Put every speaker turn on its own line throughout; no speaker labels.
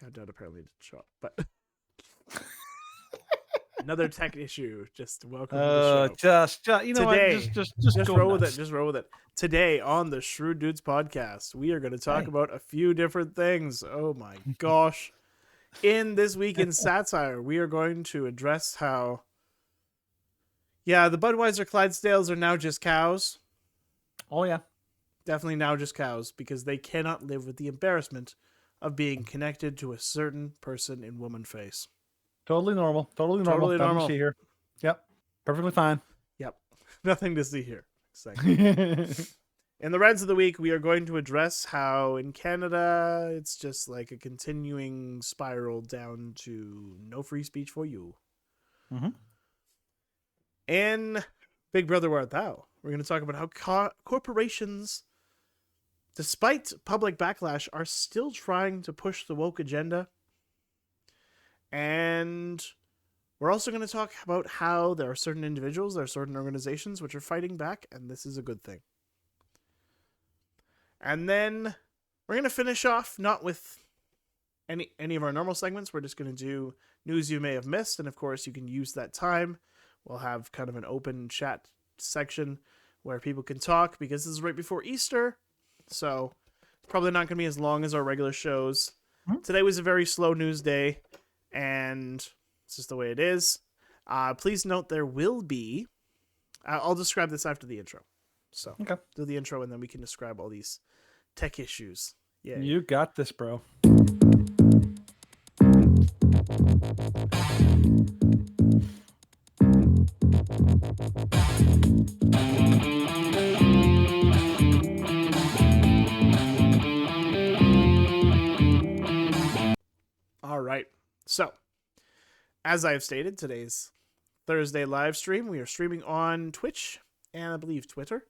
Countdown apparently didn't show up, but another tech issue. Just welcome to the show.
Just you know
Today,
what? Just go
roll with
nuts.
it. Just roll with it. Today on the Shrewd Dudes podcast, we are going to talk about a few different things. Oh my gosh. In this week in satire, we are going to address how, the Budweiser Clydesdales are now just cows.
Oh yeah.
Definitely now just cows, because they cannot live with the embarrassment of being connected to a certain person in woman face.
Totally normal. Totally normal. Nothing to see here. Yep. Perfectly fine.
Yep. Nothing to see here. Exactly. In the Reds of the Week, we are going to address how in Canada, it's just like a continuing spiral down to no free speech for you.
Mm-hmm.
And Big Brother, Where Art Thou? We're going to talk about how corporations, despite public backlash, are still trying to push the woke agenda. And we're also going to talk about how there are certain individuals, there are certain organizations which are fighting back, and this is a good thing. And then we're going to finish off not with any of our normal segments. We're just going to do news you may have missed. And of course, you can use that time. We'll have kind of an open chat section where people can talk, because this is right before Easter. So it's probably not going to be as long as our regular shows. Mm-hmm. Today was a very slow news day, and it's just the way it is. Please note there will be... I'll describe this after the intro. So do the intro, and then we can describe all these tech issues. Yeah,
you got this, bro.
All right. So, as I have stated, today's Thursday live stream. We are streaming on Twitch and I believe Twitter.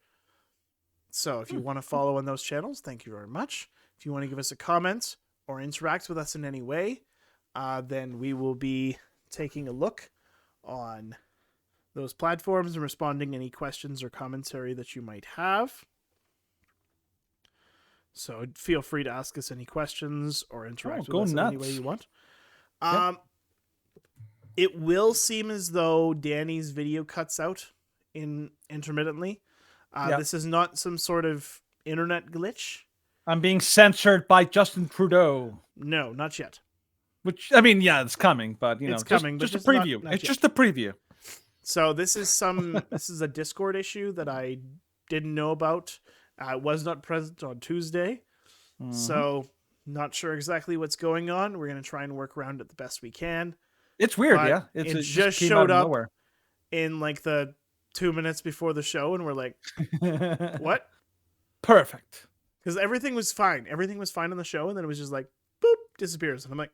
So if you want to follow on those channels, thank you very much. If you want to give us a comment or interact with us in any way, then we will be taking a look on those platforms and responding to any questions or commentary that you might have. So feel free to ask us any questions or interact with us in any way you want. It will seem as though Danny's video cuts out intermittently. This is not some sort of internet glitch.
I'm being censored by Justin Trudeau.
No, not yet.
Which, I mean, yeah, it's coming, but
it's coming.
Just a preview.
Not
it's
yet.
just a preview.
So this is a Discord issue that I didn't know about. I was not present on Tuesday, so not sure exactly what's going on. We're going to try and work around it the best we can.
It's weird,
but
yeah.
It just showed up in like the 2 minutes before the show, and we're like, what?
Perfect.
Because everything was fine. Everything was fine on the show, and then it was just like, boop, disappears. And I'm like,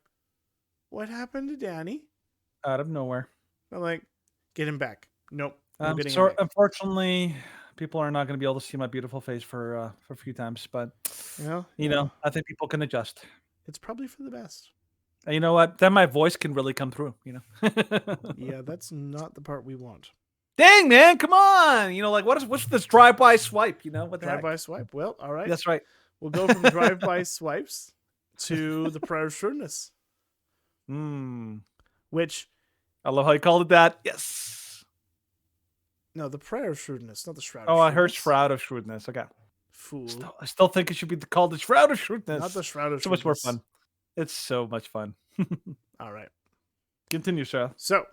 what happened to Danny?
Out of nowhere.
I'm like, get him back. Nope.
Unfortunately, people are not going to be able to see my beautiful face for a few times, but you know, I think people can adjust.
It's probably for the best.
And you know what? Then my voice can really come through, you know?
Yeah, that's not the part we want.
Dang, man, come on! You know, like what's this drive-by swipe? You know what?
Drive-by swipe. Well, all right.
That's right.
We'll go from drive-by swipes to the prayer of shrewdness. Which
I love how you called it that. Yes.
No, the prayer of shrewdness, not the shroud.
Oh, I heard shroud of shrewdness. Okay.
Fool.
I still think it should be called the shroud of shrewdness.
Not the shroud of
shrewdness. So much more fun. It's so much fun.
All right.
Continue, Sarah.
So,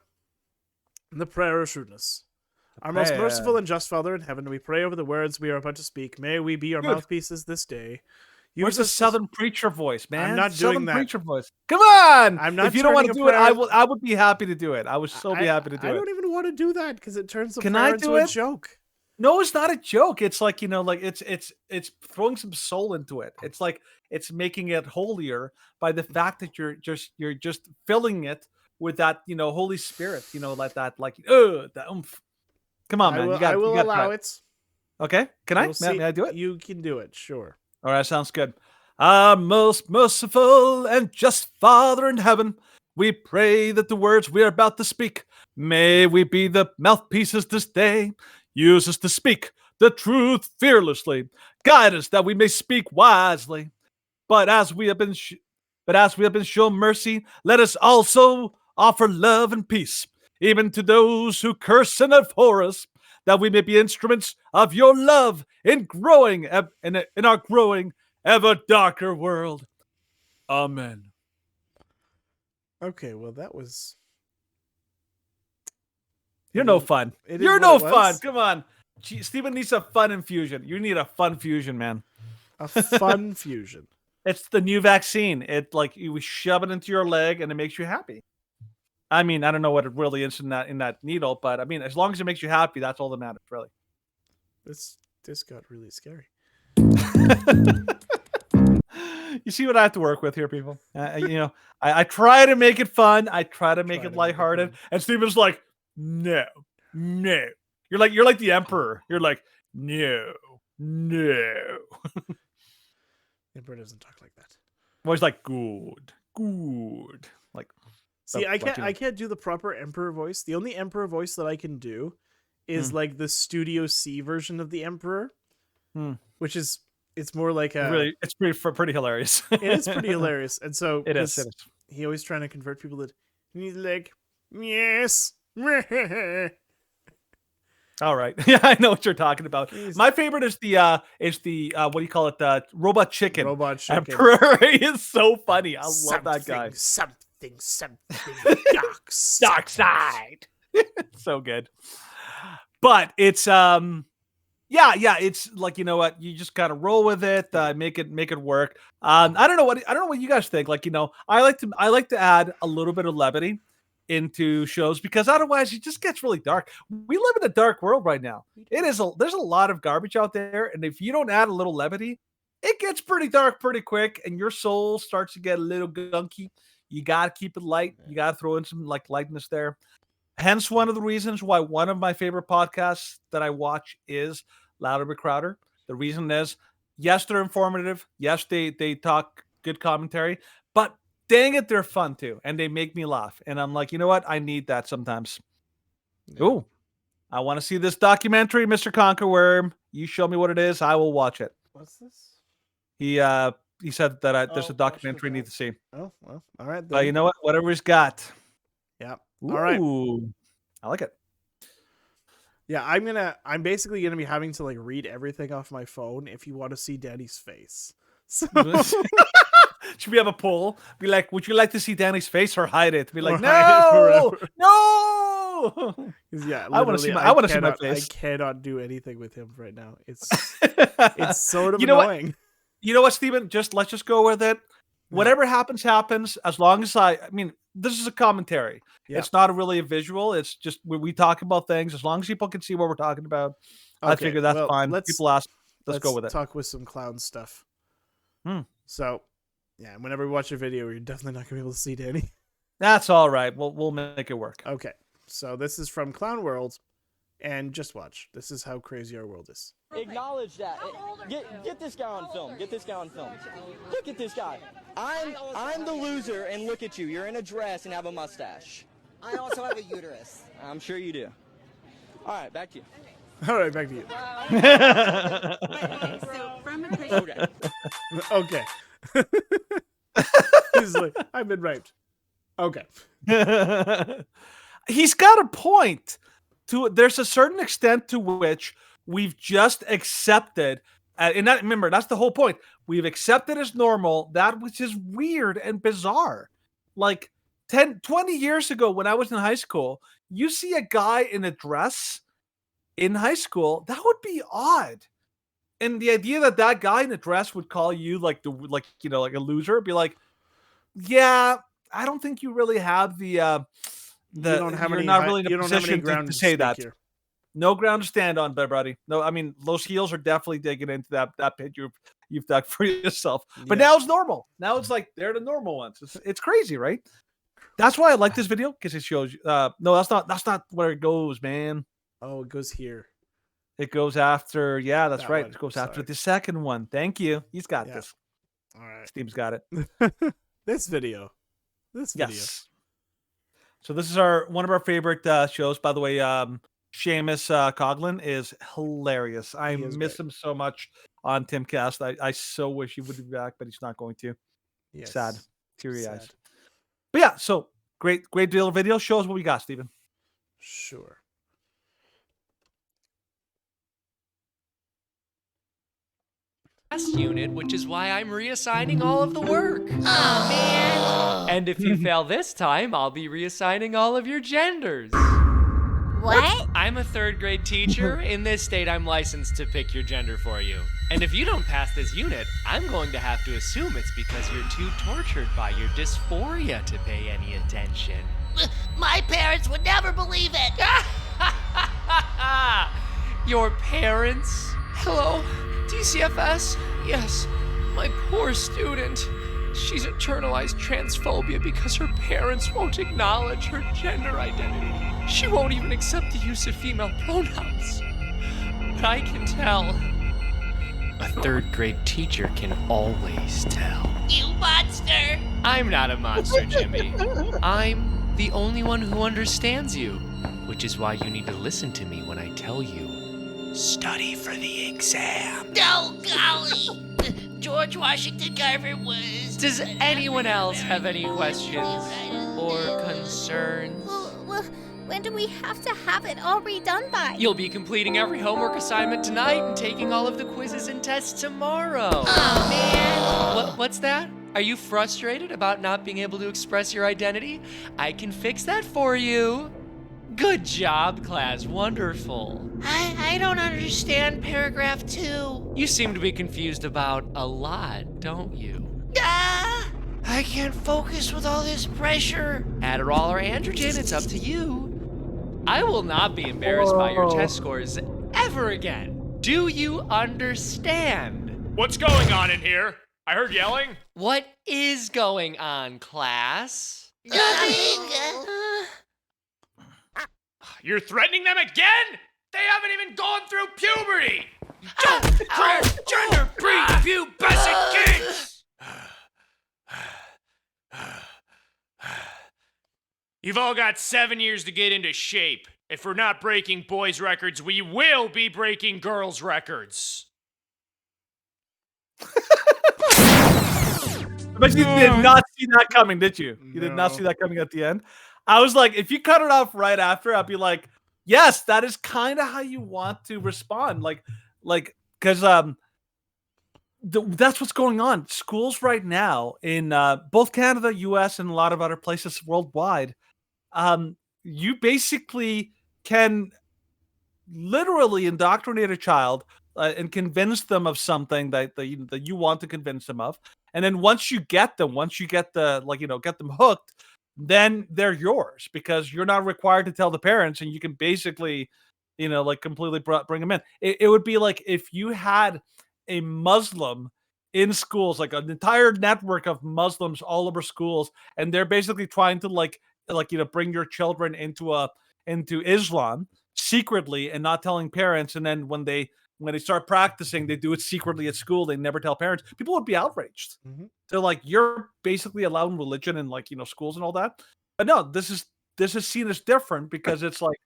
the prayer of shrewdness. Our most merciful and just Father in heaven, we pray over the words we are about to speak. May we be your mouthpieces this day.
Where's the Southern preacher voice, man?
I'm not doing that.
Preacher voice. Come on!
I'm not.
If you don't want to do it, I would be happy to do it. I would so be happy to do it.
I don't even want to do that because it turns the prayer into a joke.
No, it's not a joke. It's like, you know, like it's throwing some soul into it. It's like it's making it holier by the fact that you're just filling it with that, you know, Holy Spirit, you know, like that, like the oomph. Come on, man.
I will allow it.
Okay. Can I? May I do it?
You can do it. Sure.
All right. Sounds good. Our most merciful and just Father in heaven, we pray that the words we are about to speak, may we be the mouthpieces this day. Use us to speak the truth fearlessly. Guide us that we may speak wisely. But as we have been But as we have been shown mercy, let us also offer love and peace, even to those who curse and abhor us, that we may be instruments of your love in in our growing, ever darker world. Amen.
Okay, well that was.
You're no fun.
It is
You're
what
no
it
fun.
was.
Come on. Gee, Steven needs a fun infusion. You need a fun fusion, man.
A fun fusion.
It's the new vaccine. It like you shove it into your leg and it makes you happy. I mean, I don't know what it really is in that needle, but I mean, as long as it makes you happy, that's all that matters, really.
This got really scary.
You see what I have to work with here, people. I try to make it fun. I try to make it lighthearted, and Steven's like, no. You're like the emperor. You're like, no.
Emperor doesn't talk like that.
Well, he's like, good. Like,
see, I can't do the proper emperor voice. The only emperor voice that I can do is like the Studio C version of the emperor, which is it's more like a
it's pretty hilarious.
It is pretty hilarious, and so
it is.
He always trying to convert people that he's like, yes.
All right. Yeah, I know what you're talking about. My favorite is the what do you call it? The Robot Chicken. Emperor is so funny. I love that guy.
Something
dark side. So good. But it's it's like, you know what, you just kind of roll with it, make it work. I don't know what you guys think. Like, you know, I like to add a little bit of levity into shows because otherwise it just gets really dark. We live in a dark world right now. There's a lot of garbage out there, and if you don't add a little levity, it gets pretty dark pretty quick, and your soul starts to get a little gunky. You gotta keep it light. You gotta throw in some like lightness there. Hence, one of the reasons why one of my favorite podcasts that I watch is Louder But Crowder. The reason is, yes, they're informative. Yes, they talk good commentary, but dang it, they're fun too, and they make me laugh. And I'm like, you know what? I need that sometimes. Yeah. Ooh, I want to see this documentary, Mr. Conquerworm. You show me what it is, I will watch it.
What's this?
He said that there's a documentary I need to see.
Oh, well, all right.
But you know what? Whatever he's got.
Yeah.
Ooh,
all right.
I like it.
Yeah, I'm basically gonna be having to like read everything off my phone if you want to see Danny's face. So
should we have a poll? Be like, would you like to see Danny's face or hide it? Be like, no.
Yeah,
I want to see my face.
I cannot do anything with him right now. It's sort of annoying.
You know what, Steven? Let's just go with it. Whatever happens. As long as I mean, this is a commentary. Yeah. It's not really a visual. It's just we talk about things. As long as people can see what we're talking about, okay, I figure that's fine. People ask, let's go with it.
Talk with some clown stuff. So, yeah, whenever we watch a video, you're definitely not gonna be able to see Danny.
That's all right. We'll make it work.
Okay, so this is from Clown World, and just watch. This is how crazy our world is.
Acknowledge that. Get this guy on film. Get this guy on film. Look at this guy. I'm the loser, and look at you. You're in a dress and have a mustache.
I also have a uterus.
I'm sure you do. All right, back to you.
All right, back to you.
So from a
okay. He's like, I've been raped. Okay.
He's got a point. There's a certain extent to which we've just accepted, and remember, that's the whole point. We've accepted as normal that which is weird and bizarre. Like 20 years ago when I was in high school, you see a guy in a dress in high school, that would be odd. And the idea that guy in a dress would call you like a loser, be like, yeah, I don't think you really have the
you don't have
you're
any,
not really in a
you don't have any
position
ground
to say that.
Here.
No ground to stand on, buddy. No, I mean, those heels are definitely digging into that pit you've dug for yourself. But now it's normal. Now it's like they're the normal ones. It's crazy, right? That's why I like this video, because it shows you. No, that's not where it goes, man.
Oh, it goes here.
It goes after. Yeah, that's right.
One.
It goes after the second one. Thank you. He's got this.
All right.
Steve's got it.
This video.
Yes. So this is one of our favorite shows, by the way. Seamus Coughlin is hilarious. I miss him so much on Timcast. I so wish he would be back, but he's not going to.
Yes.
Sad. Teary
Sad.
eyes. But yeah, so great deal of video. Show us what we got, Steven.
Sure.
Unit, which is why I'm reassigning all of the work. Oh, man. And if you fail this time, I'll be reassigning all of your genders.
What?
I'm a 3rd grade teacher. In this state, I'm licensed to pick your gender for you. And if you don't pass this unit, I'm going to have to assume it's because you're too tortured by your dysphoria to pay any attention.
My parents would never believe it.
Your parents? Hello, DCFS? Yes, my poor student. She's internalized transphobia because her parents won't acknowledge her gender identity. She won't even accept the use of female pronouns. But I can tell. A 3rd grade teacher can always tell.
You monster!
I'm not a monster, Jimmy. I'm the only one who understands you, which is why you need to listen to me when I tell you. Study for the exam.
No, golly! George Washington Carver was...
Does anyone else have any questions or concerns?
Well, when do we have to have it all redone by?
You'll be completing every homework assignment tonight and taking all of the quizzes and tests tomorrow.
Oh, man!
What's that? Are you frustrated about not being able to express your identity? I can fix that for you. Good job, class. Wonderful.
I don't understand paragraph 2.
You seem to be confused about a lot, don't you?
I can't focus with all this pressure.
Adderall or androgen, it's up to you. I will not be embarrassed by your test scores ever again. Do you understand?
What's going on in here? I heard yelling.
What is going on, class?
Nothing.
You're threatening them again? They haven't even gone through puberty! Transgender prepubescent kids! You've all got 7 years to get into shape. If we're not breaking boys' records, we will be breaking girls' records.
But you did not see that coming, did you? You did not
No.
see that coming at the end. I was like, if you cut it off right after, I'd be like, yes, that is kind of how you want to respond. Because that's what's going on. Schools right now in both Canada, US, and a lot of other places worldwide, you basically can literally indoctrinate a child and convince them of something that you want to convince them of. And then once you get them hooked, then they're yours because you're not required to tell the parents, and you can basically, completely bring them in. It would be like if you had a Muslim in schools, like an entire network of Muslims all over schools, and they're basically trying to bring your children into Islam secretly and not telling parents. And then when they start practicing, they do it secretly at school. They never tell parents. People would be outraged.
Mhm.
They're like, you're basically allowing religion in schools and all that. But no, this is seen as different because it's like,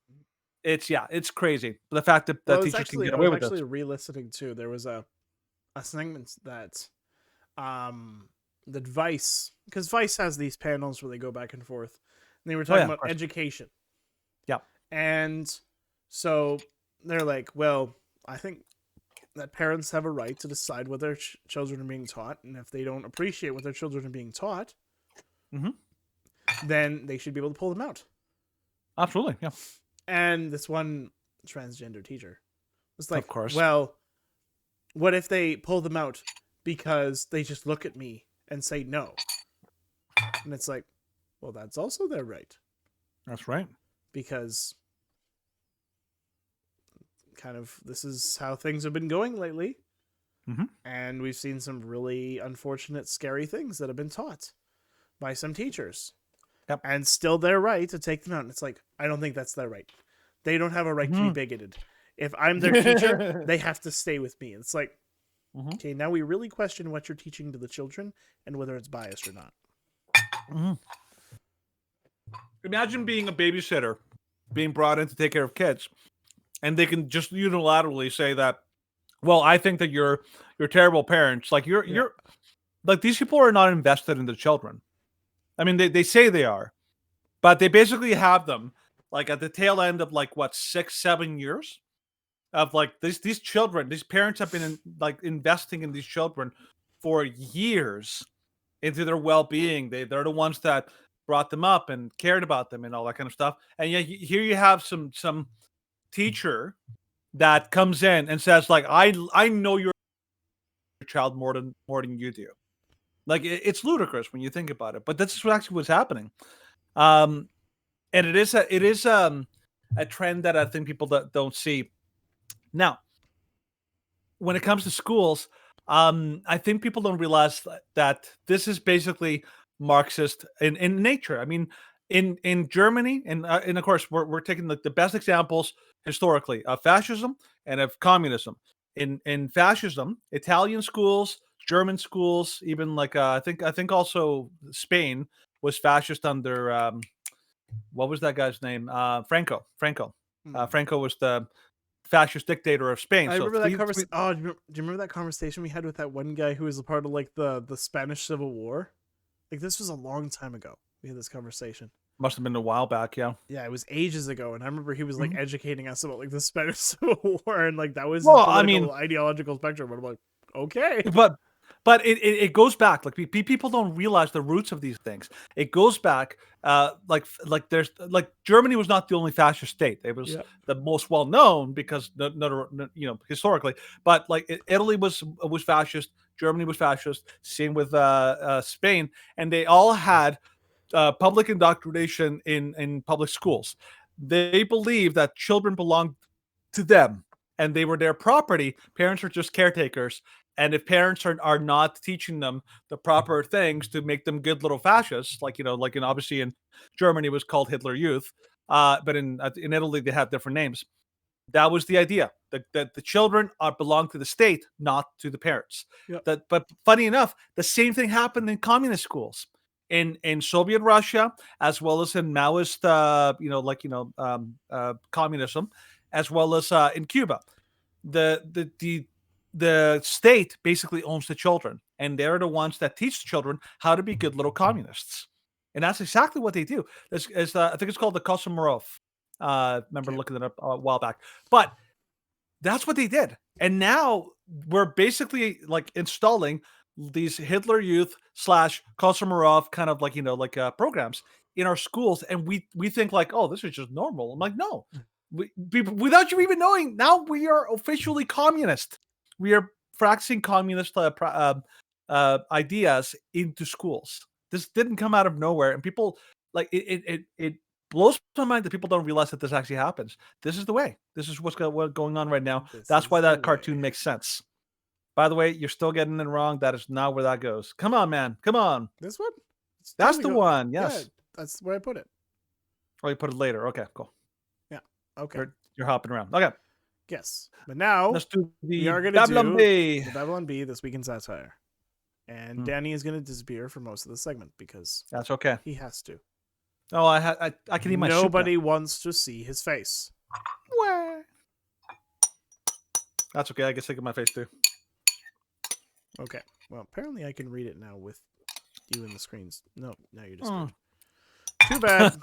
it's crazy. The fact that
Well,
teachers can get
I
away
was
with
actually
this.
re-listening to. There was a segment that that Vice, because Vice has these panels where they go back and forth, and they were talking
yeah, of
about
course.
education.
Yeah.
And so they're like, well, I think that parents have a right to decide what their children are being taught, and if they don't appreciate what their children are being taught,
Mhm.
then they should be able to pull them out.
Absolutely, yeah.
And this one transgender teacher was like,
Of course.
well, what if they pull them out because they just look at me and say no? And it's like, well, that's also their right,
That's right.
because kind of this is how things have been going lately.
Mhm.
And we've seen some really unfortunate, scary things that have been taught by some teachers.
Yep.
And still their right to take them out. And it's like, I don't think that's their right. They don't have a right to be
Mhm.
bigoted. If I'm their teacher, they have to stay with me. It's like,
Mhm.
okay, now we really question what you're teaching to the children and whether it's biased or not.
Mhm. Imagine being a babysitter, being brought in to take care of kids, and they can just unilaterally say that, well, I think that you're terrible parents. Like you're like, these people are not invested in the children. I mean, they say they are, but they basically have them like at the tail end of like what 6-7 years of like these children. These parents have been like investing in these children for years into their well-being. They're the ones that brought them up and cared about them and all that kind of stuff. And yet here you have some teacher that comes in and says like I know your child more than you do. Like it's ludicrous when you think about it, but that's actually what's happening. And it is a trend that I think people don't see. Now, when it comes to schools, I think people don't realize that this is basically Marxist in nature. I mean, in Germany, and of course, we're taking the best examples historically of fascism and of communism. In fascism, Italian schools, German schools, even like I think also Spain was fascist under what was that guy's name? Franco. Franco was the fascist dictator of Spain.
I
So
remember that conversation. Oh, do you remember that conversation we had with that one guy who was a part of like the Spanish Civil War? Like this was a long time ago. We had this conversation.
Must have been a while back, yeah.
Yeah, it was ages ago, and I remember he was like educating us about like the Spanish Civil War, and like that was
Well,
his
I mean,
ideological spectrum. But I'm like, okay,
but it goes back. Like people don't realize the roots of these things. It goes back. Like there's like Germany was not the only fascist state. It was the most well known because historically. But like Italy was fascist. Germany was fascist. Same with Spain, and they all had public indoctrination in public schools. They believe that children belong to them and they were their property. Parents are just caretakers. And if parents are not teaching them the proper things to make them good little fascists, like obviously in Germany it was called Hitler Youth, but in Italy they have different names. That was the idea that the children belong to the state, not to the parents.
Yep.
But funny enough, the same thing happened in communist schools in Soviet Russia, as well as in Maoist, communism, as well as in Cuba. The state basically owns the children, and they're the ones that teach the children how to be good little communists. And that's exactly what they do. I think it's called the Kosomarov. Remember looking it up a while back. But that's what they did. And now we're basically like installing these Hitler Youth / Kosomarov kind of like programs in our schools, and we think like, oh, this is just normal. I'm like, no, without you even knowing, now we are officially communist. We are practicing communist ideas into schools. This didn't come out of nowhere, and people like it blows my mind that people don't realize that this actually happens. This is the way. This is what's going on right now. That's why that cartoon makes sense. By the way, you're still getting it wrong. That is not where that goes. Come on, man. Come on.
This one?
That's the one. Yes.
Yeah, that's where I put it.
Oh, you put it later. Okay, cool.
Yeah. Okay.
You're hopping around. Okay.
Yes. But now
let's do
we are going to do the Babylon Bee, This Week in Satire. And Danny is going to disappear for most of the segment because
that's okay.
He has to.
Oh, I can eat my
Nobody wants to see his face.
Where? That's okay. I can stick in my face too.
Okay. Well, apparently I can read it now with you in the screens. No, now you're just too bad.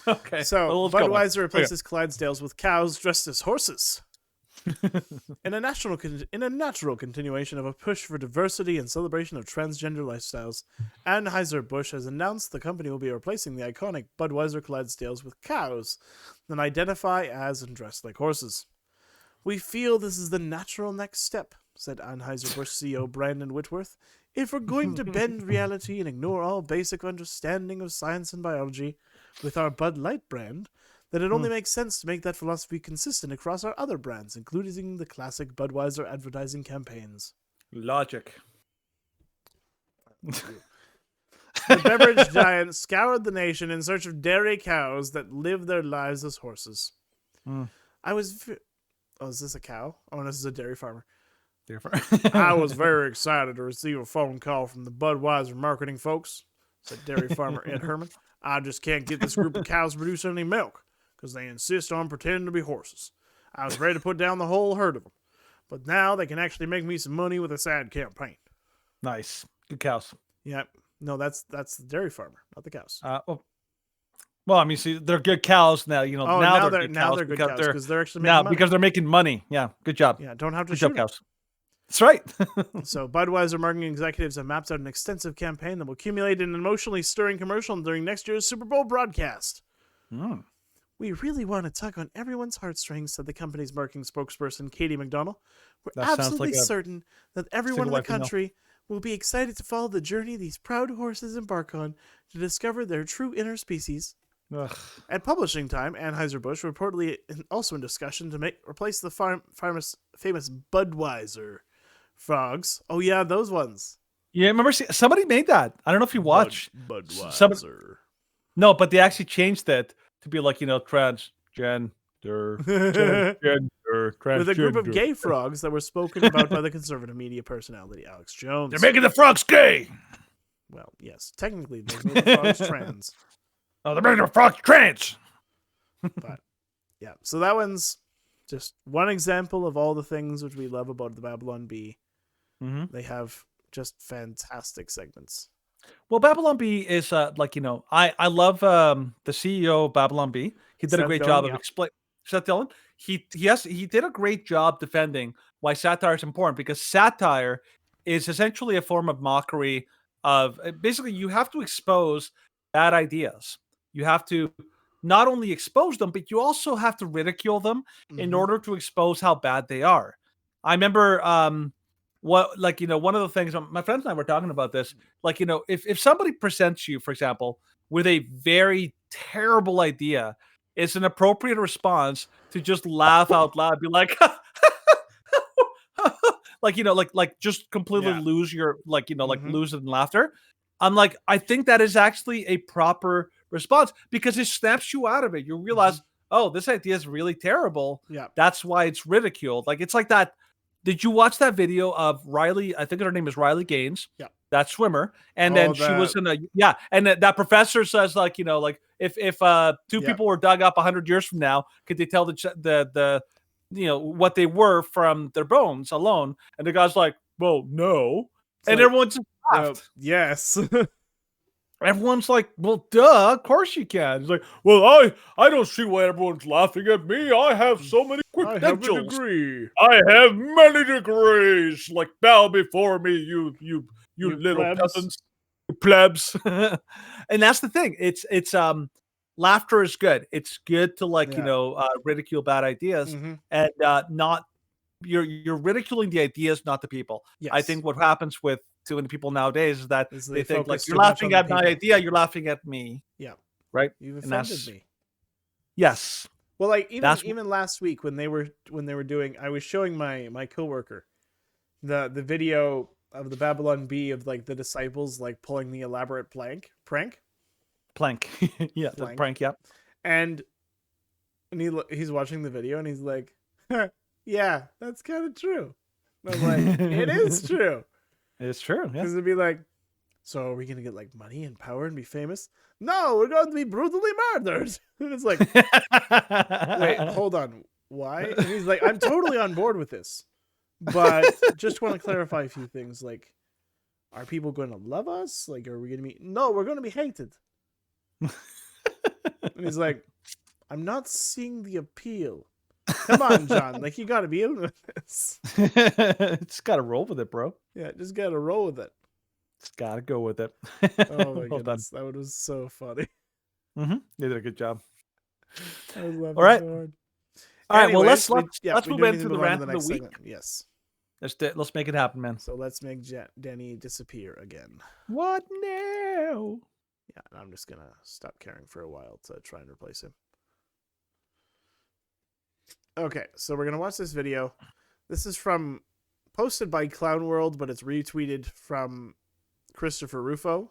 Okay.
So Budweiser replaces Clydesdales with cows dressed as horses. in a natural continuation of a push for diversity and celebration of transgender lifestyles, Anheuser-Busch has announced the company will be replacing the iconic Budweiser Clydesdales with cows that identify as and dress like horses. We feel this is the natural next step, said Anheuser-Busch CEO Brandon Whitworth. If we're going to bend reality and ignore all basic understanding of science and biology with our Bud Light brand, then it only makes sense to make that philosophy consistent across our other brands, including the classic Budweiser advertising campaigns.
Logic.
The beverage giant scoured the nation in search of dairy cows that live their lives as horses. Is this a cow? Oh, this is a dairy farmer. I was very excited to receive a phone call from the Budweiser marketing folks, said dairy farmer Ed Herman. I just can't get this group of cows to produce any milk because they insist on pretending to be horses. I was ready to put down the whole herd of them, but now they can actually make me some money with a sad campaign.
Nice. Good cows.
Yep. No, that's the dairy farmer, not the cows.
Well, I mean, see, they're good cows now. You know,
Oh,
now they're
good cows because they're actually making
now
money.
because they're making money. Yeah, good job.
Yeah, don't have to
Good
shoot
job,
'em.
cows. That's right.
So Budweiser marketing executives have mapped out an extensive campaign that will accumulate an emotionally stirring commercial during next year's Super Bowl broadcast.
Mm.
We really want to tug on everyone's heartstrings, said the company's marketing spokesperson, Katie McDonald. We're
That sounds
absolutely
like a
certain that everyone in the
white female.
country will be excited to follow the journey these proud horses embark on to discover their true inner species.
Ugh.
At publishing time, Anheuser-Busch reportedly also in discussion to replace the famous Budweiser frogs. Oh yeah, those ones.
Yeah, remember somebody made that. I don't know if you watched.
Budweiser.
No, but they actually changed it to be like, transgender, transgender.
With a group of gay frogs that were spoken about by the conservative media personality Alex Jones.
They're making the frogs gay.
Well, yes, technically they made the frogs trans.
Oh, they're making the frogs trans.
But yeah, so that one's just one example of all the things which we love about the Babylon Bee.
Mm-hmm.
They have just fantastic segments.
Well, Babylon Bee is I love the CEO of Babylon Bee. He did a
Seth
great
Dillon,
job
yeah.
of explaining. Seth Dillon. He did a great job defending why satire is important, because satire is essentially a form of mockery of basically you have to expose bad ideas. You have to not only expose them, but you also have to ridicule them in order to expose how bad they are. I remember one of the things my friends and I were talking about this, if somebody presents you, for example, with a very terrible idea, it's an appropriate response to just laugh out loud, be like just completely
Yeah.
lose your lose it in laughter. I'm like, I think that is actually a proper response because it snaps you out of it. You realize, oh, this idea is really terrible.
Yeah.
That's why it's ridiculed. Like, it's like that. Did you watch that video of Riley? I think her name is Riley Gaines.
Yeah.
That swimmer. And then she was in and that professor says, if two people were dug up 100 years from now, could they tell the what they were from their bones alone? And the guy's like, well, no. And everyone just laughed.
Yes.
Everyone's like, well, duh, of course you can. He's like, well, I don't see why everyone's laughing at me. I have so many credentials.
I have a degree.
I have many degrees. Like, bow before me, you little
plebs.
peasants, you plebs. And that's the thing. It's laughter is good. It's good to ridicule bad ideas and not you're ridiculing the ideas, not the people.
Yes.
I think what happens with too many people nowadays is that they think like,
focus
you're
too much
laughing
on
at
the
my
people.
idea, you're laughing at me.
Yeah.
Right?
You've
And
offended me.
Yes.
Well, like
That's-
even last week when they were doing, I was showing my coworker the video of the Babylon Bee of like the disciples like pulling the elaborate prank,
Plank. Yeah, the
Plank.
prank, yeah.
and he's watching the video and he's like, yeah, that's kind of true. And I was like, it is true.
It's true. Yeah.
Because it'd be like, so are we gonna get like money and power and be famous? No, we're going to be brutally murdered. And it's like, wait, hold on, why? And he's like, I'm totally on board with this, but just want to clarify a few things. Like, are people going to love us? Like, are we going to be? No, we're going to be hated. And he's like, I'm not seeing the appeal. Come on, John. Like, you got to be in with this.
It's got to roll with it, bro.
Yeah, just got to roll with it.
It's got to go with it.
Oh my
Well
goodness, that was so funny.
done. They did a good job.
I was laughing
All right.
so hard.
All right. Well,
Anyways,
let's
we
move
do need
into
to
the
move on to
rant of the
next
week.
segment. Yes.
Let's make it happen, man.
So let's make Denny disappear again.
What now?
Yeah, and I'm just gonna stop caring for a while to try and replace him. Okay, so we're gonna watch this video. This is posted by Clown World, but it's retweeted from Christopher Rufo.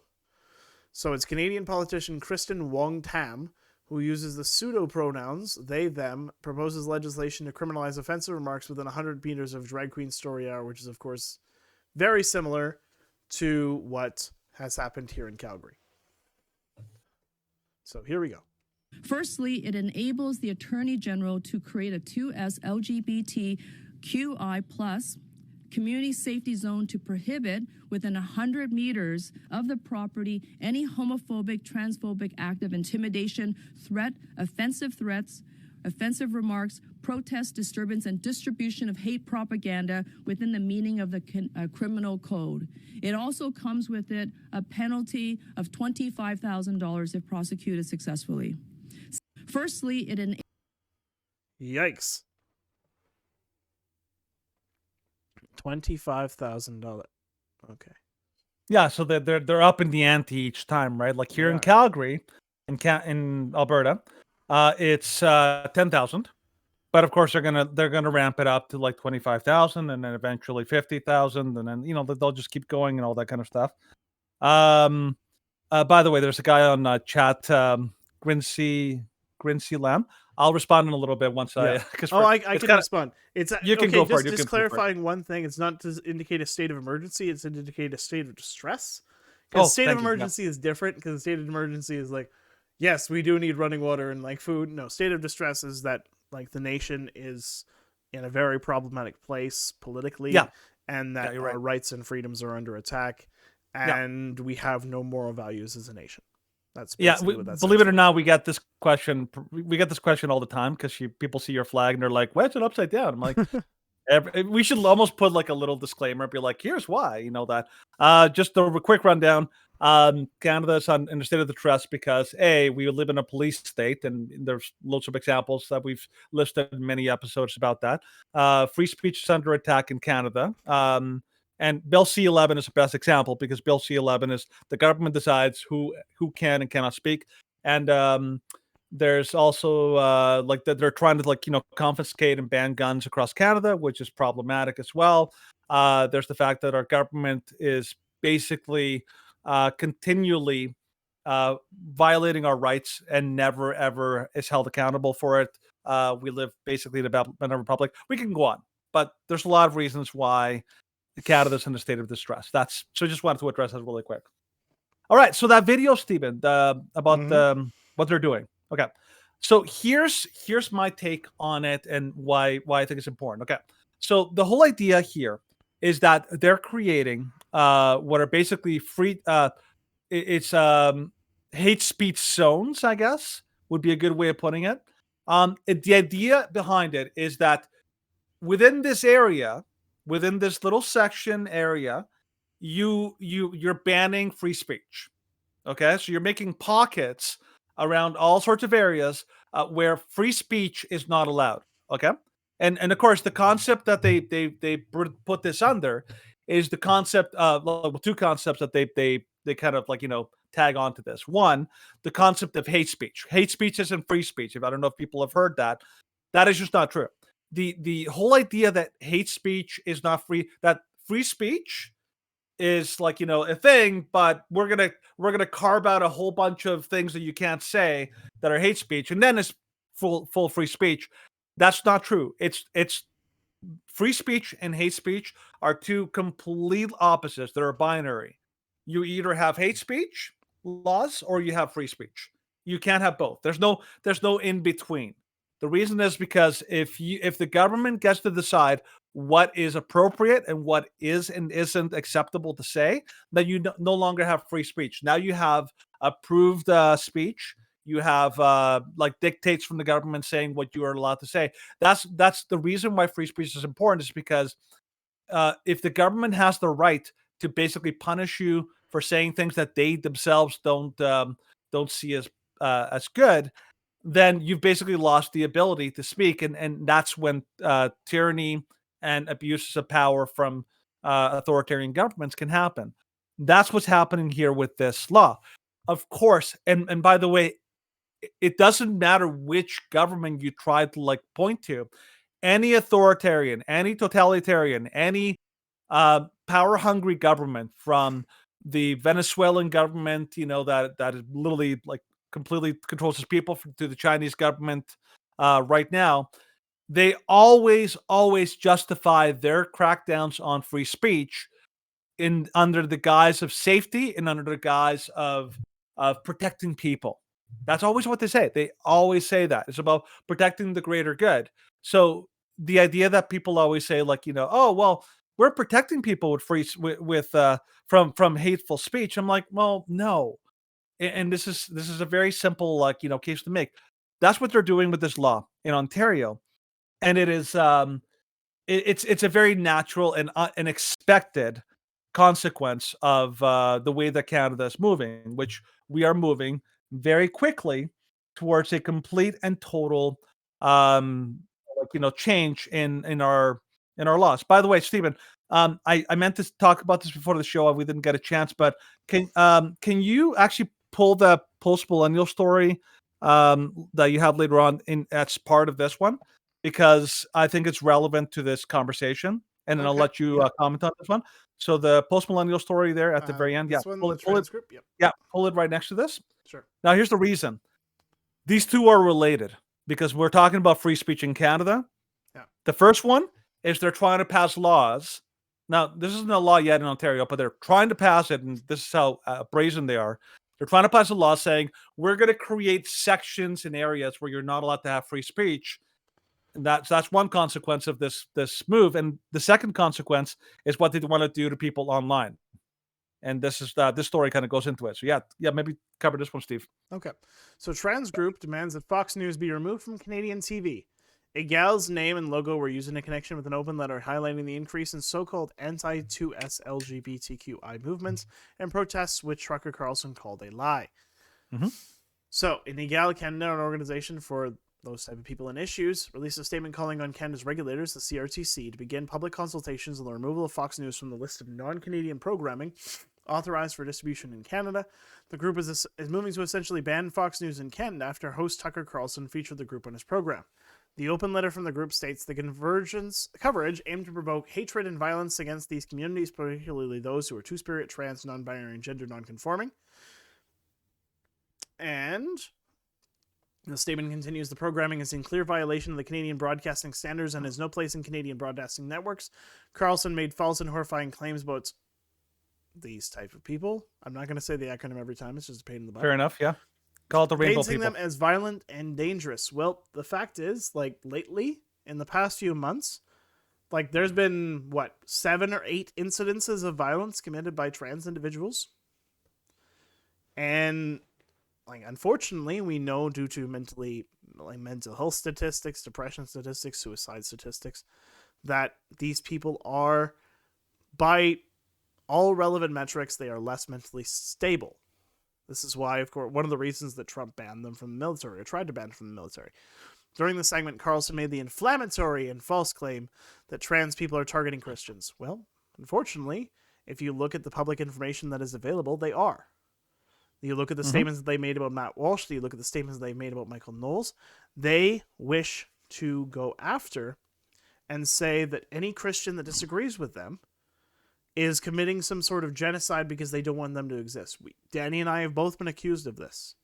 So it's Canadian politician Kristen Wong-Tam, who uses the pseudo-pronouns they, them, proposes legislation to criminalize offensive remarks within 100 meters of Drag Queen Story Hour, which is, of course, very similar to what has happened here in Calgary. So here we go.
Firstly, it enables the Attorney General to create a 2S LGBTQI+ community safety zone to prohibit within 100 meters of the property any homophobic, transphobic act of intimidation, threat, offensive threats, offensive remarks, protest, disturbance, and distribution of hate propaganda within the meaning of the criminal code. It also comes with it a penalty of $25,000 if prosecuted successfully. Firstly, it
Yikes. $25,000. Okay.
Yeah, so they're up in the ante each time, right? Like here in Calgary, in Alberta, it's 10,000. But of course, they're gonna ramp it up to like 25,000, and then eventually 50,000, and then they'll just keep going and all that kind of stuff. By the way, there's a guy on chat, Grincy Lamb. I'll respond in a little bit once I.
I can respond. It's
you can
okay,
go for it.
Just clarifying one thing. It's not to indicate a state of emergency. It's to indicate a state of distress. Because state of emergency is different. Because the state of emergency is like, yes, we do need running water and like food. No, state of distress is that like the nation is in a very problematic place politically, and that our rights and freedoms are under attack, and we have no moral values as a nation. That's what that
believe it or not, we get this question. We get this question all the time because people see your flag and they're like, "Why is it upside down?" I'm like, we should almost put like a little disclaimer, be like, "Here's why." That. Just a quick rundown. Canada's in a state of distress because we live in a police state, and there's lots of examples that we've listed in many episodes about that. Free speech is under attack in Canada. And Bill C-11 is the best example because Bill C-11 is the government decides who can and cannot speak. And there's also like that they're trying to confiscate and ban guns across Canada, which is problematic as well. There's the fact that our government is basically continually violating our rights and never ever is held accountable for it. We live basically in a republic. We can go on, but there's a lot of reasons why Canada's in a state of distress. So I just wanted to address that really quick. All right, so that video, Stephen, about what they're doing. Okay, so here's my take on it and why I think it's important. Okay, so the whole idea here is that they're creating what are basically free. It's hate speech zones, I guess, would be a good way of putting it. The idea behind it is that within this area, within this little section area, you're banning free speech. Okay, so you're making pockets around all sorts of areas where free speech is not allowed. Okay, and of course the concept that they put this under is the concept of two concepts that they kind of tag onto this. One, the concept of hate speech. Hate speech isn't free speech. I don't know if people have heard that. That is just not true. The whole idea that hate speech is not free, that free speech is a thing, but we're gonna carve out a whole bunch of things that you can't say that are hate speech, and then it's full free speech. That's not true. It's free speech and hate speech are two complete opposites. They're binary. You either have hate speech laws or you have free speech. You can't have both. There's no in between. The reason is because if the government gets to decide what is appropriate and what is and isn't acceptable to say, then you no longer have free speech. Now you have approved speech. You have dictates from the government saying what you are allowed to say. That's the reason why free speech is important, is because if the government has the right to basically punish you for saying things that they themselves don't see as good, then you've basically lost the ability to speak, and that's when tyranny and abuses of power from authoritarian governments can happen. That's what's happening here with this law, of course. And by the way, it doesn't matter which government you try to point to. Any authoritarian, any totalitarian, any power hungry government, from the Venezuelan government, that is literally completely controls its people, to the Chinese government right now, they always justify their crackdowns on free speech under the guise of safety and under the guise of protecting people. That's always what they say. They always say that it's about protecting the greater good. So the idea that people always say, oh well, we're protecting people with from hateful speech. I'm like, well, no. And this is a very simple, like, case to make. That's what they're doing with this law in Ontario, and it is it's a very natural and an expected consequence of the way that Canada is moving, which we are moving very quickly towards a complete and total change in our laws. By the way, Stephen, I meant to talk about this before the show. We didn't get a chance, but can you actually pull the post-millennial story that you have later on in as part of this one? Because I think it's relevant to this conversation, and then I'll
Okay.
let you comment on this one. So the post-millennial story there at the very end,
This one,
pull
the
it, pull it,
transcript. Yep.
yeah, pull it right next to this.
Sure.
Now, here's the reason: these two are related because we're talking about free speech in Canada.
Yeah.
The first one is they're trying to pass laws. Now, this isn't a law yet in Ontario, but they're trying to pass it, and this is how brazen they are. They're trying to pass a law saying we're going to create sections in areas where you're not allowed to have free speech. And that's one consequence of this move, and the second consequence is what they want to do to people online. And this story kind of goes into it. So yeah, maybe cover this one, Steve.
Okay. So Trans Group demands that Fox News be removed from Canadian TV. A gal's name and logo were used in a connection with an open letter highlighting the increase in so-called anti-2S LGBTQI movements and protests, which Tucker Carlson called a lie.
Mm-hmm.
So, in Egal Canada, an organization for those type of people and issues, released a statement calling on Canada's regulators, the CRTC, to begin public consultations on the removal of Fox News from the list of non-Canadian programming authorized for distribution in Canada. The group is moving to essentially ban Fox News in Canada after host Tucker Carlson featured the group on his program. The open letter from the group states the coverage aimed to provoke hatred and violence against these communities, particularly those who are two-spirit, trans, non-binary, and gender non-conforming. And the statement continues, the programming is in clear violation of the Canadian broadcasting standards and has no place in Canadian broadcasting networks. Carlson made false and horrifying claims about these type of people. I'm not going to say the acronym every time. It's just a pain in the butt.
Fair enough, yeah. Call it the rainbow
Painting
people.
them as violent and dangerous. Well, the fact is, like, lately, in the past few months, like, there's been, 7 or 8 incidences of violence committed by trans individuals. And, like, unfortunately, we know due to mental health statistics, depression statistics, suicide statistics, that these people are, by all relevant metrics, they are less mentally stable. This is why, of course, one of the reasons that Trump banned them from the military, or tried to ban them from the military. During the segment, Carlson made the inflammatory and false claim that trans people are targeting Christians. Well, unfortunately, if you look at the public information that is available, they are. You look at the statements that they made about Matt Walsh, you look at the statements they made about Michael Knowles, they wish to go after and say that any Christian that disagrees with them is committing some sort of genocide because they don't want them to exist. Danny and I have both been accused of this.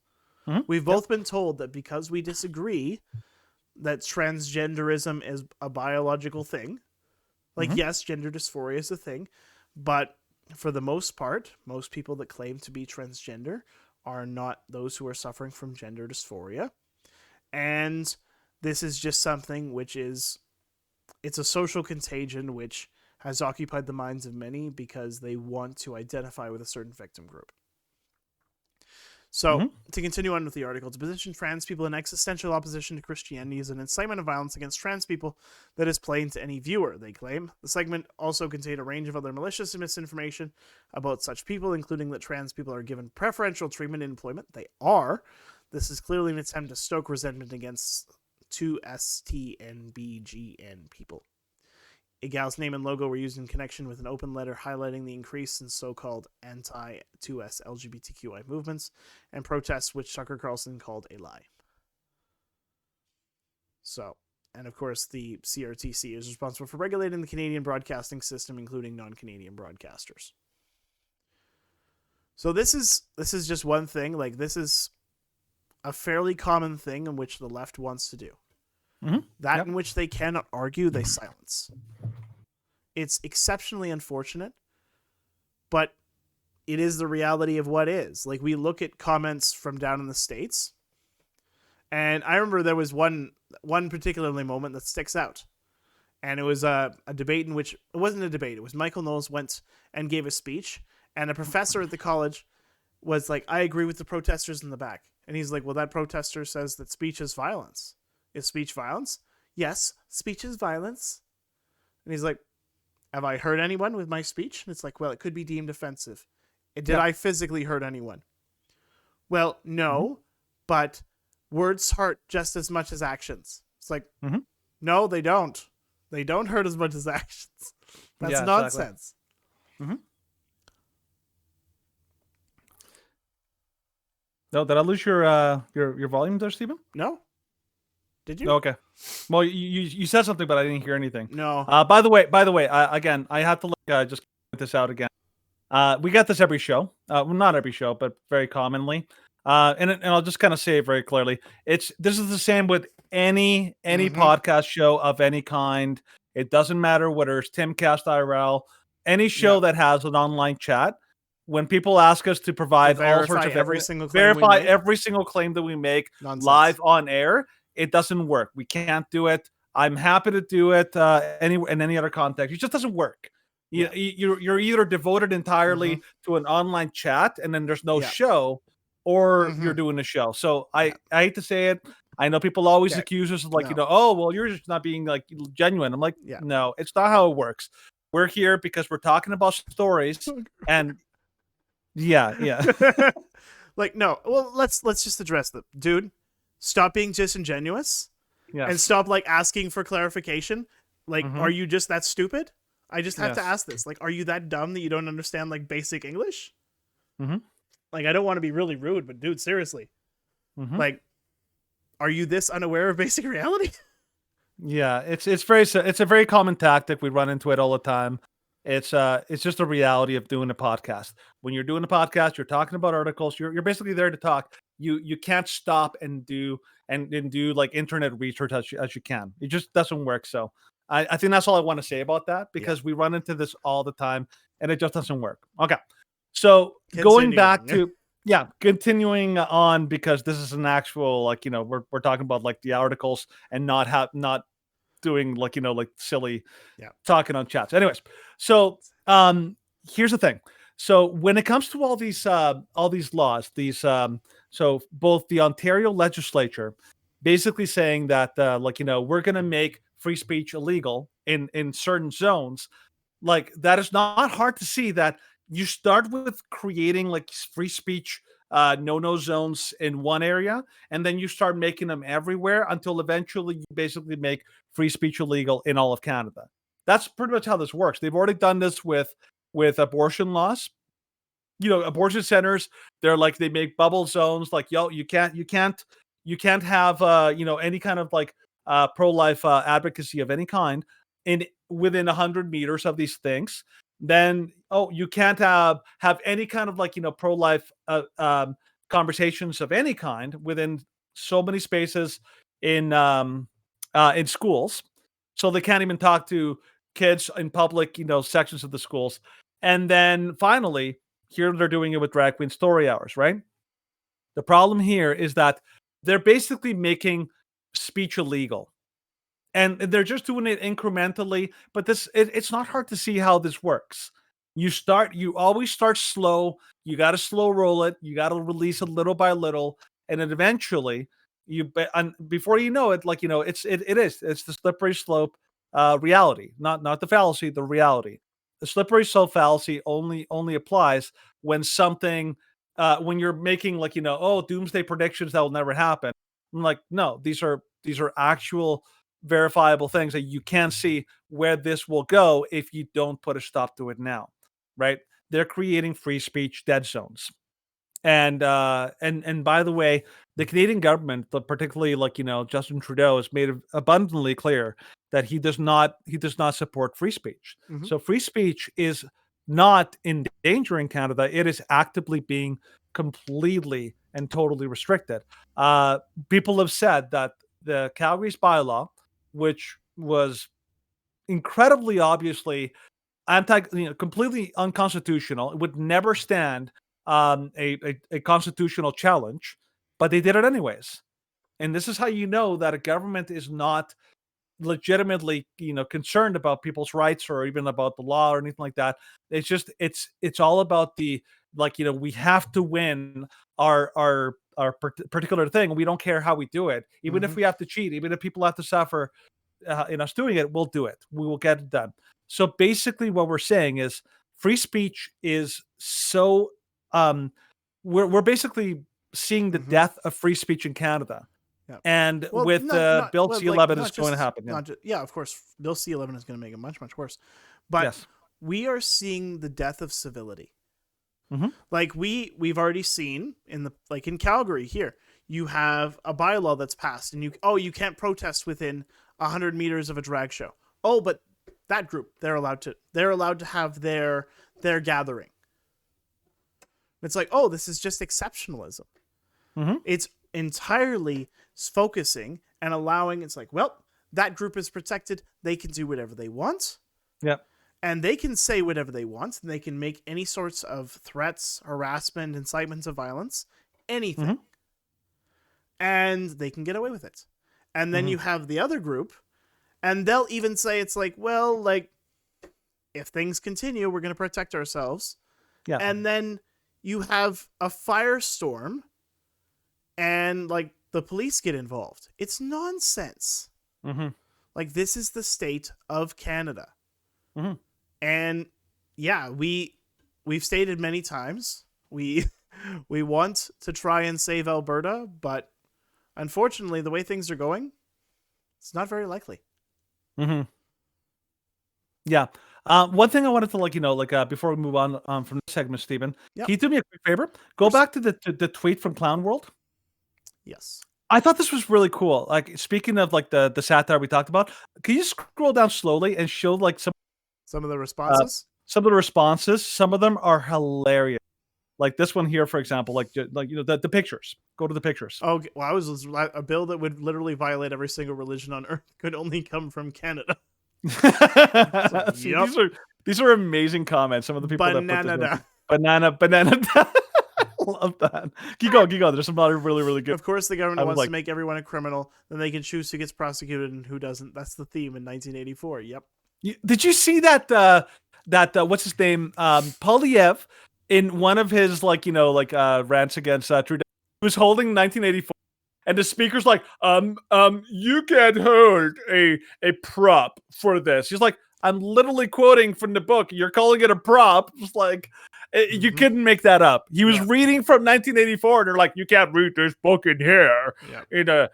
Mm-hmm.
We've both been told that because we disagree that transgenderism is a biological thing. Like, yes, gender dysphoria is a thing, but for the most part, most people that claim to be transgender are not those who are suffering from gender dysphoria. And this is just something which is, it's a social contagion which has occupied the minds of many because they want to identify with a certain victim group. So, to continue on with the article, to position trans people in existential opposition to Christianity is an incitement of violence against trans people that is plain to any viewer, they claim. The segment also contained a range of other malicious misinformation about such people, including that trans people are given preferential treatment in employment. They are. This is clearly an attempt to stoke resentment against 2STNBGN people. Egal's name and logo were used in connection with an open letter highlighting the increase in so-called anti-2S LGBTQI movements and protests, which Tucker Carlson called a lie. So, and of course, the CRTC is responsible for regulating the Canadian broadcasting system, including non-Canadian broadcasters. So this is just one thing. Like, this is a fairly common thing in which the left wants to do. That in which they cannot argue, they silence. It's exceptionally unfortunate, but it is the reality of what is. Like, we look at comments from down in the States, and I remember there was one particularly moment that sticks out. and it was a debate in which it wasn't a debate. It was Michael Knowles went and gave a speech, and a professor at the college was like, "I agree with the protesters in the back," and he's like, "Well, that protester says that speech is violence. Is speech violence? Yes, speech is violence." And he's like, "Have I hurt anyone with my speech?" And it's like, "Well, it could be deemed offensive. Did I physically hurt anyone?" Well, no, but words hurt just as much as actions. It's like, no, they don't. They don't hurt as much as actions. That's
Yeah,
nonsense.
Exactly. No, did I lose your volume there, Stephen?
No. Did you?
Okay. Well, you said something, but I didn't hear anything.
No.
By the way, again, I have to just put this out again. We got this every show. Well, not every show, but very commonly. And I'll just kind of say it very clearly. This is the same with any podcast show of any kind. It doesn't matter whether it's Timcast IRL, any show that has an online chat. When people ask us to provide all sorts of
every single claim
every single claim that we make live on air, it doesn't work. We can't do it. I'm happy to do it in any other context. It just doesn't work. You're either devoted entirely to an online chat and then there's no show, or you're doing a show. So I hate to say it. I know people always accuse us of like, oh, well, you're just not being like genuine. I'm like, no, it's not how it works. We're here because we're talking about stories and yeah.
Like, no, well, let's just address them. Dude, stop being disingenuous and stop like asking for clarification. Like, are you just that stupid? I just have to ask this. Like, are you that dumb that you don't understand like basic English? Like, I don't want to be really rude, but dude, seriously. Like, are you this unaware of basic reality?
Yeah, it's a very common tactic. We run into it all the time. It's just a reality of doing a podcast. When you're doing a podcast, you're talking about articles. You're basically there to talk. You can't stop and do like internet research as you can. It just doesn't work. So I think that's all I want to say about that, because we run into this all the time and it just doesn't work. Okay, so going back to continuing on, because this is an actual like we're talking about like the articles and not doing like like silly talking on chats. Anyways, so here's the thing. So when it comes to all these laws, so both the Ontario legislature basically saying that we're going to make free speech illegal in certain zones, like that is not hard to see that you start with creating like free speech no zones in one area, and then you start making them everywhere until eventually you basically make free speech illegal in all of Canada. That's pretty much how this works. They've already done this with abortion laws. Abortion centers, they're like, they make bubble zones like, you can't have any kind of like pro-life advocacy of any kind within 100 meters of these things. Then you can't have any kind of like pro-life conversations of any kind within so many spaces in schools, so they can't even talk to kids in public sections of the schools. And then finally, here they're doing it with drag queen story hours, right? The problem here is that they're basically making speech illegal. And they're just doing it incrementally, but it's not hard to see how this works. You always start slow. You got to slow roll it. You got to release it little by little, and then eventually, before you know it, it's the slippery slope reality, not the fallacy, the reality. The slippery slope fallacy only applies when something when you're making doomsday predictions that will never happen. I'm like, no, these are actual verifiable things that you can see where this will go if you don't put a stop to it now, right? They're creating free speech dead zones. And by the way, the Canadian government, particularly Justin Trudeau, has made it abundantly clear that he does not support free speech. So free speech is not in danger in Canada. It is actively being completely and totally restricted. People have said that the Calgary's bylaw, which was incredibly obviously completely unconstitutional, it would never stand a constitutional challenge, but they did it anyways. And this is how you know that a government is not legitimately, concerned about people's rights or even about the law or anything like that. It's just it's all about the, we have to win our particular thing. We don't care how we do it, even if we have to cheat, even if people have to suffer in us doing it. We'll do it. We will get it done. So basically, what we're saying is free speech is so. We're basically seeing the death of free speech in Canada.
Yeah.
And
Well,
with Bill C-11 is going to happen.
Yeah, of course, Bill C-11 is going to make it much, much worse. But
Yes.
we are seeing the death of civility.
Mm-hmm.
Like we've already seen in Calgary here, you have a bylaw that's passed, and you can't protest within 100 meters of a drag show. Oh, but that group, they're allowed to have their gathering. It's like, oh, this is just exceptionalism.
Mm-hmm.
It's entirely focusing and allowing. It's like, well, that group is protected. They can do whatever they want.
Yep.
And they can say whatever they want. And they can make any sorts of threats, harassment, incitement of violence, anything.
Mm-hmm.
And they can get away with it. And then you have the other group, and they'll even say, it's like, well, like, if things continue, we're going to protect ourselves.
Yeah.
And then you have a firestorm, and like the police get involved. It's nonsense.
Mm-hmm.
Like, this is the state of Canada.
Mm-hmm.
And yeah, we've stated many times we want to try and save Alberta, but unfortunately, the way things are going, it's not very likely.
Mm-hmm. Yeah. One thing I wanted to before we move on from this segment, Stephen,
Yep.
can you do me a quick favor? Go back to the tweet from Clown World.
Yes.
I thought this was really cool. Like, speaking of like the satire we talked about, can you scroll down slowly and show like some
of the responses?
Some of the responses. Some of them are hilarious. Like this one here, for example, the pictures. Go to the pictures.
Oh, well, a bill that would literally violate every single religion on earth could only come from Canada.
See, these are amazing comments. Some of the people
Banana
that put this banana. I love that. Keep going. There's some other really, really good.
Of course, the government wants to make everyone a criminal. Then they can choose who gets prosecuted and who doesn't. That's the theme in 1984. Yep.
Did you see that? What's his name? Polyev, in one of his rants against Trudeau, was holding 1984. And the speaker's like, you can't hold a prop for this. He's like, I'm literally quoting from the book. You're calling it a prop. It's like, you couldn't make that up. He was reading from 1984, and they're like, you can't read this book in here in a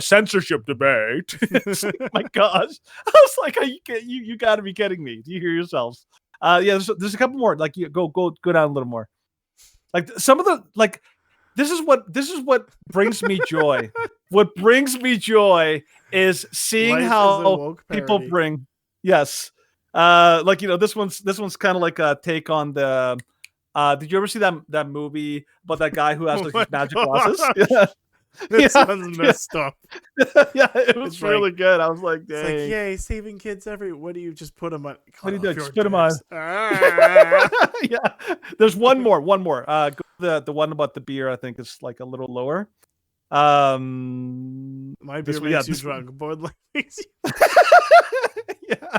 censorship debate. It's like, my gosh. I was like, you got to be kidding me. Do you hear yourselves? There's a couple more. Like, you go down a little more. Like some of the This is what brings me joy. What brings me joy is seeing
Life
how
is a
people
woke
bring this one's kind of like a take on the did you ever see that movie about that guy who has like these magic glasses? Yeah.
This one's messed up.
Yeah, it was really good. I was like, dang.
It's like, yay, saving kids what do you just put them on?
What do you do? Just put them on.
Ah.
Yeah. There's one more. Go to the one about the beer, I think is like a little lower.
My beer makes you drunk. Board makes you.
Yeah.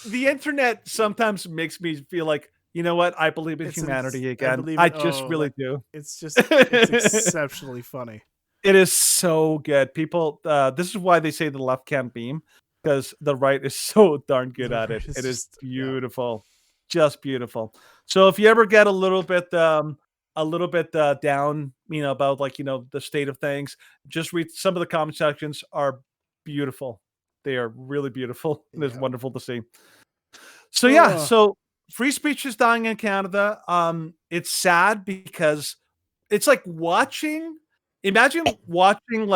The internet sometimes makes me feel like, you know what? I believe in humanity again. I just really do.
It's exceptionally funny.
It is so good. People, this is why they say the left can't beam, because the right is so darn good at it. It is beautiful. Just beautiful. So if you ever get a little bit down, about the state of things, just read some of the comment sections are beautiful. They are really beautiful. And it's wonderful to see. So so free speech is dying in Canada. It's sad because it's like imagine watching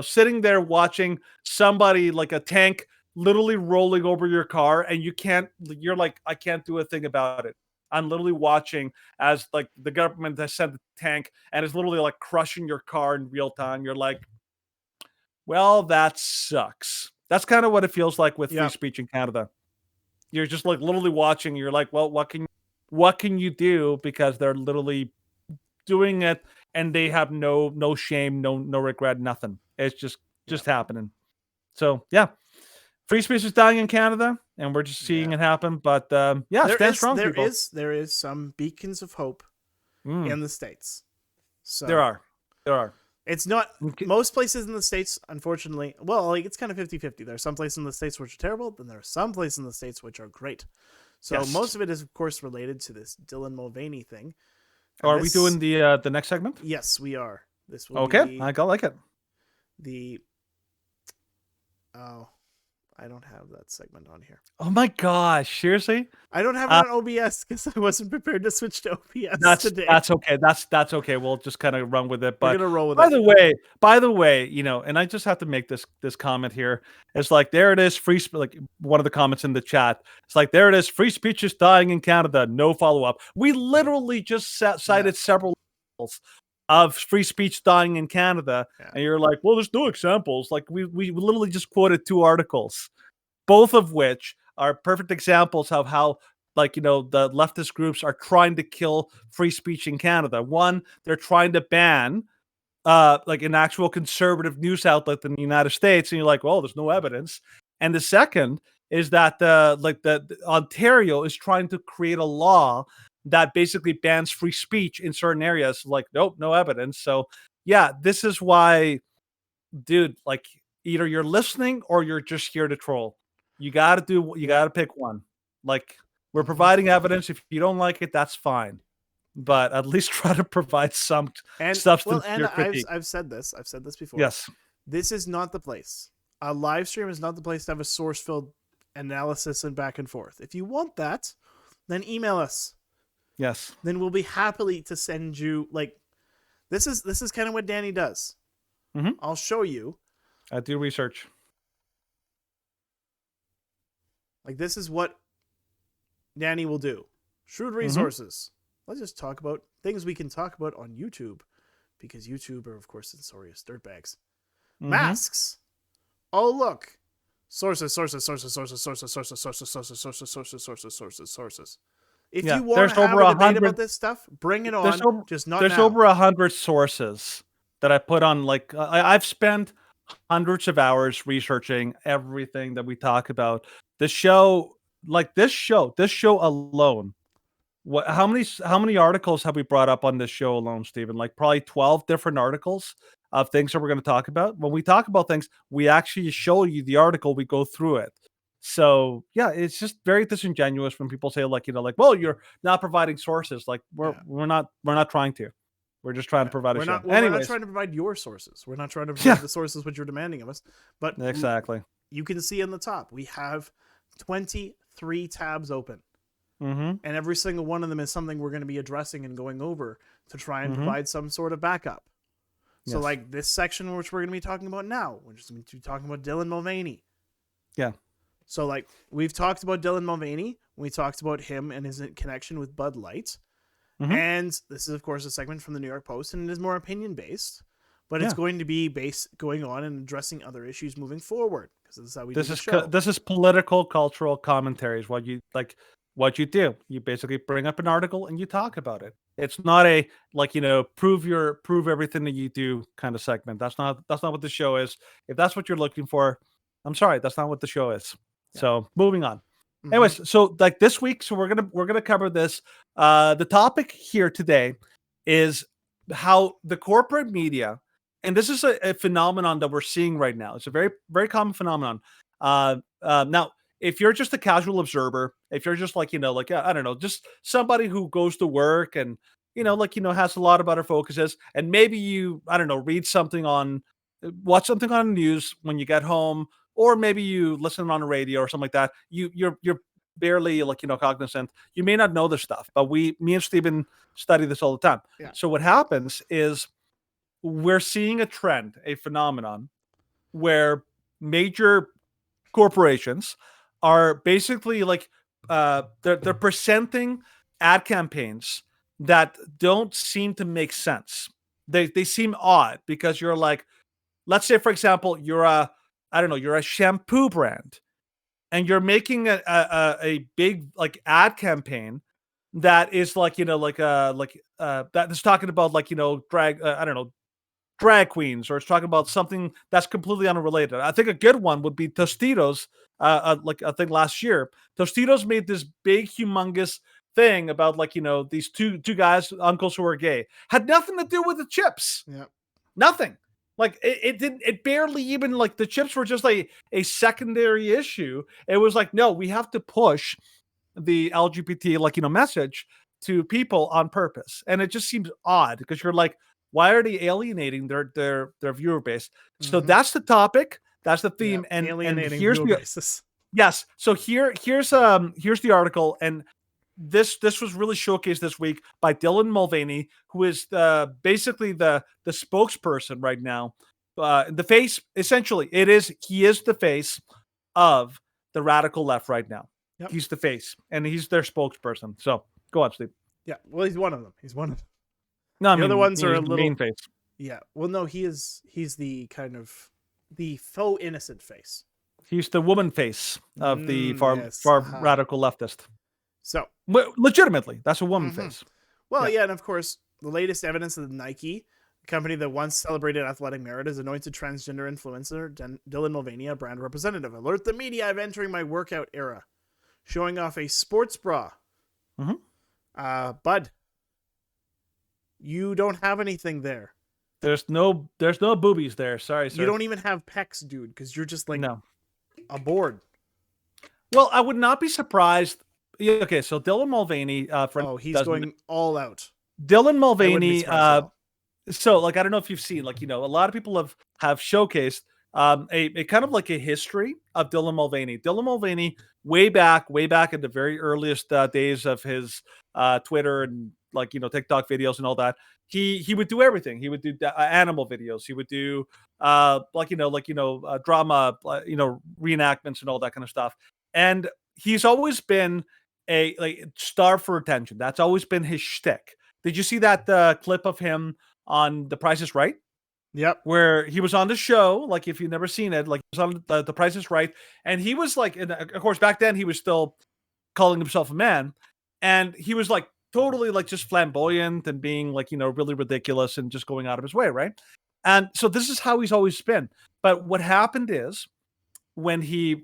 sitting there watching somebody like a tank literally rolling over your car, and you're like, I can't do a thing about it. I'm literally watching as like the government has sent the tank and is literally like crushing your car in real time. You're like, well, that sucks. That's kind of what it feels like with free speech in Canada. You're just like literally watching. You're like, well, what can you do? Because they're literally doing it, and they have no shame, no regret, nothing. It's just just happening. So yeah, free speech is dying in Canada, and we're just seeing it happen. But yeah, stand strong, people.
There is some beacons of hope in the States. So
There are.
It's not most places in the States, unfortunately. Well, like it's kind of 50-50. There are some places in the States which are terrible, then there are some places in the States which are great. So most of it is, of course, related to this Dylan Mulvaney thing. And
are we doing the next segment?
Yes, we are. This will
okay.
be
I like it.
I don't have that segment on here.
Oh my gosh! Seriously?
I don't have it on OBS because I wasn't prepared to switch to OBS today.
That's okay. That's okay. We'll just kind of run with it. But
we're gonna roll with
it. By the way, and I just have to make this comment here. It's like there it is, like one of the comments in the chat. It's like there it is, free speech is dying in Canada. No follow up. We literally just cited several examples of free speech dying in Canada, and you're like, well, there's no examples. Like we literally just quoted 2 articles, both of which are perfect examples of how, like, the leftist groups are trying to kill free speech in Canada. One, they're trying to ban like an actual conservative news outlet in the United States, and you're like, well, there's no evidence. And the second is that the Ontario is trying to create a law that basically bans free speech in certain areas. Like, nope, no evidence. So yeah, this is why, dude, like, either you're listening or you're just here to troll. You got to pick one. Like, we're providing evidence. If you don't like it, that's fine. But at least try to provide some substance to your critique.
I've said this before.
Yes.
This is not the place. A live stream is not the place to have a source-filled analysis and back and forth. If you want that, then email us.
Yes.
Then we'll be happily to send you, like, this is kind of what Danny does.
Mm-hmm.
I'll show you.
I do research.
Like, this is what Danny will do. Shrewd resources. Let's just talk about things we can talk about on YouTube, because YouTube are, of course, censorious dirtbags. Masks. Oh, look. Sources. If you want to have a debate about this stuff, bring it on. Just not
There's
now.
over 100 sources that I put on. Like, I've spent hundreds of hours researching everything that we talk about. The show, like this show alone. How many articles have we brought up on this show alone, Stephen? Like probably 12 different articles of things that we're going to talk about. When we talk about things, we actually show you the article, we go through it. So yeah, it's just very disingenuous when people say, like, well, you're not providing sources. Like we're not trying to. We're just trying to provide a show.
We're not trying to provide your sources. We're not trying to provide the sources which you're demanding of us. But
exactly,
you can see on the top we have 23 tabs open.
And
every single one of them is something we're going to be addressing and going over to try and provide some sort of backup. So like this section, which we're going to be talking about now, we're just going to be talking about Dylan Mulvaney.
Yeah.
So like we've talked about Dylan Mulvaney. We talked about him and his connection with Bud Light. And this is, of course, a segment from the New York Post, and it is more opinion based, but it's going to be going on and addressing other issues moving forward, because this is how we do the show.
This is political, cultural commentaries. What you do, you basically bring up an article and you talk about it. It's not a prove everything that you do kind of segment. That's not what the show is. If that's what you're looking for, I'm sorry, that's not what the show is. Yeah. So moving on. Anyways, so like this week, so we're gonna cover this. The topic here today is how the corporate media, and this is a phenomenon that we're seeing right now. It's a very, very common phenomenon. Now, if you're just a casual observer, if you're just I don't know, just somebody who goes to work and has a lot of other focuses, and maybe you, I don't know, watch something on the news when you get home, or maybe you listen on the radio or something like that. You're barely cognizant. You may not know this stuff, but me and Stephen study this all the time.
Yeah.
So what happens is we're seeing a trend, a phenomenon, where major corporations are basically they're presenting ad campaigns that don't seem to make sense. They seem odd, because you're like, let's say, for example, you're a shampoo brand, and you're making a big ad campaign that is that is talking about drag queens, or it's talking about something that's completely unrelated. I think a good one would be Tostitos. Like I think last year, Tostitos made this big, humongous thing about like these two guys, uncles who are gay. Had nothing to do with the chips.
Yeah.
Nothing. Like it didn't. It barely even like the chips were just like a secondary issue. It was like, no, we have to push the LGBT message to people on purpose, and it just seems odd because you're like, why are they alienating their viewer base? So that's the topic, that's the theme, and
alienating
here's
viewer
the
basis.
yes. So here's the article, and this was really showcased this week by Dylan Mulvaney, who is basically the spokesperson right now, the face. Essentially, he is the face of the radical left right now.
Yep.
He's the face, and he's their spokesperson. So go on, Steve.
Yeah, well, he's one of them. He's one of them.
No, I
The
mean,
other ones are a
he's the
little
main face.
Yeah. Well, no, he's the kind of the faux innocent face.
He's the woman face of the far
yes,
radical leftist.
So
Legitimately, that's a woman face.
Well, yeah, and of course, the latest evidence of Nike, the company that once celebrated athletic merit, has anointed transgender influencer Dylan Mulvaney a brand representative. Alert the media, I'm entering my workout era. Showing off a sports bra. Bud, you don't have anything there.
There's no boobies there. Sorry, sir.
You don't even have pecs, dude, because you're just like a board.
Well, I would not be surprised. Yeah, okay, so Dylan Mulvaney,
he's going all out.
Dylan Mulvaney, so like I don't know if you've seen, like a lot of people have showcased a kind of like a history of Dylan Mulvaney. Dylan Mulvaney, way back in the very earliest days of his Twitter and TikTok videos and all that, he would do everything. He would do animal videos. He would do drama, reenactments and all that kind of stuff. And he's always been a star for attention. That's always been his shtick. Did you see that clip of him on The Price is Right?
Yep.
Where he was on the show, like if you've never seen it, like he was on the Price is Right, and he was like, and of course back then he was still calling himself a man, and he was like totally like just flamboyant and being like really ridiculous and just going out of his way, right? And so this is how he's always been. But what happened is when he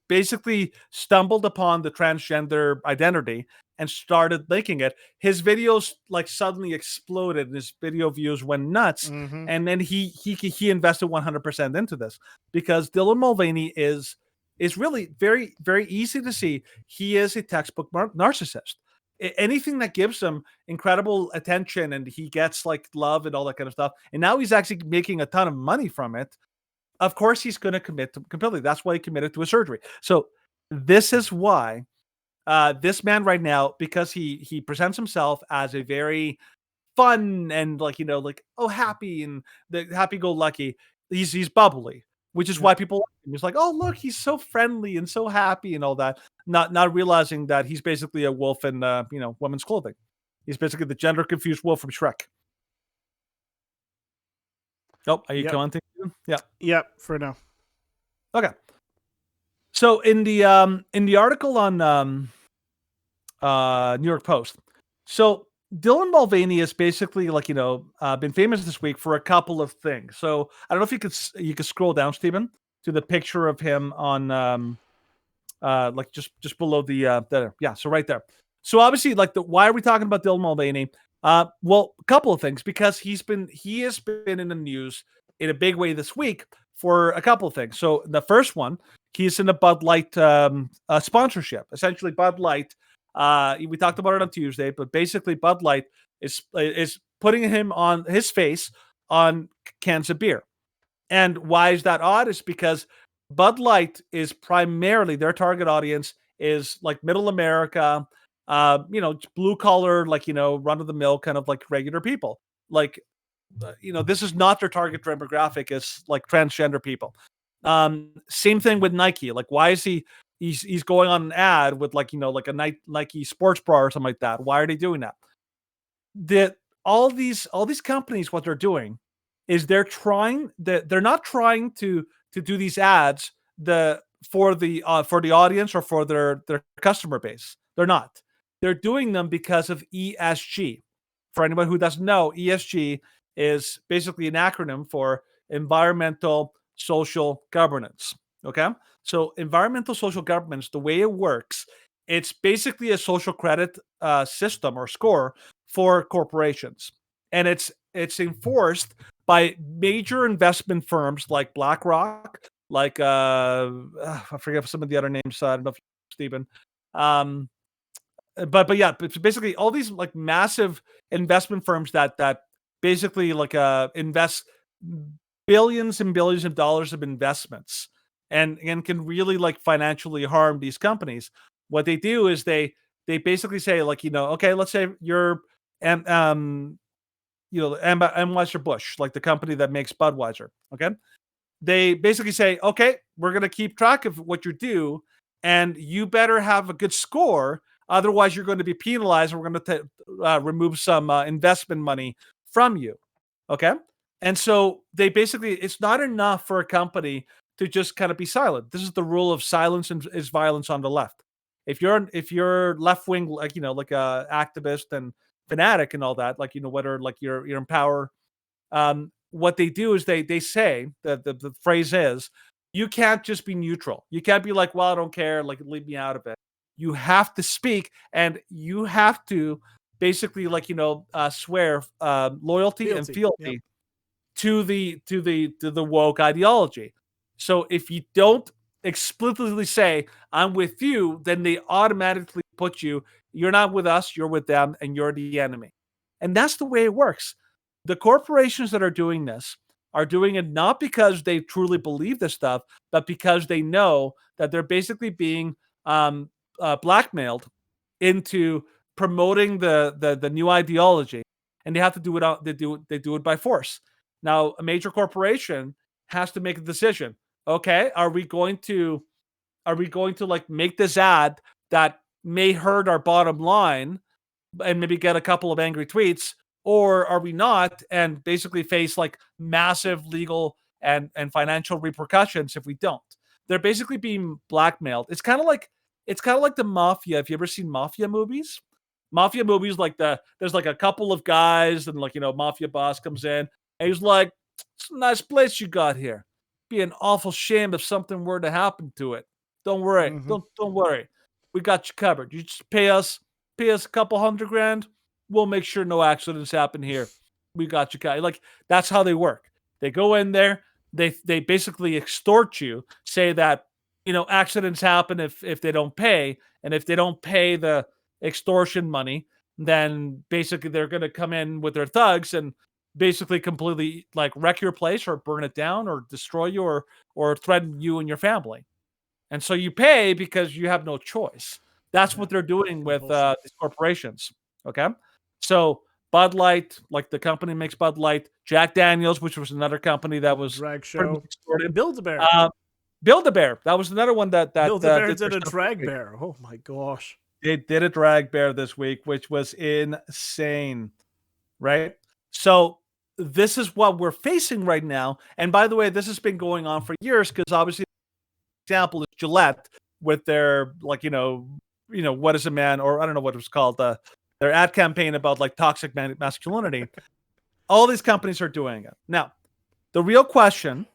basically stumbled upon the transgender identity and started making it, his videos like suddenly exploded and his video views went nuts. And then he invested 100% into this because Dylan Mulvaney is really very, very easy to see. He is a textbook narcissist. Anything that gives him incredible attention and he gets like love and all that kind of stuff, and now he's actually making a ton of money from it, of course he's going to commit to completely. That's why he committed to a surgery. So this is why this man right now, because he presents himself as a very fun and happy and the happy-go-lucky. He's bubbly, which is why people like him. He's like, oh look, he's so friendly and so happy and all that. Not realizing that he's basically a wolf in women's clothing. He's basically the gender confused wolf from Shrek. Oh, are you commenting? Yeah.
Yep, for now.
Okay. So in the article on New York Post, so Dylan Mulvaney is basically been famous this week for a couple of things. So I don't know if you could scroll down, Stephen, to the picture of him on just below the there. Yeah, so right there. So obviously, why are we talking about Dylan Mulvaney? Well, a couple of things, because he has been in the news in a big way this week for a couple of things. So the first one, he's in a Bud Light sponsorship. Essentially, Bud Light. We talked about it on Tuesday, but basically, Bud Light is putting him on his face on cans of beer. And why is that odd? Is because Bud Light is primarily their target audience is like middle America, blue collar, run of the mill kind of like regular people. This is not their target demographic as like transgender people. Same thing with Nike. Like, why is he's going on an ad with a Nike sports bra or something like that? Why are they doing that? All these companies, what they're doing is they're not trying to do these ads for the audience or for their customer base. They're not. They're doing them because of ESG. For anyone who doesn't know, ESG is basically an acronym for environmental social governance. Okay. So environmental social governance, the way it works, it's basically a social credit system or score for corporations. And it's enforced by major investment firms like BlackRock, like I forget some of the other names. I don't know if Stephen. Um, but yeah, it's basically all these like massive investment firms that basically like invest billions and billions of dollars of investments and can really like financially harm these companies. What they do is they basically say like, okay, let's say you're and Anheuser Busch, like the company that makes Budweiser. Okay, they basically say, okay, we're going to keep track of what you do, and you better have a good score. Otherwise, you're going to be penalized. And we're going to remove some investment money from you. Okay. And so they basically, it's not enough for a company to just kind of be silent. This is the rule of silence is violence on the left. If you're left wing, like, like a activist and fanatic and all that, like, whether like you're in power, what they do is they say that the phrase is, you can't just be neutral. You can't be like, well, I don't care, like leave me out of it. You have to speak, and you have to basically like swear loyalty and
Fealty. Yep.
fealty to the woke ideology. So if you don't explicitly say I'm with you, then they automatically put you're not with us, you're with them, and you're the enemy. And that's the way it works. The corporations that are doing this are doing it not because they truly believe this stuff, but because they know that they're basically being blackmailed into promoting the new ideology, and they have to do it out. They do it by force. Now, a major corporation has to make a decision. Okay, are we going to like make this ad that may hurt our bottom line and maybe get a couple of angry tweets, or are we not, and basically face like massive legal and financial repercussions if we don't? They're basically being blackmailed. It's kind of like the mafia. Have you ever seen mafia movies? Mafia movies, like there's like a couple of guys, and like mafia boss comes in and he's like, "It's a nice place you got here. Be an awful shame if something were to happen to it. Don't worry,
Mhm.
don't worry. We got you covered. You just pay us a couple $100,000. We'll make sure no accidents happen here. We got you covered." Like, that's how they work. They go in there, they basically extort you, say that accidents happen if they don't pay, and if they don't pay the extortion money, then basically they're going to come in with their thugs and basically completely like wreck your place or burn it down or destroy you or threaten you and your family. And so you pay because you have no choice. That's
Yeah.
what they're doing with
Bullshit.
these corporations. Okay. So Bud Light, like the company makes Bud Light, Jack Daniels, which was another company that was
Drag
pretty much
show.
extorted.
Build-A-Bear.
Build-A-Bear, that was another one that
Build-A-Bear
did their
did a
stuff this
drag
week.
bear. Oh my gosh.
They did a drag bear this week, which was insane, right? So this is what we're facing right now. And by the way, this has been going on for years, because obviously, example is Gillette with their like what is a man, or I don't know what it was called, their ad campaign about like toxic masculinity. All these companies are doing it now. The real question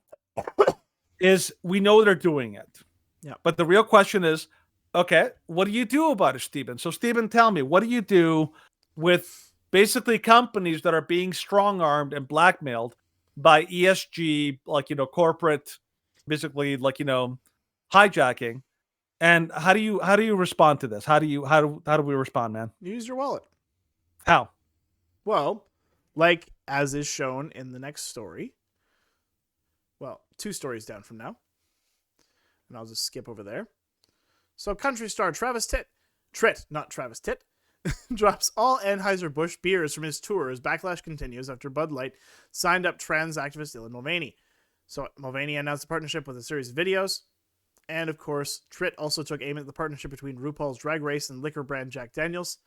is, we know they're doing it.
Yeah.
But the real question is, okay, what do you do about it, Stephen? So, Stephen, tell me, what do you do with basically companies that are being strong-armed and blackmailed by ESG, like, corporate, basically, like, hijacking? And how do you respond to this? How do we respond, man?
Use your wallet.
How?
Well, like as is shown in the next story. Well, 2 stories down from now. And I'll just skip over there. So country star Travis Tritt drops all Anheuser-Busch beers from his tour as backlash continues after Bud Light signed up trans activist Dylan Mulvaney. So Mulvaney announced a partnership with a series of videos. And of course, Tritt also took aim at the partnership between RuPaul's Drag Race and liquor brand Jack Daniels.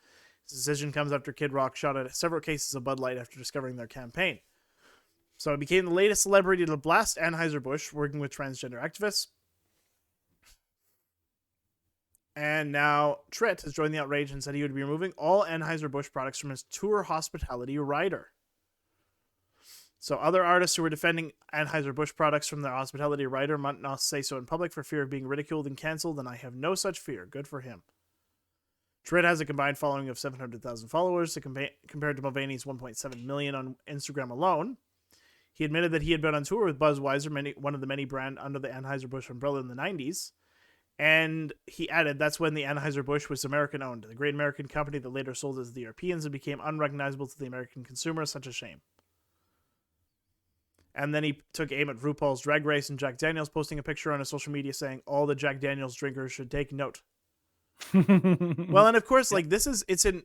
His decision comes after Kid Rock shot at several cases of Bud Light after discovering their campaign. So it became the latest celebrity to blast Anheuser-Busch working with transgender activists. And now Tritt has joined the outrage and said he would be removing all Anheuser-Busch products from his tour hospitality rider. So other artists who were defending Anheuser-Busch products from their hospitality writer might not say so in public for fear of being ridiculed and cancelled, and I have no such fear. Good for him. Tritt has a combined following of 700,000 followers compared to Mulvaney's 1.7 million on Instagram alone. He admitted that he had been on tour with Budweiser, one of the many brands under the Anheuser-Busch umbrella in the 90s. And he added, that's when the Anheuser-Busch was American-owned. The great American company that later sold it to the Europeans and became unrecognizable to the American consumer. Such a shame. And then he took aim at RuPaul's Drag Race and Jack Daniels, posting a picture on his social media saying, all the Jack Daniels drinkers should take note. Well, and of course, like, it's in,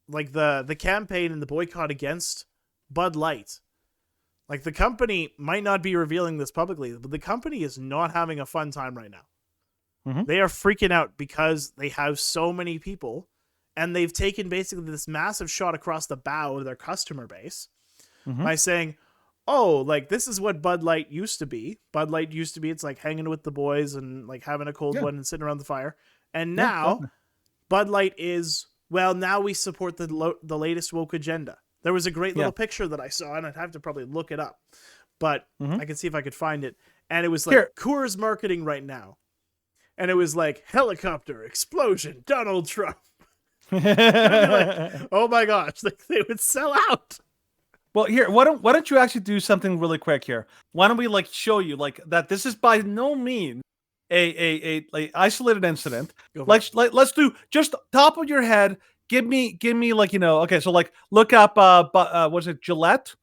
like, the campaign and the boycott against Bud Light. Like, the company might not be revealing this publicly, but the company is not having a fun time right now.
Mm-hmm.
They are freaking out because they have so many people, and they've taken basically this massive shot across the bow of their customer base by saying, oh, like, this is what Bud Light used to be. Bud Light used to be, it's like hanging with the boys and like having a cold one and sitting around the fire. And now Bud Light is, well, now we support the latest woke agenda. There was a great little picture that I saw, and I'd have to probably look it up, but I can see if I could find it. And it was like Coors marketing right now. And it was like, helicopter, explosion, Donald Trump. Like, oh my gosh, like, they would sell out.
Well, here, why don't you actually do something really quick here? Why don't we like show you like that this is by no means a isolated incident. Let's do just top of your head. Give me like, you know, okay, so like look up was it Gillette?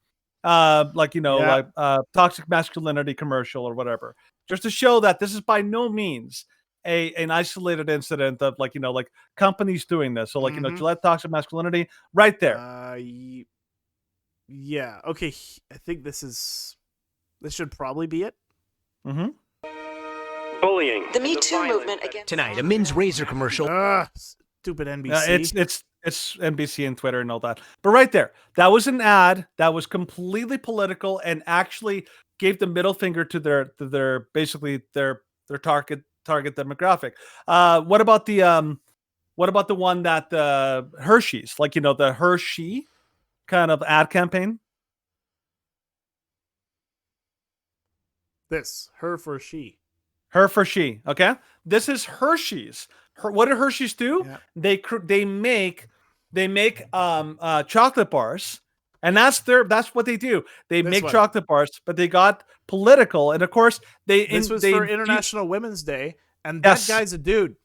Toxic masculinity commercial or whatever. Just to show that this is by no means an isolated incident of like, you know, like companies doing this. So like, you know, Gillette toxic masculinity right there.
Yeah. Okay. I think this should probably be it.
Bullying.
The Me Too movement against
Tonight, a men's razor commercial.
Stupid NBC.
It's NBC and Twitter and all that. But right there, that was an ad that was completely political and actually gave the middle finger to their basically their target demographic. What about the one that Hershey's, like, you know, the Hershey kind of ad campaign?
Her for she.
Okay, this is Hershey's. What do Hershey's do? Yeah. They make chocolate bars, and that's what they do. They make chocolate bars, but they got political, and of course
this was for International Women's Day, and that guy's a dude.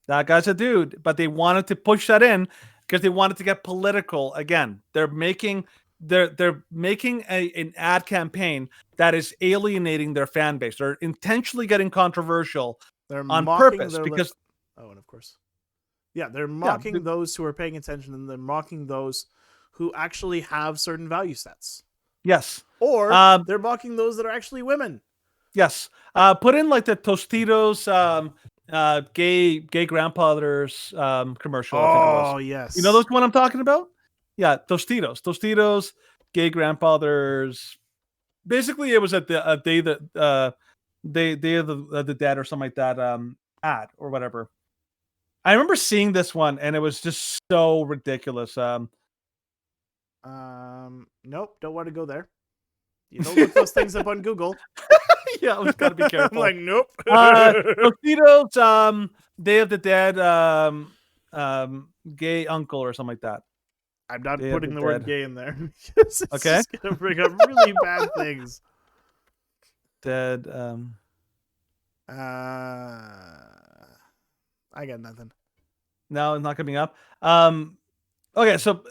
That guy's a dude, but they wanted to push that in because they wanted to get political again. They're making an ad campaign that is alienating their fan base. They're intentionally getting controversial on purpose because
and of course, they're mocking those who are paying attention, and they're mocking those who actually have certain value sets.
Yes,
or they're mocking those that are actually women.
Yes, put in like the Tostitos gay grandfathers commercial.
Oh,
I think it was.
Yes,
you know those one I'm talking about. Yeah, Tostitos, gay grandfathers. Basically, it was at the day that Day of the Dead or something like that ad or whatever. I remember seeing this one and it was just so ridiculous.
Nope, don't want to go there. You don't look those things up on Google.
Yeah, we gotta be careful.
I'm like, nope.
Tostitos, Day of the Dead, gay uncle or something like that.
I'm not putting the word gay in there. It's
okay.
It's gonna bring up really bad things.
Dead.
I got nothing.
No, it's not coming up. Okay, so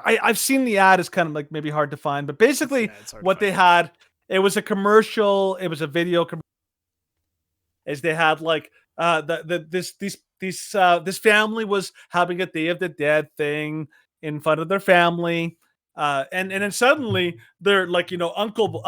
I've seen the ad. It's kind of like maybe hard to find, but basically what they had, it was a commercial. It was a video commercial. Is they had like this family was having a Day of the Dead thing in front of their family. And then suddenly they're like, you know, Uncle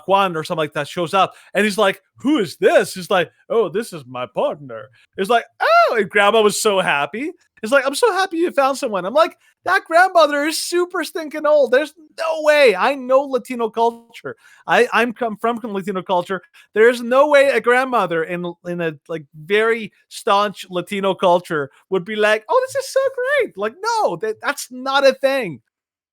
Juan or something like that shows up, and he's like, "Who is this?" He's like, "Oh, this is my partner." It's like, "Oh," and Grandma was so happy. It's like, "I'm so happy you found someone." I'm like, that grandmother is super stinking old. There's no way. I know Latino culture. I'm come from Latino culture. There's no way a grandmother in a like very staunch Latino culture would be like, "Oh, this is so great." Like, no, that's not a thing.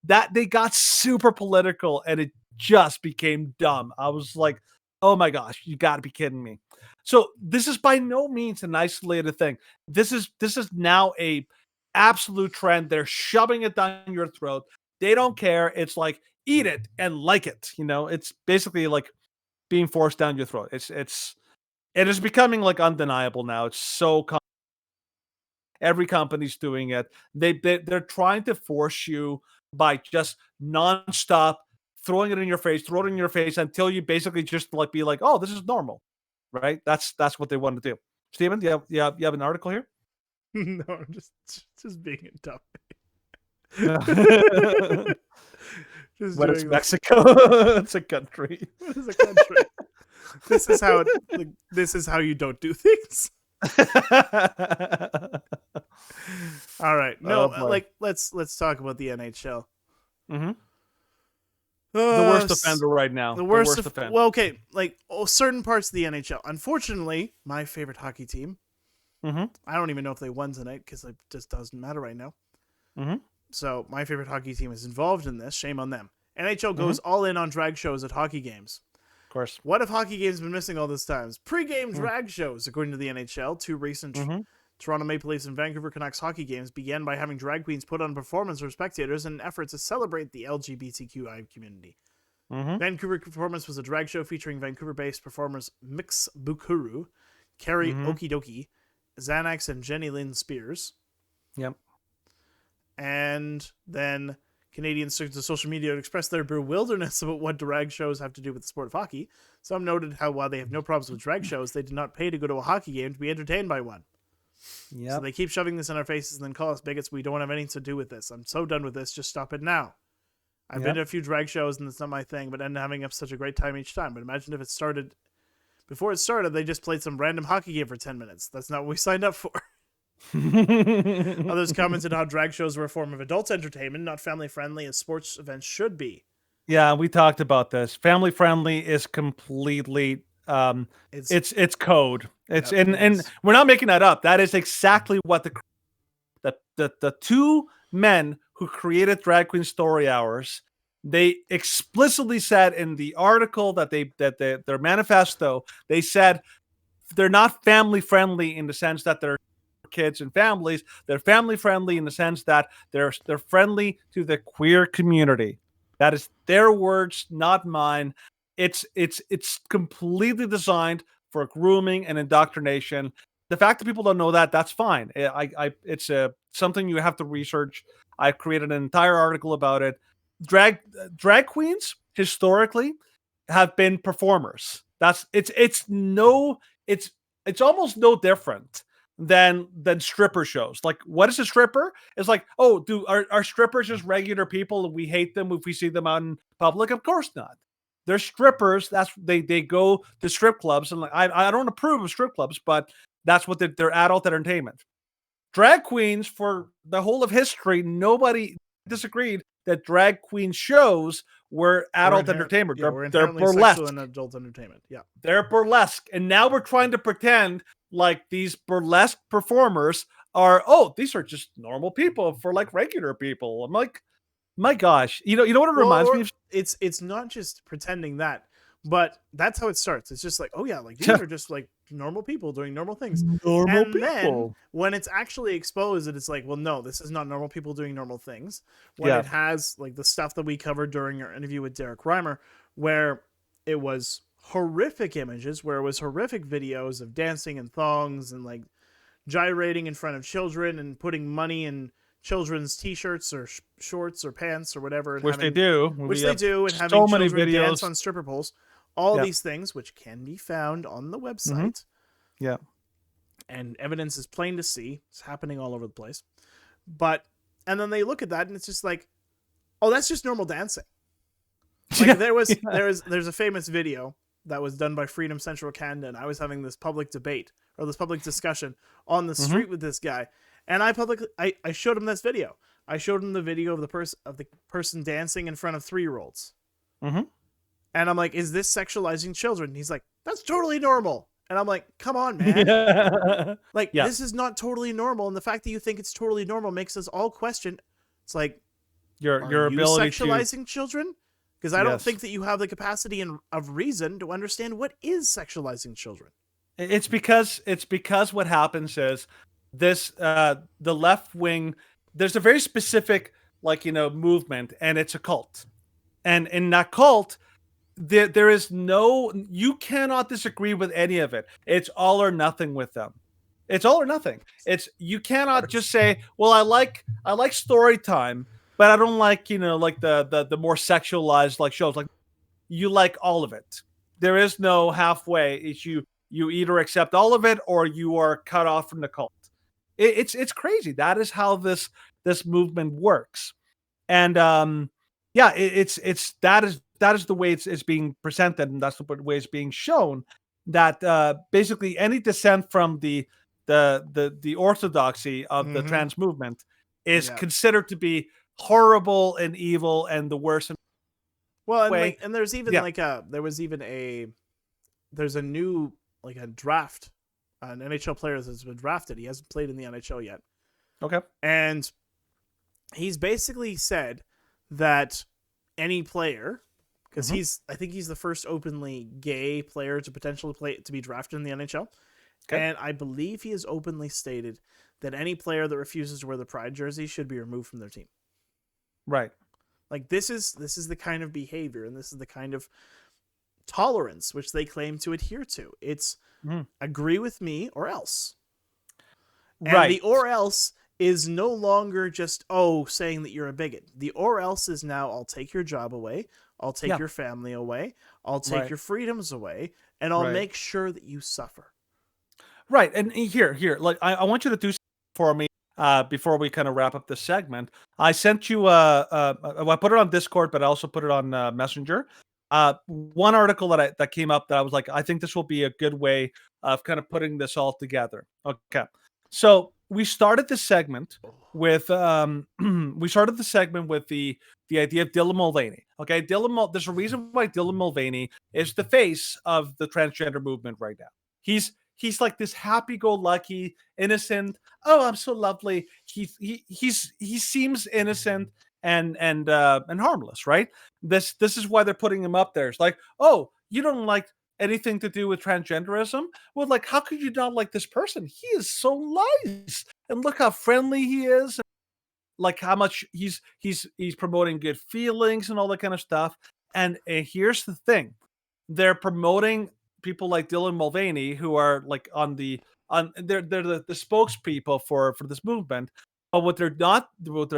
That they got super political, and it just became dumb. I was like, oh my gosh, you got to be kidding me. So this is by no means an isolated thing. This is now a absolute trend. They're shoving it down your throat. They don't care. It's like eat it and like it. It's basically like being forced down your throat. It is becoming like undeniable now. It's so every company's doing it. They're trying to force you by just nonstop throwing it in your face until you basically just like be like, oh, this is normal, right? That's what they want to do. Steven, you have an article here?
No, I'm just being a dumb. Just
What is
doing this.
Mexico? It's a country.
What is a country? This is how this is how you don't do things. All right. No,
Oh,
like let's talk about the NHL.
Mm-hmm. The worst offender right now.
The worst
offender.
Well, okay, like certain parts of the NHL. Unfortunately, my favorite hockey team.
Mm-hmm.
I don't even know if they won tonight because it just doesn't matter right now.
Mm-hmm.
So my favorite hockey team is involved in this. Shame on them. NHL goes all in on drag shows at hockey games.
Of course.
What have hockey games been missing all this time? Pre-game drag shows, according to the NHL. Two recent Toronto Maple Leafs and Vancouver Canucks hockey games began by having drag queens put on a performance for spectators in an effort to celebrate the LGBTQI community. Vancouver performance was a drag show featuring Vancouver-based performers Mix Bukuru, Carrie Okidoki, Xanax, and Jenny Lynn Spears.
Yep.
And then Canadians took to social media to express their bewilderness about what drag shows have to do with the sport of hockey. Some noted how while they have no problems with drag shows, they did not pay to go to a hockey game to be entertained by one.
Yep.
So they keep shoving this in our faces and then call us bigots. We don't have anything to do with this. I'm so done with this. Just stop it now. I've been to a few drag shows and it's not my thing, but I'm having such a great time each time. But imagine if it started, before it started, they just played some random hockey game for 10 minutes. That's not what we signed up for. Others commented how drag shows were a form of adult entertainment, not family friendly as sports events should be.
Yeah, we talked about this. Family friendly is completely it's code. It's and we're not making that up. That is exactly what the two men who created Drag Queen Story Hours, they explicitly said in the article that their manifesto, they said they're not family friendly in the sense that they're kids and families. They're family friendly in the sense that they're friendly to the queer community. That is their words, not mine. It's completely designed for grooming and indoctrination. The fact that people don't know that, that's fine. It's something you have to research. I've created an entire article about it. Drag queens historically have been performers. It's almost no different than stripper shows. Like, what is a stripper? It's like, oh, are strippers just regular people and we hate them if we see them out in public? Of course not. They're strippers. That's they go to strip clubs, and like I don't approve of strip clubs, but that's what they're adult entertainment. Drag queens, for the whole of history, nobody disagreed that drag queen shows were adult entertainment. They're burlesque
and adult entertainment. Yeah,
they're burlesque, and now we're trying to pretend like these burlesque performers are these are just normal people for like regular people. I'm like, my gosh, you know what it reminds me of?
It's not just pretending that, but that's how it starts. It's just like, oh yeah, like these are just like normal people doing normal things. Then when it's actually exposed that it's like, well, no, this is not normal people doing normal things. When it has like the stuff that we covered during our interview with Derek Reimer, where it was horrific images, where it was horrific videos of dancing and thongs and like gyrating in front of children and putting money in children's t-shirts or shorts or pants or whatever, and
they do, and
having
so many
children
videos
dance on stripper poles. All these things, which can be found on the website.
Yeah.
And evidence is plain to see. It's happening all over the place. And then they look at that and it's just like, oh, that's just normal dancing. Like there's a famous video that was done by Freedom Central Canada, and I was having this public debate or this public discussion on the street with this guy. And I showed him this video. I showed him the video of the person dancing in front of 3-year-olds. And I'm like, is this sexualizing children? And he's like, that's totally normal. And I'm like, come on, man. This is not totally normal. And the fact that you think it's totally normal makes us all question. It's like,
your ability
sexualizing children? Because I don't
Yes.
think that you have the capacity of reason to understand what is sexualizing children.
It's because what happens is this the left wing. There's a very specific movement, and it's a cult. And in that cult, there is no, you cannot disagree with any of it. It's all or nothing with them. It's all or nothing. It's, you cannot just say, well, I like story time, but I don't like like the more sexualized like shows. Like, you like all of it. There is no halfway. It's you either accept all of it or you are cut off from the cult. It's crazy. That is how this movement works. And yeah, it's that is the way it's being presented, and that's the way it's being shown. That basically any dissent from the orthodoxy of the trans movement is
Yeah.
considered to be horrible and evil and the worst.
Well, and
way.
and there's even
Yeah.
there's a new like a draft, an NHL player that's been drafted. He hasn't played in the NHL yet,
Okay.
and he's basically said that any player, because I think he's the first openly gay player to potentially to be drafted in the NHL,
Okay.
and I believe he has openly stated that any player that refuses to wear the Pride jersey should be removed from their team.
Right.
Like, this is the kind of behavior, and this is the kind of tolerance which they claim to adhere to. It's agree with me or else. And
Right.
the or else is no longer just, saying that you're a bigot. The or else is now, I'll take your job away, I'll take
Yeah.
your family away, I'll take
Right.
your freedoms away, and I'll
Right.
make sure that you suffer.
Right. And here, like I want you to do something for me before we kind of wrap up this segment. I sent you I put it on Discord, but I also put it on Messenger. One article that came up that I was like, I think this will be a good way of kind of putting this all together. Okay. So we started this segment with we started the segment with the idea of Dylan Mulvaney. Okay, there's a reason why Dylan Mulvaney is the face of the transgender movement right now. He's like this happy-go-lucky, innocent. Oh, I'm so lovely. He seems innocent and harmless, right? This is why they're putting him up there. It's like, oh, you don't like anything to do with transgenderism? Well, like, how could you not like this person? He is so nice, and look how friendly he is, and like how much he's promoting good feelings and all that kind of stuff. And here's the thing: they're promoting people like Dylan Mulvaney, who are like they're the spokespeople for this movement. But what they're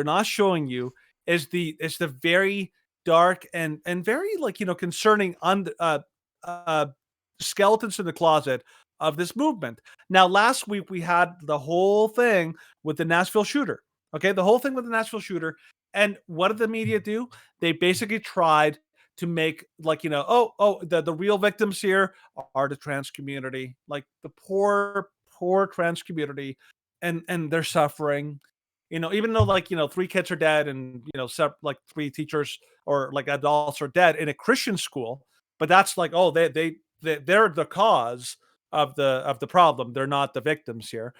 not showing you is the very dark and very concerning skeletons in the closet of this movement. Now, last week we had the whole thing with the Nashville shooter. Okay, the whole thing with the Nashville shooter. And what did the media do? They basically tried to make the real victims here are the trans community, like the poor trans community, and they're suffering. Even though 3 kids are dead and 3 teachers or like adults are dead in a Christian school, but that's like, oh, they're the cause of the problem. They're not the victims here.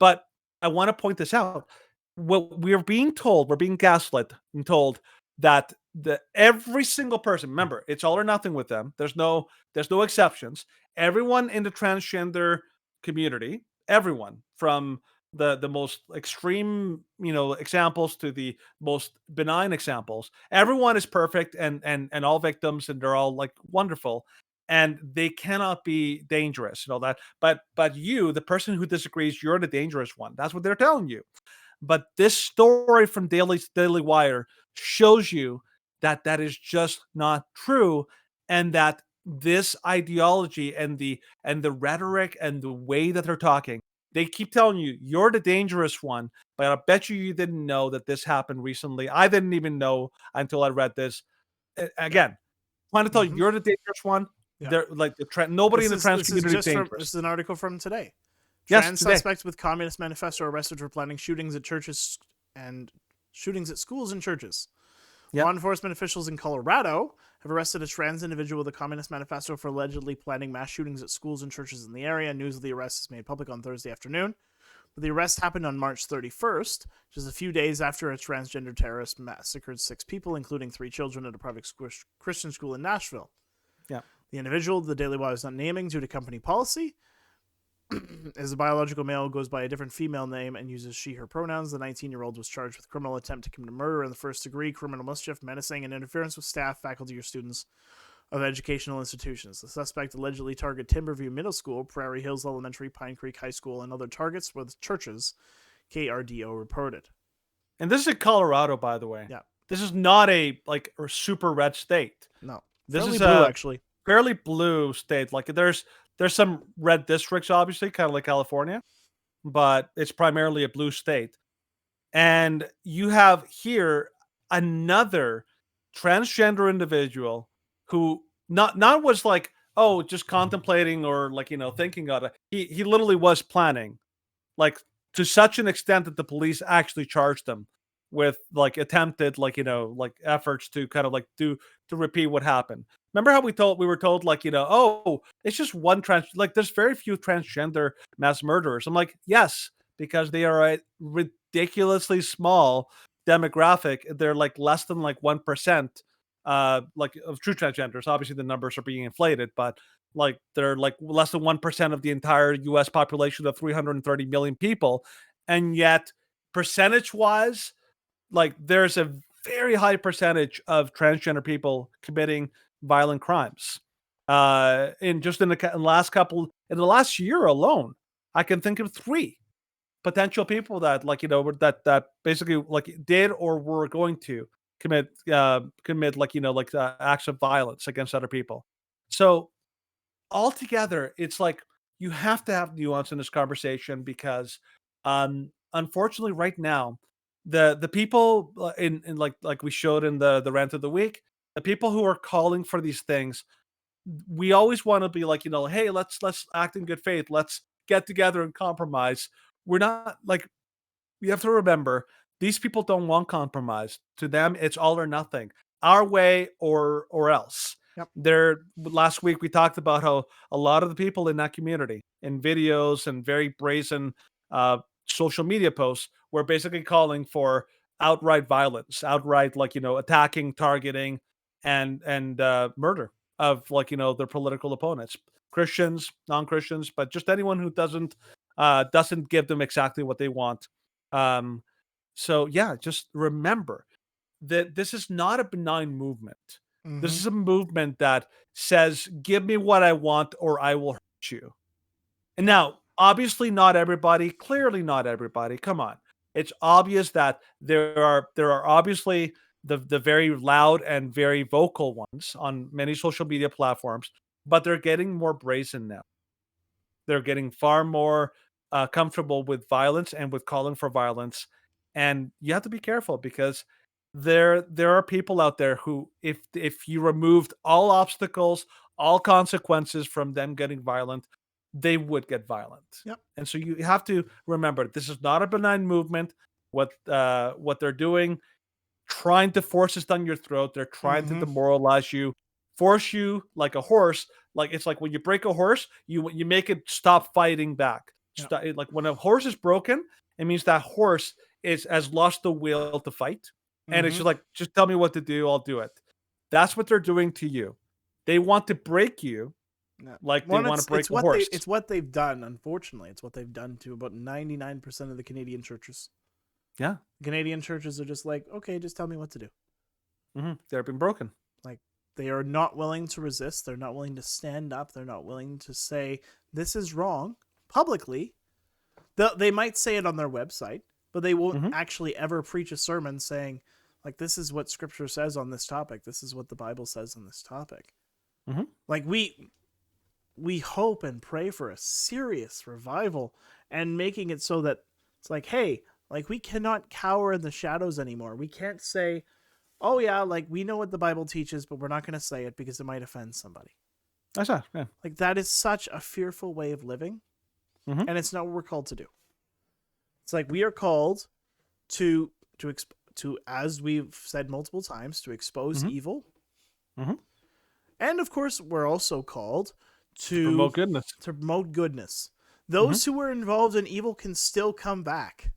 But I want to point this out. What we're being told, we're being gaslit and told that every single person, remember, it's all or nothing with them. There's no exceptions. Everyone in the transgender community, everyone from the most extreme, examples to the most benign examples, everyone is perfect and all victims, and they're all like wonderful, and they cannot be dangerous and all that. But you, the person who disagrees, you're the dangerous one. That's what they're telling you. But this story from Daily Wire shows you that that is just not true, and that this ideology and the rhetoric and the way that they're talking, they keep telling you you're the dangerous one. But I bet you didn't know that this happened recently. I didn't even know until I read this. Again, trying to tell you you're the dangerous one.
Yeah.
They're like nobody in the trans community is dangerous.
This is an article from today.
Yes,
Trans
today.
suspects with Communist Manifesto arrested for planning shootings at churches and shootings at schools and churches.
Yep.
Law enforcement officials in Colorado have arrested a trans individual with a Communist Manifesto for allegedly planning mass shootings at schools and churches in the area. News of the arrest is made public on Thursday afternoon. The arrest happened on March 31st, just a few days after a transgender terrorist massacred 6 people, including 3 children, at a private Christian school in Nashville.
Yeah.
The individual, the Daily Wire is not naming due to company policy. As a biological male, goes by a different female name and uses she/her pronouns. The 19-year-old was charged with criminal attempt to commit murder in the first degree, criminal mischief, menacing, and interference with staff, faculty, or students of educational institutions. The suspect allegedly targeted Timberview Middle School, Prairie Hills Elementary, Pine Creek High School, and other targets with churches, KRDO reported.
And this is in Colorado, by the way.
Yeah.
This is not a super red state.
No.
This
Fairly
is
blue, actually.
Fairly blue state. Like there's some red districts, obviously, kind of like California, but it's primarily a blue state. And you have here another transgender individual who not was like, oh, just contemplating or thinking of it. He literally was planning, like to such an extent that the police actually charged him with attempted efforts to kind of to repeat what happened. Remember how we were told oh, it's just one there's very few transgender mass murderers. I'm like, yes, because they are a ridiculously small demographic. They're less than 1% of true transgenders. Obviously the numbers are being inflated, but they're less than 1% of the entire US population of 330 million people. And yet percentage wise, there's a very high percentage of transgender people committing violent crimes. In the last year alone, I can think of 3 potential people that that basically did or were going to commit acts of violence against other people. So altogether, it's you have to have nuance in this conversation because unfortunately right now the people in like we showed in the rant of the week, the people who are calling for these things, we always want to be hey, let's act in good faith, let's get together and compromise. We're not we have to remember, these people don't want compromise. To them, it's all or nothing, our way or else.
Yep.
Last week we talked about how a lot of the people in that community, in videos and very brazen social media posts, were basically calling for outright violence, outright attacking, targeting, and murder of their political opponents, Christians, non-Christians, but just anyone who doesn't give them exactly what they want. So yeah, just remember that this is not a benign movement.
Mm-hmm.
This is a movement that says, give me what I want or I will hurt you. And now, obviously not everybody, clearly not everybody. Come on. It's obvious that there are obviously the very loud and very vocal ones on many social media platforms, but they're getting more brazen now. They're getting far more comfortable with violence and with calling for violence. And you have to be careful because there are people out there who, if you removed all obstacles, all consequences from them getting violent, they would get violent.
Yep.
And so you have to remember, this is not a benign movement. What they're doing, trying to force this down your throat, they're trying to demoralize you, force you like a horse. It's like when you break a horse, you make it stop fighting back.
Yep.
When a horse is broken, it means that horse has lost the will to fight. And it's just tell me what to do, I'll do it. That's what they're doing to you. They want to break you, they want to break the horse.
It's what they've done, unfortunately. It's what they've done to about 99% of the Canadian churches.
Yeah.
Canadian churches are just okay, just tell me what to do.
They've been broken.
They are not willing to resist. They're not willing to stand up. They're not willing to say, this is wrong, publicly. They might say it on their website, but they won't actually ever preach a sermon saying, this is what Scripture says on this topic. This is what the Bible says on this topic. We hope and pray for a serious revival and making it so that it's hey, we cannot cower in the shadows anymore. We can't say, oh yeah, we know what the Bible teaches, but we're not going to say it because it might offend somebody.
That's right. Yeah.
That is such a fearful way of living, and it's not what we're called to do. It's we are called to as we've said multiple times, to expose evil. And of course, we're also called to
promote goodness.
To promote goodness. those who were involved in evil can still come back.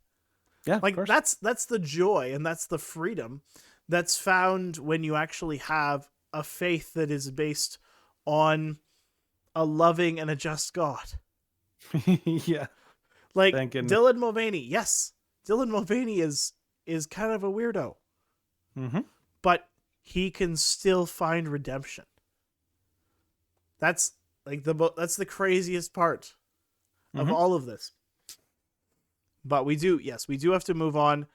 Yeah,
Like that's the joy and that's the freedom that's found when you actually have a faith that is based on a loving and a just God.
Yeah.
Like
Thank goodness.
Dylan Mulvaney, yes, Dylan Mulvaney is kind of a weirdo, but he can still find redemption. That's like that's the craziest part of all of this. But we do have to move on.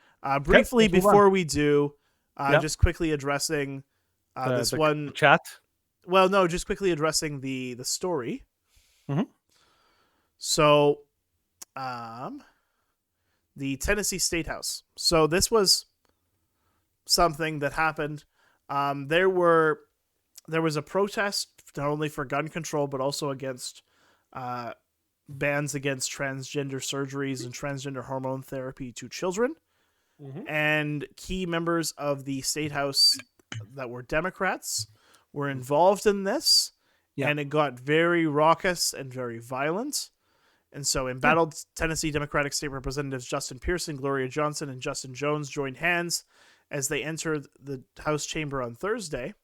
Briefly
let's move
before
on.
we do, just quickly addressing this one
chat.
Well, no, just quickly addressing the story.
Mhm.
So, the Tennessee State House. So this was something that happened. There was a protest not only for gun control but also against bans against transgender surgeries and transgender hormone therapy to children. And key members of the State House that were Democrats were involved in this, and it got very raucous and very violent. And so embattled Tennessee Democratic State Representatives Justin Pearson, Gloria Johnson, and Justin Jones joined hands as they entered the House chamber on Thursday.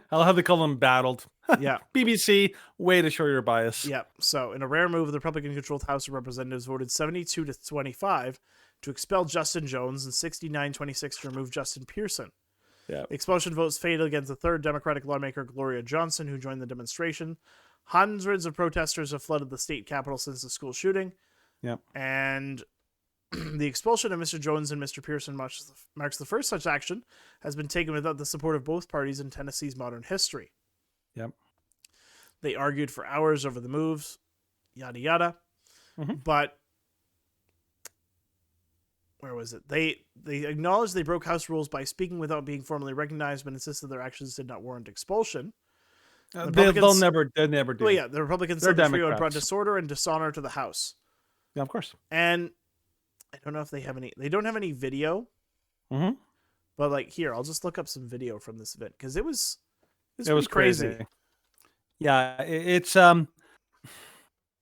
I'll have to call them battled.
Yeah.
BBC, way to show your bias.
Yeah. So in a rare move, the Republican-controlled House of Representatives voted 72-25 to expel Justin Jones and 69-26 to remove Justin Pearson.
Yeah.
The expulsion votes failed against the third Democratic lawmaker, Gloria Johnson, who joined the demonstration. Hundreds of protesters have flooded the state capitol since the school shooting.
Yep.
And the expulsion of Mr. Jones and Mr. Pearson marks the first such action has been taken without the support of both parties in Tennessee's modern history.
Yep.
They argued for hours over the moves, yada yada. But where was it? They acknowledged they broke House rules by speaking without being formally recognized, but insisted their actions did not warrant expulsion.
They'll never do.
Well, yeah, the Republicans
They're
said the trio had
Democrats.
brought disorder and dishonor to the House.
Yeah, of course.
And I don't know if they don't have any video. But like here, I'll just look up some video from this event because it was crazy.
Yeah, it's you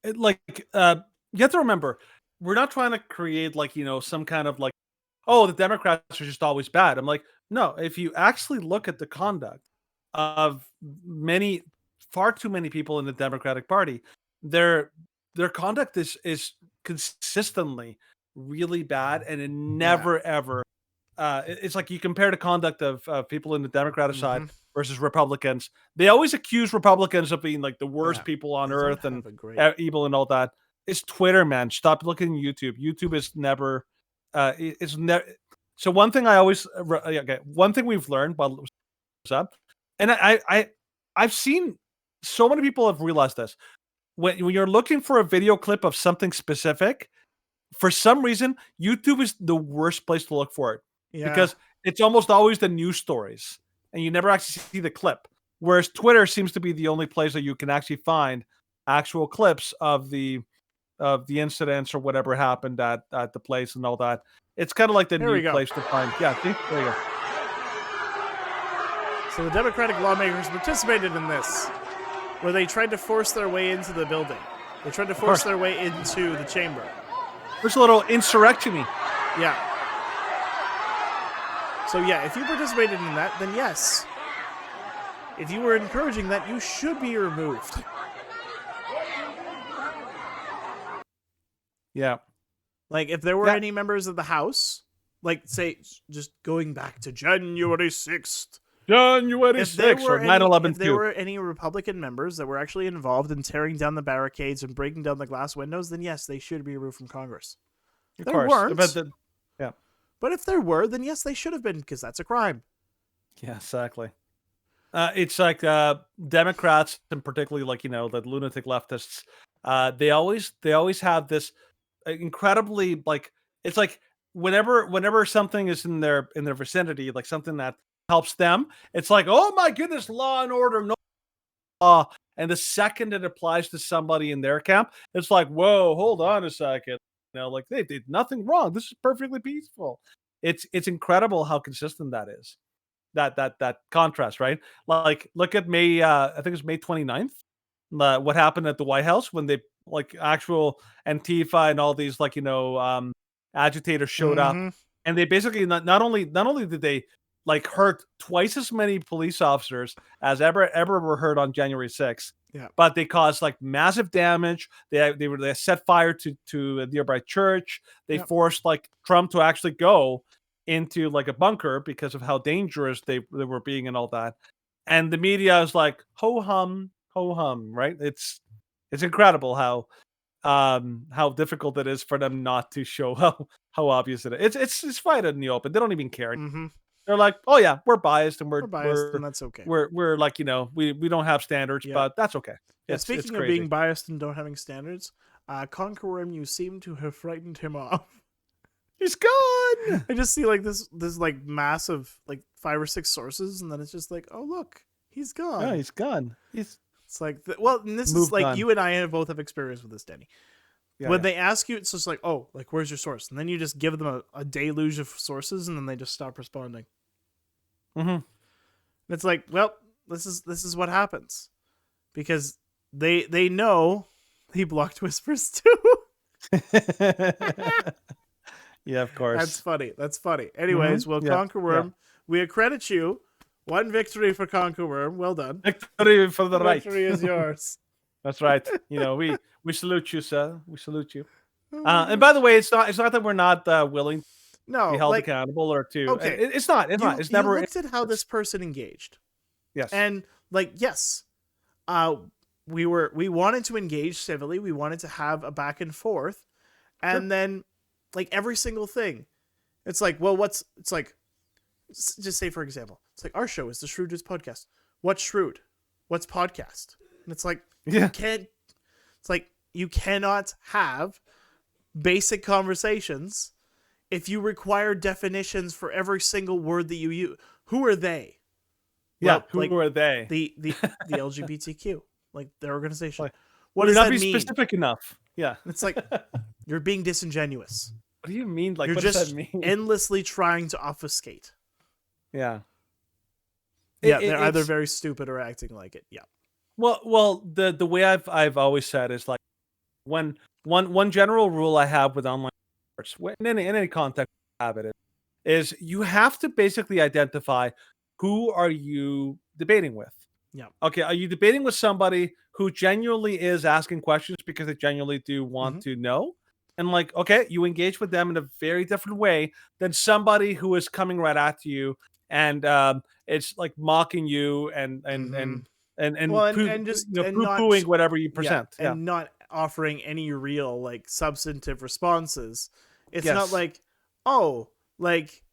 have to remember, we're not trying to create some kind of oh, the Democrats are just always bad. I'm like, no, if you actually look at the conduct of far too many people in the Democratic Party, their conduct is consistently really bad, and it never ever. It's like you compare the conduct of people in the Democratic side versus Republicans. They always accuse Republicans of being like the worst people on earth and evil and all that. It's Twitter, man. Stop looking at YouTube. YouTube is never. It's never. So one thing one thing we've learned while it was up, and I've seen so many people have realized this. When you're looking for a video clip of something specific, for some reason, YouTube is the worst place to look for it.
Yeah.
Because it's almost always the news stories, and you never actually see the clip. Whereas Twitter seems to be the only place that you can actually find actual clips of the incidents or whatever happened at the place and all that. It's kind of like the new place to find. Yeah, see? There you go.
So the Democratic lawmakers participated in this, where they tried to force their way into the building. They tried to force their way into the chamber.
There's a little insurrection-y.
Yeah. So yeah, if you participated in that, then yes. If you were encouraging that, you should be removed.
Yeah.
Like, if there were any members of the House, like, say, just going back to January 6th.
January 6th or 9/11.
If there were any Republican members that were actually involved in tearing down the barricades and breaking down the glass windows, then yes, they should be removed from Congress.
Of
There
course.
weren't.
Yeah.
But if there were, then yes, they should have been, because that's a crime.
Yeah, exactly. It's like Democrats, and particularly the lunatic leftists. They always have this incredibly it's like whenever something is in their vicinity, like something that helps them, it's like, oh my goodness, law and order, no law. And the second it applies to somebody in their camp, it's like, whoa, hold on a second. They did nothing wrong. This is perfectly peaceful. It's incredible how consistent that is. That contrast, right? Like, look at May, I think it was May 29th. What happened at the White House when they like actual Antifa and all these like agitators showed up,
Mhm.
and they basically not only did they like hurt twice as many police officers as ever were hurt on January 6th,
Yeah.
but they caused like massive damage. They set fire to a nearby church. They
Yep.
forced like Trump to actually go into like a bunker because of how dangerous they were being and all that. And the media is like ho hum, right? It's incredible how difficult it is for them not to show how obvious it is. It's right in the open. They don't even care.
Mhm.
They're like, oh yeah, we're biased and
We're biased, and that's okay.
we're like we don't have standards,
Yeah.
but that's okay.
Yeah,
It's
speaking of
crazy.
being biased and don't having standards, Conqueror, you seem to have frightened him off.
He's gone.
I just see like this like massive like 5 or 6 sources, and then it's just like, oh look, he's gone.
Yeah, he's gone. He's
It's like, well, and this
Moved
is like
on.
you and I both have experience with this, Denny.
yeah,
When
yeah.
they ask you, it's just like, oh, like where's your source, and then you just give them a deluge of sources, and then they just stop responding.
Mhm.
And it's like, well, this is what happens, because they know he blocked whispers too.
Yeah, of course.
That's funny. That's funny. Anyways, well,
Yeah,
Conquerworm, we accredit you. 1 victory for Conquerworm. Well done.
Victory for the right.
Victory is yours.
That's right. We salute you, sir. We salute you. And by the way, it's not that we're not willing to
No,
be held
like,
accountable or to.
okay.
It's not. It's not. It's never.
You looked at how this person engaged,
Yes.
and like, yes, we wanted to engage civilly. We wanted to have a back and forth, and then like every single thing, it's like, well, it's like, just say for example, it's like our show is the Shrewdest podcast. What's shrewd? What's podcast? And it's like,
Yeah.
it's like you cannot have basic conversations if you require definitions for every single word that you use. Who are they?
Yeah.
Well,
Who
like,
are they?
the LGBTQ, like their organization.
Like,
What
You're
does
not
that
being
mean?
specific enough. Yeah.
It's like you're being disingenuous.
What do you mean? Like,
You're
what
just
does that mean?
endlessly trying to obfuscate.
Yeah.
Yeah, they're either
it's-
very stupid or acting like it. Yeah.
Well, the way I've always said is like when one general rule I have with online sports, in any context I have it is you have to basically identify who are you debating with.
Yeah.
Okay, are you debating with somebody who genuinely is asking questions because they genuinely do want to know? And like, okay, you engage with them in a very different way than somebody who is coming right at you and it's like mocking you and
Well, and just and not
poo-pooing whatever you present.
Yeah,
Yeah.
and not offering any real like substantive responses. It's
Yes.
not like, oh, like,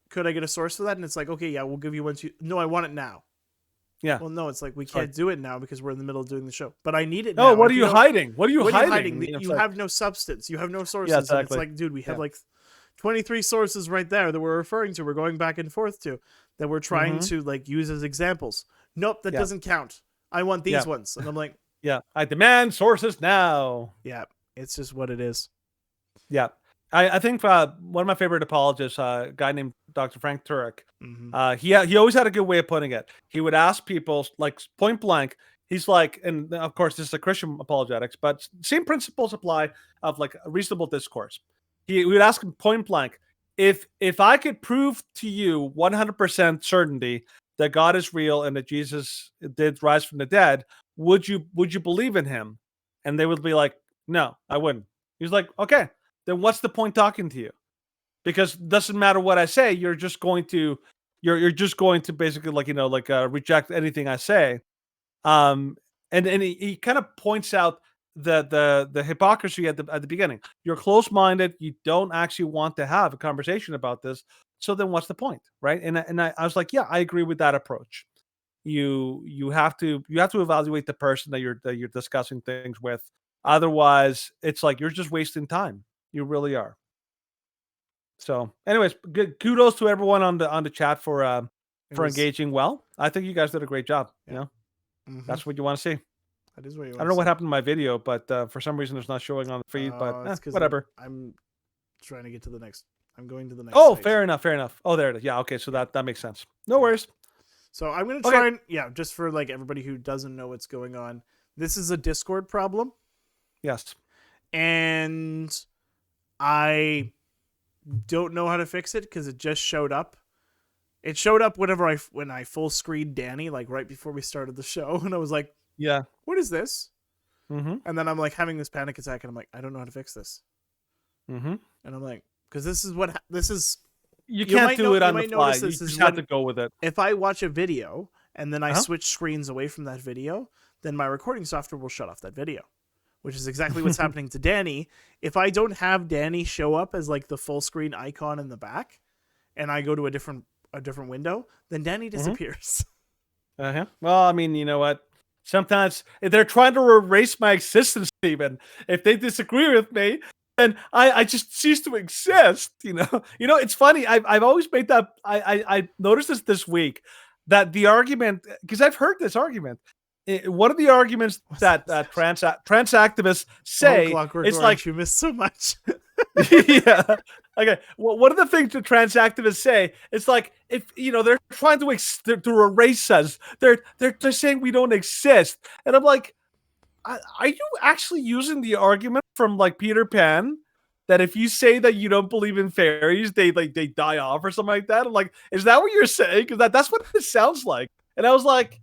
could I get a source for that? And it's like, okay, yeah, we'll give you one. No, I want it now.
Yeah.
Well, no, it's like we
Sorry.
can't do it now because we're in the middle of doing the show. But I need it
Oh,
now.
what are
If
you
don't-
hiding? What are you
What are
hiding?
you hiding?
It's
You
like-
have no substance. You have no sources. And
exactly.
it's like, dude, we have
Yeah.
like 23 sources right there that we're referring to. We're going back and forth to that we're trying
Mhm.
to like use as examples. Nope, that
Yeah.
doesn't count. I want these
Yeah.
ones. And I'm like,
Yeah. I demand sources now.
yeah, it's just what it is.
Yeah. I think one of my favorite apologists, a guy named Dr. Frank Turek,
Mhm.
he always had a good way of putting it. He would ask people like point blank. He's like, and of course this is a Christian apologetics, but same principles apply of like a reasonable discourse. He would ask him point blank, if I could prove to you 100% certainty that God is real and that Jesus did rise from the dead, would you believe in him? And they would be like, no, I wouldn't. He's like, okay, then what's the point talking to you? Because it doesn't matter what I say, you're just going to basically like reject anything I say. And he kind of points out the hypocrisy at the beginning. You're close-minded, you don't actually want to have a conversation about this. So then what's the point, right? And I was like, yeah, I agree with that approach. You have to evaluate the person that you're discussing things with. Otherwise, it's like you're just wasting time. You really are. So, anyways, good kudos to everyone on the chat for
It was-
engaging well. I think you guys did a great job.
Yeah.
You know,
Mhm.
that's what you want to see.
That is what you
I don't know what happened to my video, but for some reason it's not showing on the feed. But whatever.
I'm trying to get to the next. I'm going to the next.
Oh,
stage.
fair enough. Oh, there it is. Yeah, okay, so that makes sense. No worries.
So I'm gonna
Okay.
try and just for like everybody who doesn't know what's going on. This is a Discord problem.
Yes.
And I don't know how to fix it because it just showed up. It showed up when I full screened Danny, like right before we started the show, and I was like,
Yeah.
"What is this?"
Mm-hmm.
And then I'm like having this panic attack, and I'm like, "I don't know how to fix this."
Mm-hmm.
And I'm like, because this is.
You can't
might
do
know-
it
you
on the
might
fly.
notice
You
this is
just have
when-
to go with it.
If I watch a video and then I
Uh-huh.
switch screens away from that video, then my recording software will shut off that video, which is exactly what's happening to Danny. If I don't have Danny show up as like the full screen icon in the back, and I go to a different window, then Danny disappears.
Uh-huh. Well, I mean, you know what? Sometimes if they're trying to erase my existence, Steven, if they disagree with me, then I just cease to exist. It's funny. I've always made that. I noticed this week that the argument, because I've heard this argument. One of the arguments that trans activists say
Clockwork
it's
Orange,
like
you missed so much.
yeah. Okay. Well, one of the things that trans activists say is like if they're trying to to erase us. They're saying we don't exist, and I'm like, are you actually using the argument from like Peter Pan that if you say that you don't believe in fairies, they die off or something like that? I'm like, is that what you're saying? Because that's what it sounds like. And I was like,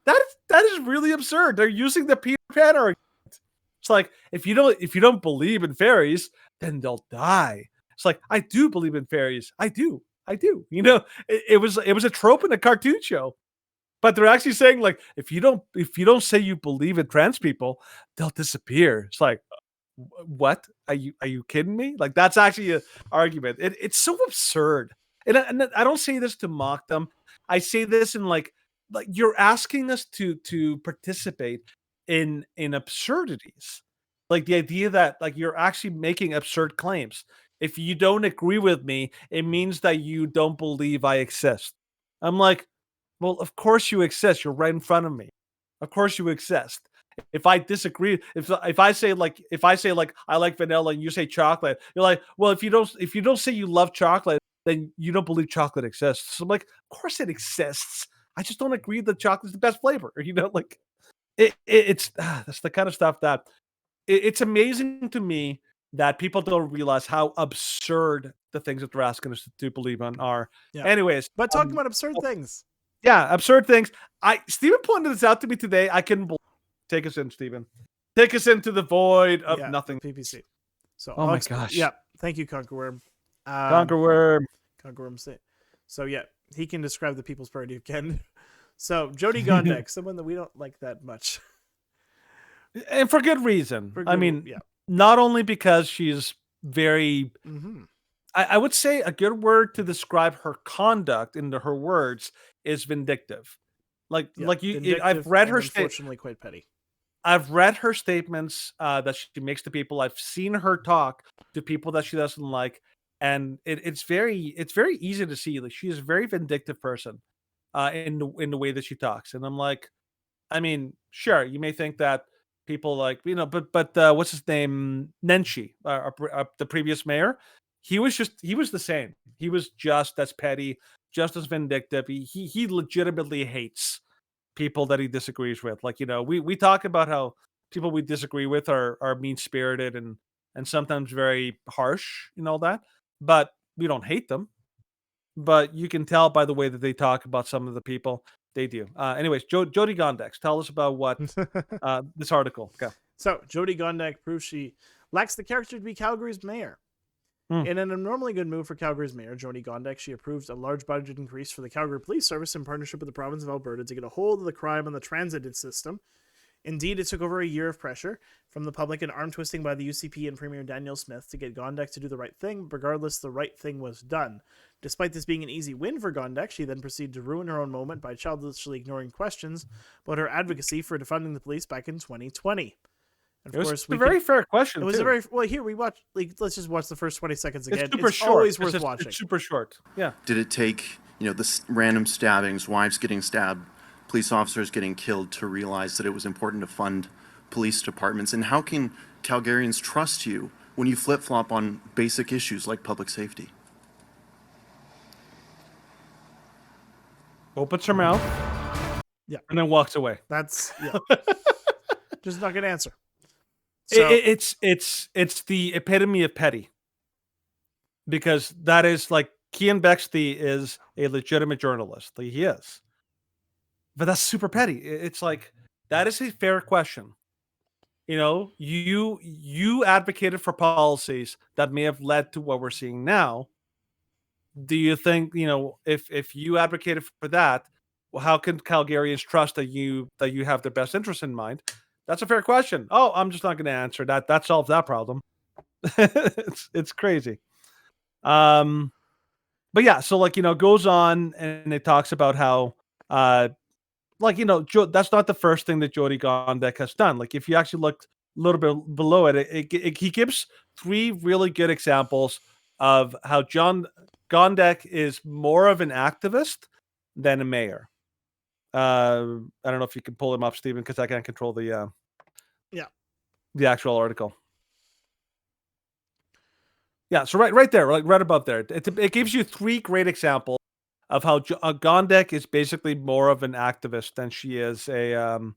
that is really absurd. They're using the Peter Pan argument. It's like if you don't believe in fairies, then they'll die. It's like I do believe in fairies. I do. It was a trope in a cartoon show. But they're actually saying like if you don't say you believe in trans people, they'll disappear. It's like what? Are you kidding me? Like that's actually an argument. It's so absurd. And I don't say this to mock them. I say this in like you're asking us to participate in absurdities. Like the idea that like you're actually making absurd claims. If you don't agree with me, it means that you don't believe I exist. I'm like, well, of course you exist. You're right in front of me. Of course you exist. If I disagree, if I say like I like vanilla and you say chocolate, you're like, well, if you don't say you love chocolate, then you don't believe chocolate exists. So I'm like, of course it exists. I just don't agree that chocolate's the best flavor. Like it's that's the kind of stuff that it's amazing to me that people don't realize how absurd the things that they're asking us to believe on are.
Yeah.
Anyways,
But talking about absurd things.
yeah, absurd things. Steven pointed this out to me today. I couldn't believe. Take us in, Steven. Take us into the void of nothing.
PPC. So
oh my gosh.
Yeah. Thank you, Conquerworm.
Conquerworm.
Conquerworm. So yeah, he can describe the People's Party again. So Jody Gondek, someone that we don't like that much.
And for good reason.
For good, yeah.
Not only because she's very
Mm-hmm.
I would say a good word to describe her conduct into her words is vindictive. Like I've read her
unfortunately quite petty.
I've read her statements that she makes to people. I've seen her talk to people that she doesn't like, and it's very easy to see. Like she is a very vindictive person in the way that she talks. And I'm like, I mean, sure, you may think that people like but what's his name, Nenshi, the previous mayor, he was the same. He was just as petty, just as vindictive. He legitimately hates people that he disagrees with. Like, we talk about how people we disagree with are mean-spirited and sometimes very harsh and all that, but we don't hate them. But you can tell by the way that they talk about some of the people they do. Anyways, Jody Gondek, tell us about what this article. Go.
So Jody Gondek proves she lacks the character to be Calgary's mayor. In an abnormally good move for Calgary's mayor, Jody Gondek, she approved a large budget increase for the Calgary Police Service in partnership with the province of Alberta to get a hold of the crime on the transit system. Indeed, it took over a year of pressure from the public and arm twisting by the UCP and Premier Daniel Smith to get Gondek to do the right thing. Regardless, the right thing was done. Despite this being an easy win for Gondek, she then proceeded to ruin her own moment by childishly ignoring questions about her advocacy for defunding the police back in 2020.
And of course, a very fair question.
It was a very well. Here we watch. Let's just watch the first 20 seconds again.
It's super short.
Always worth watching.
It's super short. Yeah.
Did it take the random stabbings, wives getting stabbed, police officers getting killed to realize that it was important to fund police departments? And how can Calgarians trust you when you flip-flop on basic issues like public safety?
Opens her mouth.
Yeah.
And then walks away.
That's just not good answer. So
It's the epitome of petty, because that is like Kean Bexley is a legitimate journalist. Like, he is. But that's super petty. It's like, that is a fair question. You know, you advocated for policies that may have led to what we're seeing now. Do you think, if you advocated for that, well, how can Calgarians trust that you have their best interest in mind? That's a fair question. Oh, I'm just not going to answer that. That solves that problem. It's crazy. But yeah, so like, goes on and it talks about how that's not the first thing that Jody Gondek has done. Like, if you actually looked a little bit below it, he gives 3 really good examples of how John Gondek is more of an activist than a mayor. I don't know if you can pull him up, Stephen, because I can't control the
yeah.
the actual article. Yeah, so right there, like right above there, it gives you 3 great examples of how Gondek is basically more of an activist than she is an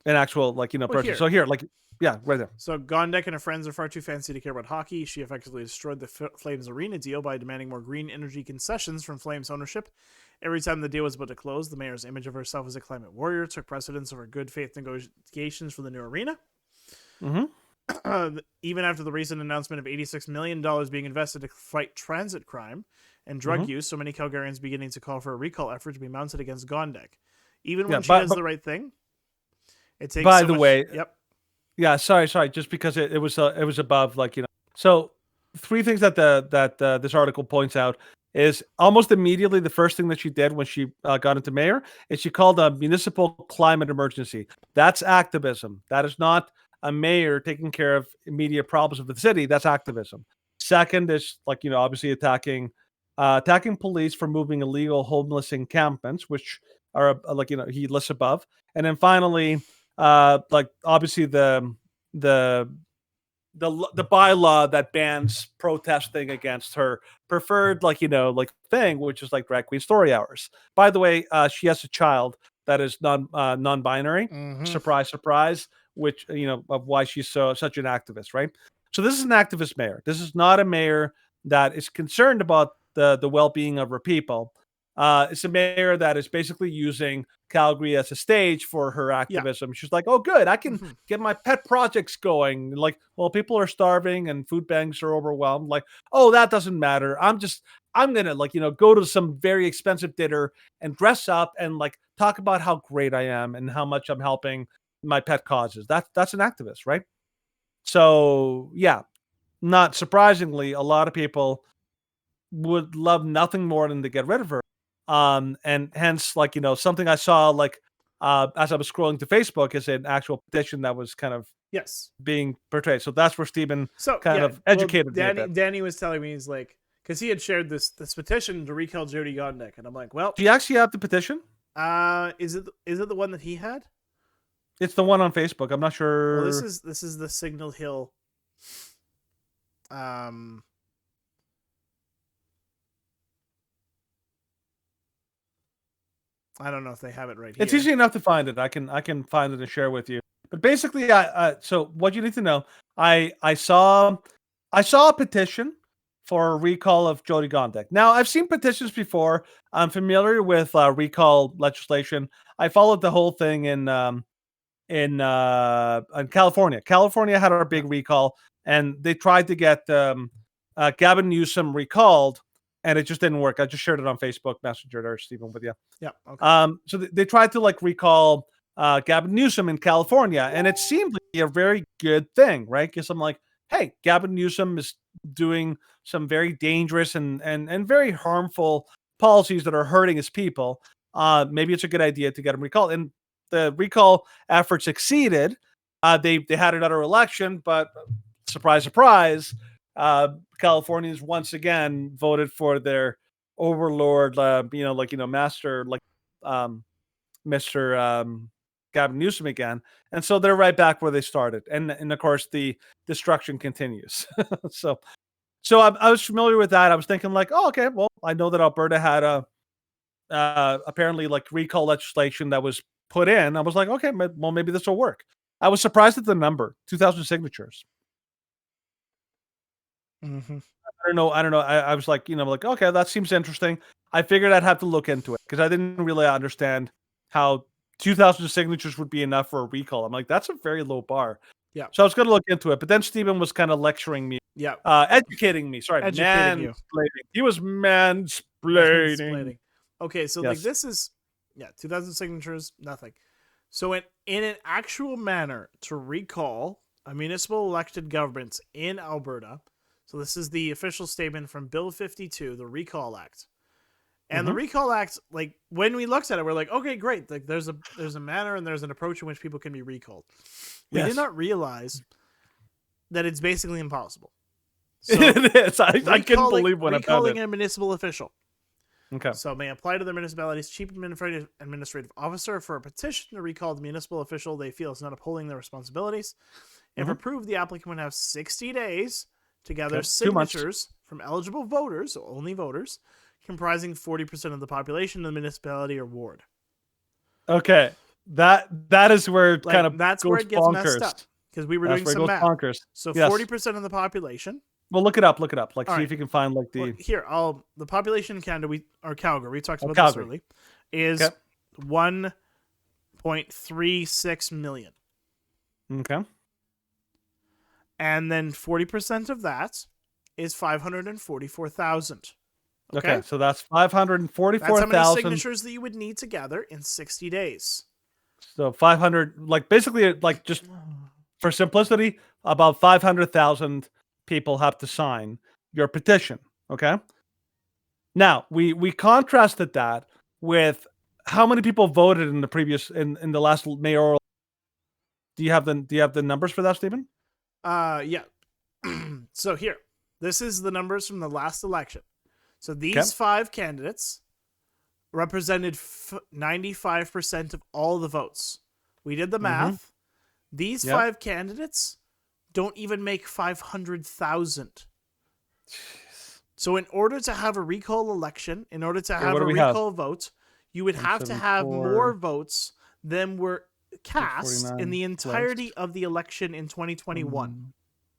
actual person.
Here.
So here, like, yeah, right there.
So Gondek and her friends are far too fancy to care about hockey. She effectively destroyed the Flames arena deal by demanding more green energy concessions from Flames ownership. Every time the deal was about to close, the mayor's image of herself as a climate warrior took precedence over good faith negotiations for the new arena. Even after the recent announcement of $86 million being invested to fight transit crime and drug use, so many Calgarians beginning to call for a recall effort to be mounted against Gondek. Even when she does the right thing, it takes.
By the way,
yep.
Yeah, sorry, just because it was above, like, So 3 things that this article points out is almost immediately the first thing that she did when she got into mayor is she called a municipal climate emergency. That's activism. That is not a mayor taking care of immediate problems of the city. That's activism. Second is, like, obviously attacking police for moving illegal homeless encampments, which are he lists above. And then finally, like, obviously the bylaw that bans protesting against her preferred thing, which is like drag queen story hours. By the way, she has a child that is non-binary. Surprise, surprise. Which, of why she's such an activist, right? So this is an activist mayor. This is not a mayor that is concerned about the well-being of her people. It's a mayor that is basically using Calgary as a stage for her activism. Yeah. She's like, oh, good, I can get my pet projects going. Like, well, people are starving and food banks are overwhelmed. Like, oh, that doesn't matter. I'm gonna go to some very expensive dinner and dress up and like talk about how great I am and how much I'm helping my pet causes. That's an activist, right? So yeah, not surprisingly, a lot of people would love nothing more than to get rid of her. And hence, like, something I saw, like, as I was scrolling to Facebook, is an actual petition that was kind of being portrayed. So that's where Stephen of educated me a bit.
Danny was telling me, he's like, because he had shared this petition to recall Jody Gondek, and I'm like, well,
do you actually have the petition?
Is it the one that he had?
It's the one on Facebook. I'm not sure.
Well, this is the Signal Hill. I don't know if they have it right here.
It's easy enough to find it. I can find it and share with you. But basically, so what you need to know, I saw a petition for a recall of Jody Gondek. Now, I've seen petitions before. I'm familiar with recall legislation. I followed the whole thing in California. California had a big recall, and they tried to get Gavin Newsom recalled, and it just didn't work. I just shared it on Facebook Messenger there, Stephen, with you.
Yeah. Okay.
So they tried to recall Gavin Newsom in California, and it seemed like a very good thing, right? Because I'm like, hey, Gavin Newsom is doing some very dangerous and very harmful policies that are hurting his people. Maybe it's a good idea to get him recalled. And the recall effort succeeded. They had another election, but surprise, surprise, Californians once again voted for their overlord, master, Mr. Gavin Newsom again. And so they're right back where they started. And of course, the destruction continues. So I was familiar with that. I was thinking like, oh, okay, well, I know that Alberta had apparently recall legislation that was put in. I was like, okay, well, maybe this will work. I was surprised at the number, 2,000 signatures.
Mm-hmm.
I don't know. I was like, like, okay, that seems interesting. I figured I'd have to look into it because I didn't really understand how 2,000 signatures would be enough for a recall. I'm like, that's a very low bar.
Yeah.
So I was going to look into it, but then Stephen was kind of lecturing me.
Yeah.
Educating me. Sorry,
Educating you.
He was mansplaining.
Okay, so like this is 2,000 signatures, nothing. So in an actual manner to recall a municipal elected government in Alberta, so this is the official statement from Bill 52, the Recall Act. And the Recall Act, like when we looked at it, we're like, okay, great. Like there's a manner and there's an approach in which people can be recalled. We did not realize that it's basically impossible. So
it is. I couldn't believe when I found
recalling
it.
a municipal official.
Okay.
So may apply to the municipality's chief administrative officer for a petition to recall the municipal official they feel is not upholding their responsibilities. If approved, the applicant would have 60 days to gather signatures from eligible voters, so only voters, comprising 40% of the population of the municipality or ward.
Okay. That is where it kind of
that's
goes
where it gets
bonkers.
messed up because we were doing some math.
Bonkers.
So
yes.
40% of the population.
Well, look it up. Like,
All
see
right.
if you can find like the
the population in Canada, Calgary, we talked about
Calgary.
this early, is 1.36 million.
Okay.
And then 40% of that is 544,000.
Okay, so that's 544,000.
That's how many signatures that you would need to gather in 60 days.
So 500, like basically, like just for simplicity, about 500,000 people have to sign your petition. Okay. Now we contrasted that with how many people voted in the previous in the last mayoral. Do you have the numbers for that, Stephen?
Yeah. So here, this is the numbers from the last election. So these 5 candidates represented 95% of all the votes. We did the math. These 5 candidates don't even make 500,000. So in order to have a recall election, in order to have a recall vote, you would have to have more votes than were cast in the entirety of the election in 2021.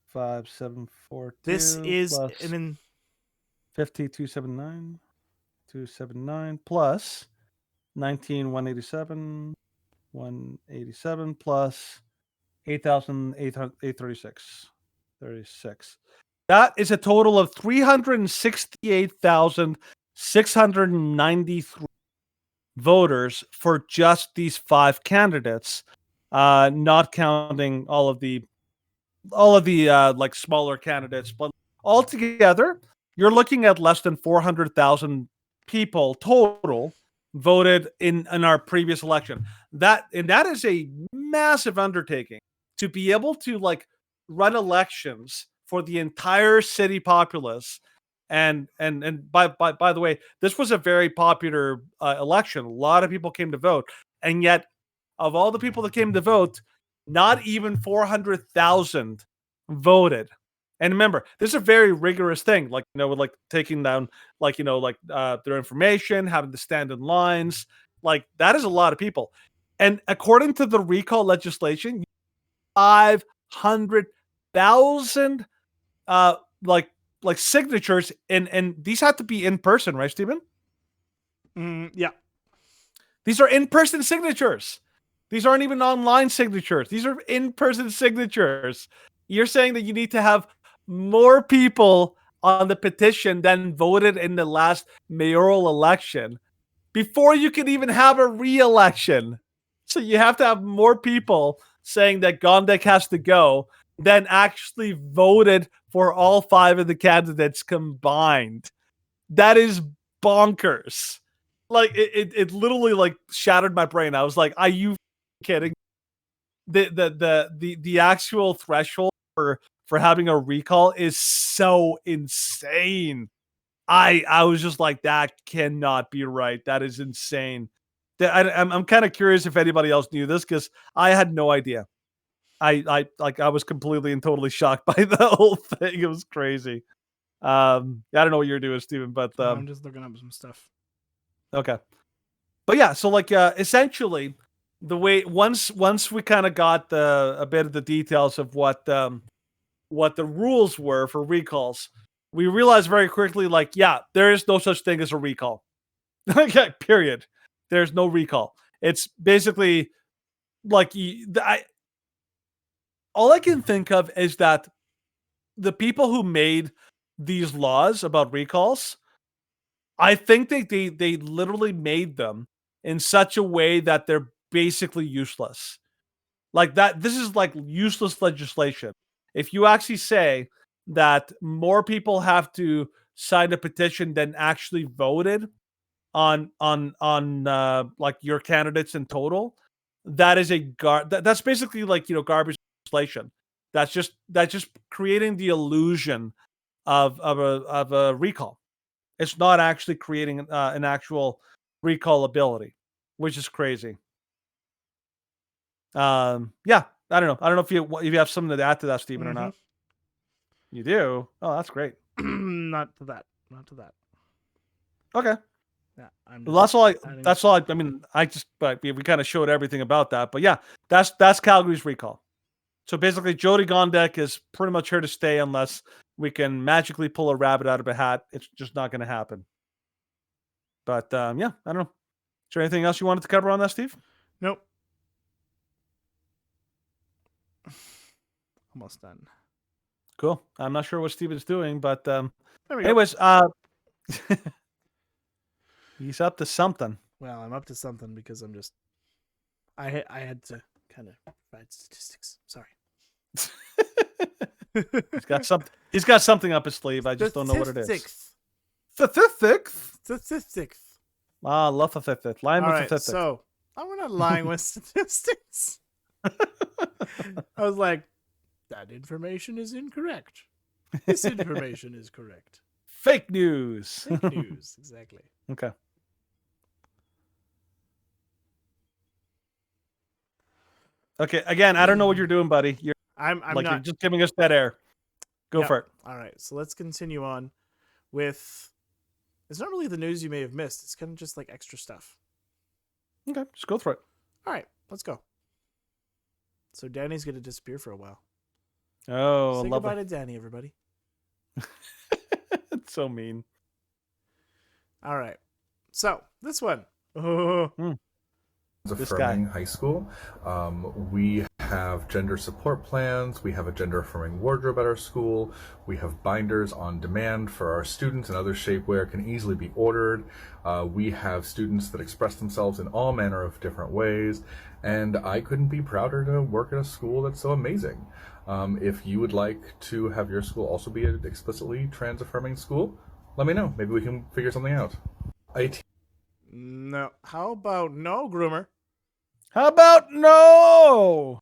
5742.
This is
plus
an
50279 279 plus 19187 187 plus 8,836 36. That is a total of 368,693 voters for just these 5 candidates, not counting all of the like smaller candidates. But altogether, you're looking at less than 400,000 people total voted in our previous election. That is a massive undertaking to be able to like run elections for the entire city populace. And by the way, this was a very popular election. A lot of people came to vote, and yet of all the people that came to vote, not even 400,000 voted. And remember, this is a very rigorous thing, like, with like taking down, like, their information, having to stand in lines. Like, that is a lot of people. And according to the recall legislation, 500,000 like signatures, and these have to be in person, right, Stephen?
Yeah.
These are in-person signatures. These aren't even online signatures. These are in-person signatures. You're saying that you need to have more people on the petition than voted in the last mayoral election before you can even have a re-election. So you have to have more people saying that Gondek has to go than actually voted for all 5 of the candidates combined. That is bonkers. Like, it literally like shattered my brain. I was like, are you kidding? The actual threshold for having a recall is so insane. I was just like, that cannot be right. That is insane. I'm kind of curious if anybody else knew this, because I had no idea. I was completely and totally shocked by the whole thing. It was crazy. I don't know what you're doing, Stephen, but
I'm just looking up some stuff.
Okay. But yeah, so like essentially the way once we kind of got a bit of the details of what the rules were for recalls, we realized very quickly, like, yeah, there is no such thing as a recall. Okay, period. There's no recall. It's basically like all I can think of is that the people who made these laws about recalls, I think they literally made them in such a way that they're basically useless. Like that, this is like useless legislation. If you actually say that more people have to sign a petition than actually voted on like your candidates in total, that is that's basically like, garbage legislation. That's just creating the illusion of a recall. It's not actually creating an actual recall ability, which is crazy. Yeah, I don't know. I don't know if you have something to add to that, Stephen, or not. You do? Oh, that's great.
Not to that. Not to that.
Okay.
Yeah,
Well, that's all. I mean, but we kind of showed everything about that. But yeah, that's Calgary's recall. So basically, Jody Gondek is pretty much here to stay unless we can magically pull a rabbit out of a hat. It's just not going to happen. But yeah, I don't know. Is there anything else you wanted to cover on that, Steve?
Nope. Almost done.
Cool. I'm not sure what Steven's doing, but
anyways,
he's up to something.
Well, I'm up to something because I'm just I had to kind of provide statistics. Sorry.
He's got something up his sleeve. I just don't know what it is.
Statistics.
Ah, love statistics. Lying with statistics.
So I'm not lying with statistics. I was like, that information is incorrect. This information is correct.
Fake news.
Fake news, exactly.
Okay. Okay. Again, I don't know what you're doing, buddy.
I'm
like,
not.
You're just giving us dead air. Go for it.
All right. So let's continue on with. It's not really the news you may have missed. It's kind of just like extra stuff.
Okay, just go for it.
All right, let's go. So Danny's going to disappear for a while.
Oh,
say
love
goodbye to Danny, everybody.
It's so mean.
All right. So this one. Oh.
Affirming high school. We have gender support plans. We have a gender affirming wardrobe at our school. We have binders on demand for our students, and other shapewear can easily be ordered. We have students that express themselves in all manner of different ways, and I couldn't be prouder to work at a school that's so amazing. If you would like to have your school also be an explicitly trans affirming school, let me know. Maybe we can figure something out.
No. How about no, groomer?
How about no?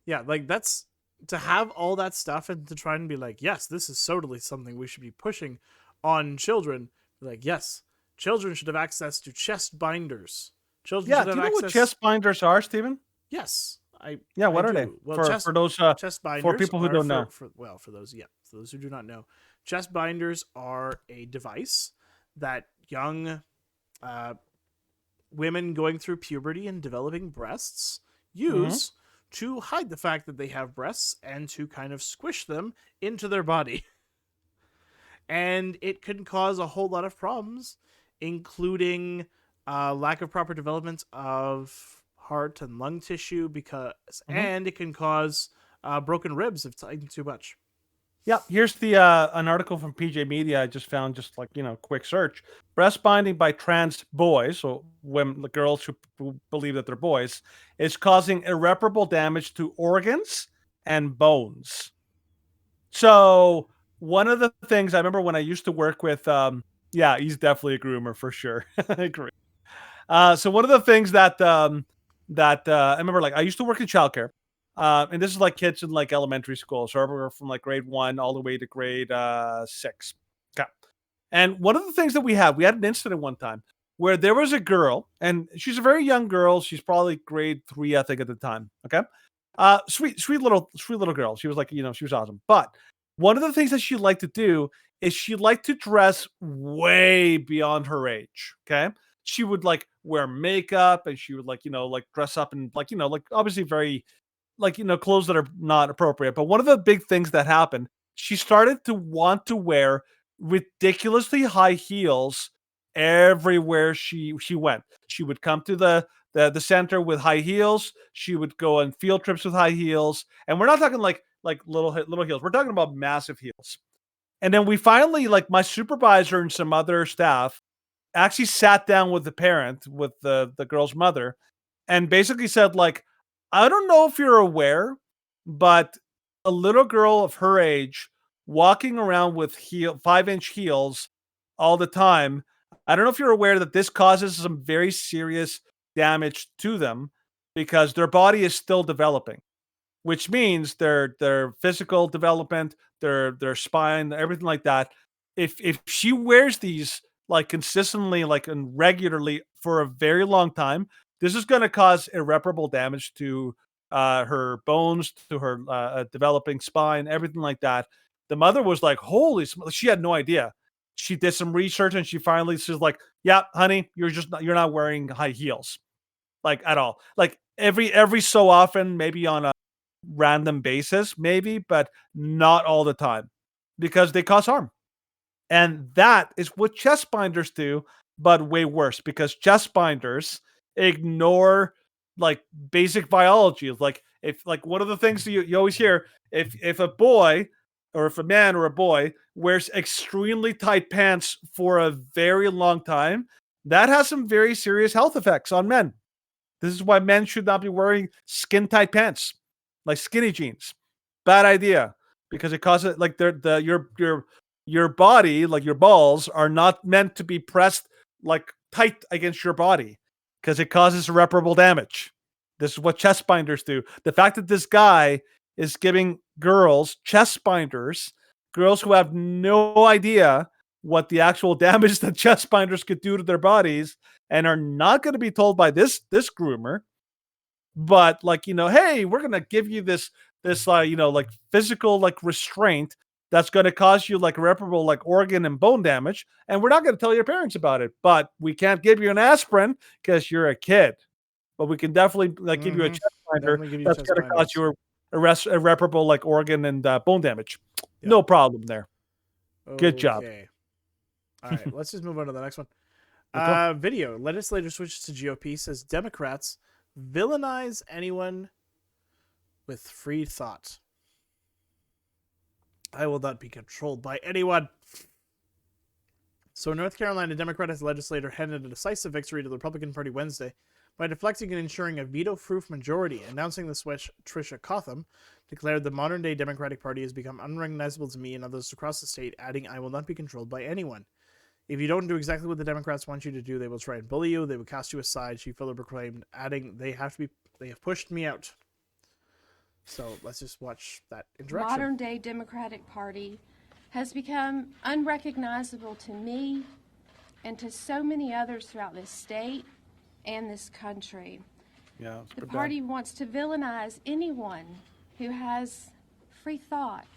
Yeah, like that's to have all that stuff and to try and be like, yes, this is totally something we should be pushing on children. Like, yes, children should have access to chest binders. Children should have
do you know
access...
what chest binders are, Stephen?
Yes,
what are they?
Well,
for those
chest binders
for people who don't know.
For those who do not know, chest binders are a device that young women going through puberty and developing breasts use to hide the fact that they have breasts and to kind of squish them into their body. And it can cause a whole lot of problems, including lack of proper development of heart and lung tissue, and it can cause broken ribs if eaten too much.
Yeah, here's the an article from PJ Media I just found, just like, quick search. Breast binding by trans boys, so women, the girls who believe that they're boys, is causing irreparable damage to organs and bones. So one of the things I remember when I used to work with, yeah, he's definitely a groomer for sure. I agree. So one of the things that I remember, like, I used to work in childcare. And this is like kids in like elementary school. So we're from like grade 1 all the way to grade 6. Okay. And one of the things that we had an incident one time where there was a girl, and she's a very young girl. She's probably grade 3, I think, at the time. Okay. Sweet little girl. She was like, she was awesome. But one of the things that she liked to do is she liked to dress way beyond her age. Okay. She would like wear makeup, and she would like, like dress up and like, like obviously very like, clothes that are not appropriate. But one of the big things that happened, she started to want to wear ridiculously high heels everywhere she went. She would come to the center with high heels. She would go on field trips with high heels, and we're not talking like little heels. We're talking about massive heels. And then we finally, like my supervisor and some other staff, actually sat down with the parent, with the girl's mother, and basically said, like, I don't know if you're aware, but a little girl of her age walking around with 5-inch heels all the time. I don't know if you're aware that this causes some very serious damage to them because their body is still developing, which means their physical development, their spine, everything like that. If she wears these like consistently, like and regularly for a very long time, this is going to cause irreparable damage to her bones, to her developing spine, everything like that. The mother was like, "Holy!" She had no idea. She did some research and she finally says, "Like, yeah, honey, you're not wearing high heels, like at all. Like every so often, maybe on a random basis, maybe, but not all the time because they cause harm." And that is what chest binders do, but way worse because chest binders ignore like basic biology. Like if like one of the things you always hear, if a boy or if a man or a boy wears extremely tight pants for a very long time, that has some very serious health effects on men. This is why men should not be wearing skin tight pants, like skinny jeans. Bad idea because it causes like your body, like your balls, are not meant to be pressed like tight against your body because it causes irreparable damage. This is what chest binders do. The fact that this guy is giving girls chest binders, girls who have no idea what the actual damage that chest binders could do to their bodies and are not going to be told by this groomer, but like, hey, we're going to give you this like physical like restraint that's going to cause you like irreparable like organ and bone damage, and we're not going to tell your parents about it, but we can't give you an aspirin because you're a kid, but we can definitely like give you a chest binder that's going to cause you irreparable like organ and bone damage. Yep. No problem there. Good job.
All right, let's just move on to the next one. Video. Legislator switches to GOP, says Democrats villainize anyone with free thought. I will not be controlled by anyone. So North Carolina Democratic legislator handed a decisive victory to the Republican Party Wednesday by deflecting and ensuring a veto-proof majority. Announcing the switch, Tricia Cotham declared the modern-day Democratic Party has become unrecognizable to me and others across the state, adding, I will not be controlled by anyone. If you don't do exactly what the Democrats want you to do, they will try and bully you. They will cast you aside, she further proclaimed, adding, they have pushed me out. So let's just watch that interaction.
Modern-day Democratic Party has become unrecognizable to me and to so many others throughout this state and this country.
Yeah,
the party wants to villainize anyone who has free thought,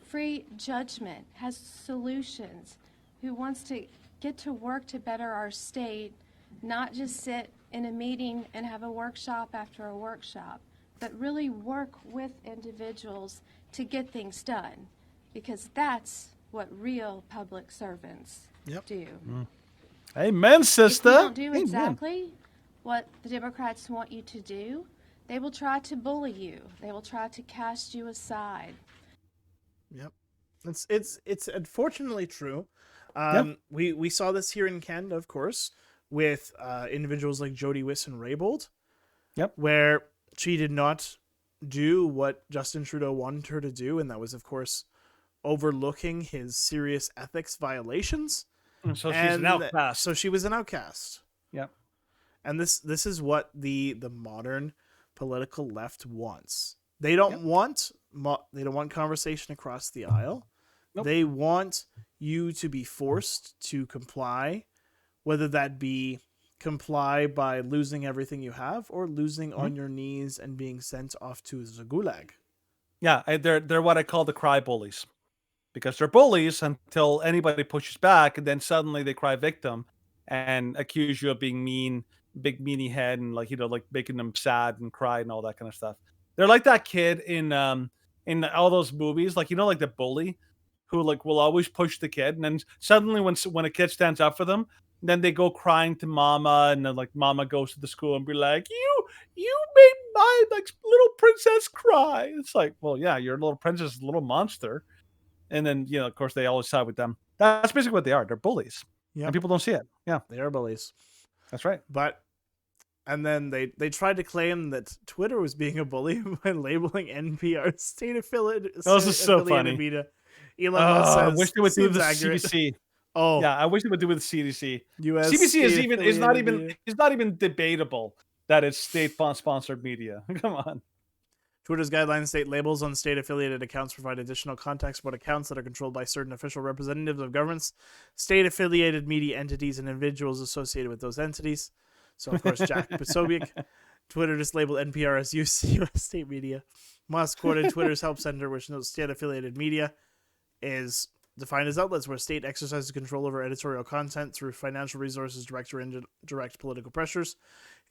free judgment, has solutions, who wants to get to work to better our state, not just sit in a meeting and have a workshop after a workshop, but really work with individuals to get things done, because that's what real public servants do.
Amen, sister.
If you don't do exactly what the Democrats want you to do, they will try to bully you. They will try to cast you aside.
Yep. It's unfortunately true. We saw this here in Canada, of course, with individuals like Jody Wilson-Raybould, where she did not do what Justin Trudeau wanted her to do, and that was, of course, overlooking his serious ethics violations.
So she's an outcast.
So she was an outcast.
Yep.
And this is what the modern political left wants. They don't want conversation across the aisle. Nope. They want you to be forced to comply, whether that be comply by losing everything you have or losing on your knees and being sent off to the gulag.
Yeah, they're what I call the cry bullies, because they're bullies until anybody pushes back, and then suddenly they cry victim. and accuse you of being mean, big meanie head, and like like making them sad and cry and all that kind of stuff. They're like that kid in all those movies, like like the bully who like will always push the kid, and then suddenly when a kid stands up for them, then they go crying to mama, and then like mama goes to the school and be like, you made my like little princess cry. It's like, well, yeah, your little princess is a little monster. And then, of course, they always side with them. That's basically what they are. They're bullies.
Yeah.
And people don't see it. Yeah.
They are bullies.
That's right.
And then they tried to claim that Twitter was being a bully by labeling NPR state affiliated.
This is so funny.
Media. Elon Musk says,
I wish they would do the
accurate.
CBC.
Oh,
yeah, I wish they would do with the CDC.
US
CBC is not
media.
even debatable that it's state sponsored media. Come on.
Twitter's guidelines state labels on state-affiliated accounts provide additional context about accounts that are controlled by certain official representatives of governments, state-affiliated media entities, and individuals associated with those entities. So, of course, Jack Posobiec, Twitter just labeled NPR as US state media. Musk quoted Twitter's help center, which notes state-affiliated media is defined as outlets where state exercises control over editorial content through financial resources, direct or indirect political pressures,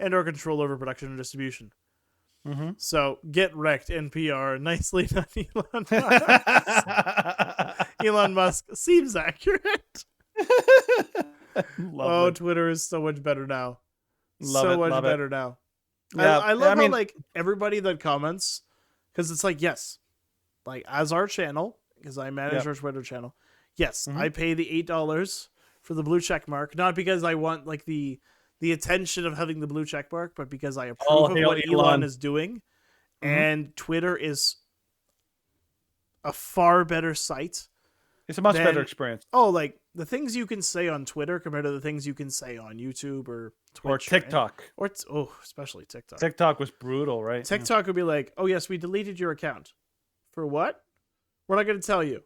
and or control over production and distribution.
Mm-hmm.
So get wrecked, NPR. Nicely done, Elon Musk. Elon Musk seems accurate. Twitter is so much better now. So much better now.
Yeah,
I love how like everybody that comments, because it's like, yes, like as our channel, because I manage our Twitter channel. Yes, I pay the $8 for the blue check mark, not because I want like the attention of having the blue check mark, but because I approve of what Elon is doing. And Twitter is a far better site.
It's a much better experience.
Oh, like the things you can say on Twitter compared to the things you can say on YouTube or Twitch.
Or TikTok.
Especially TikTok.
TikTok was brutal, right?
TikTok would be like, oh yes, we deleted your account. For what? We're not going to tell you.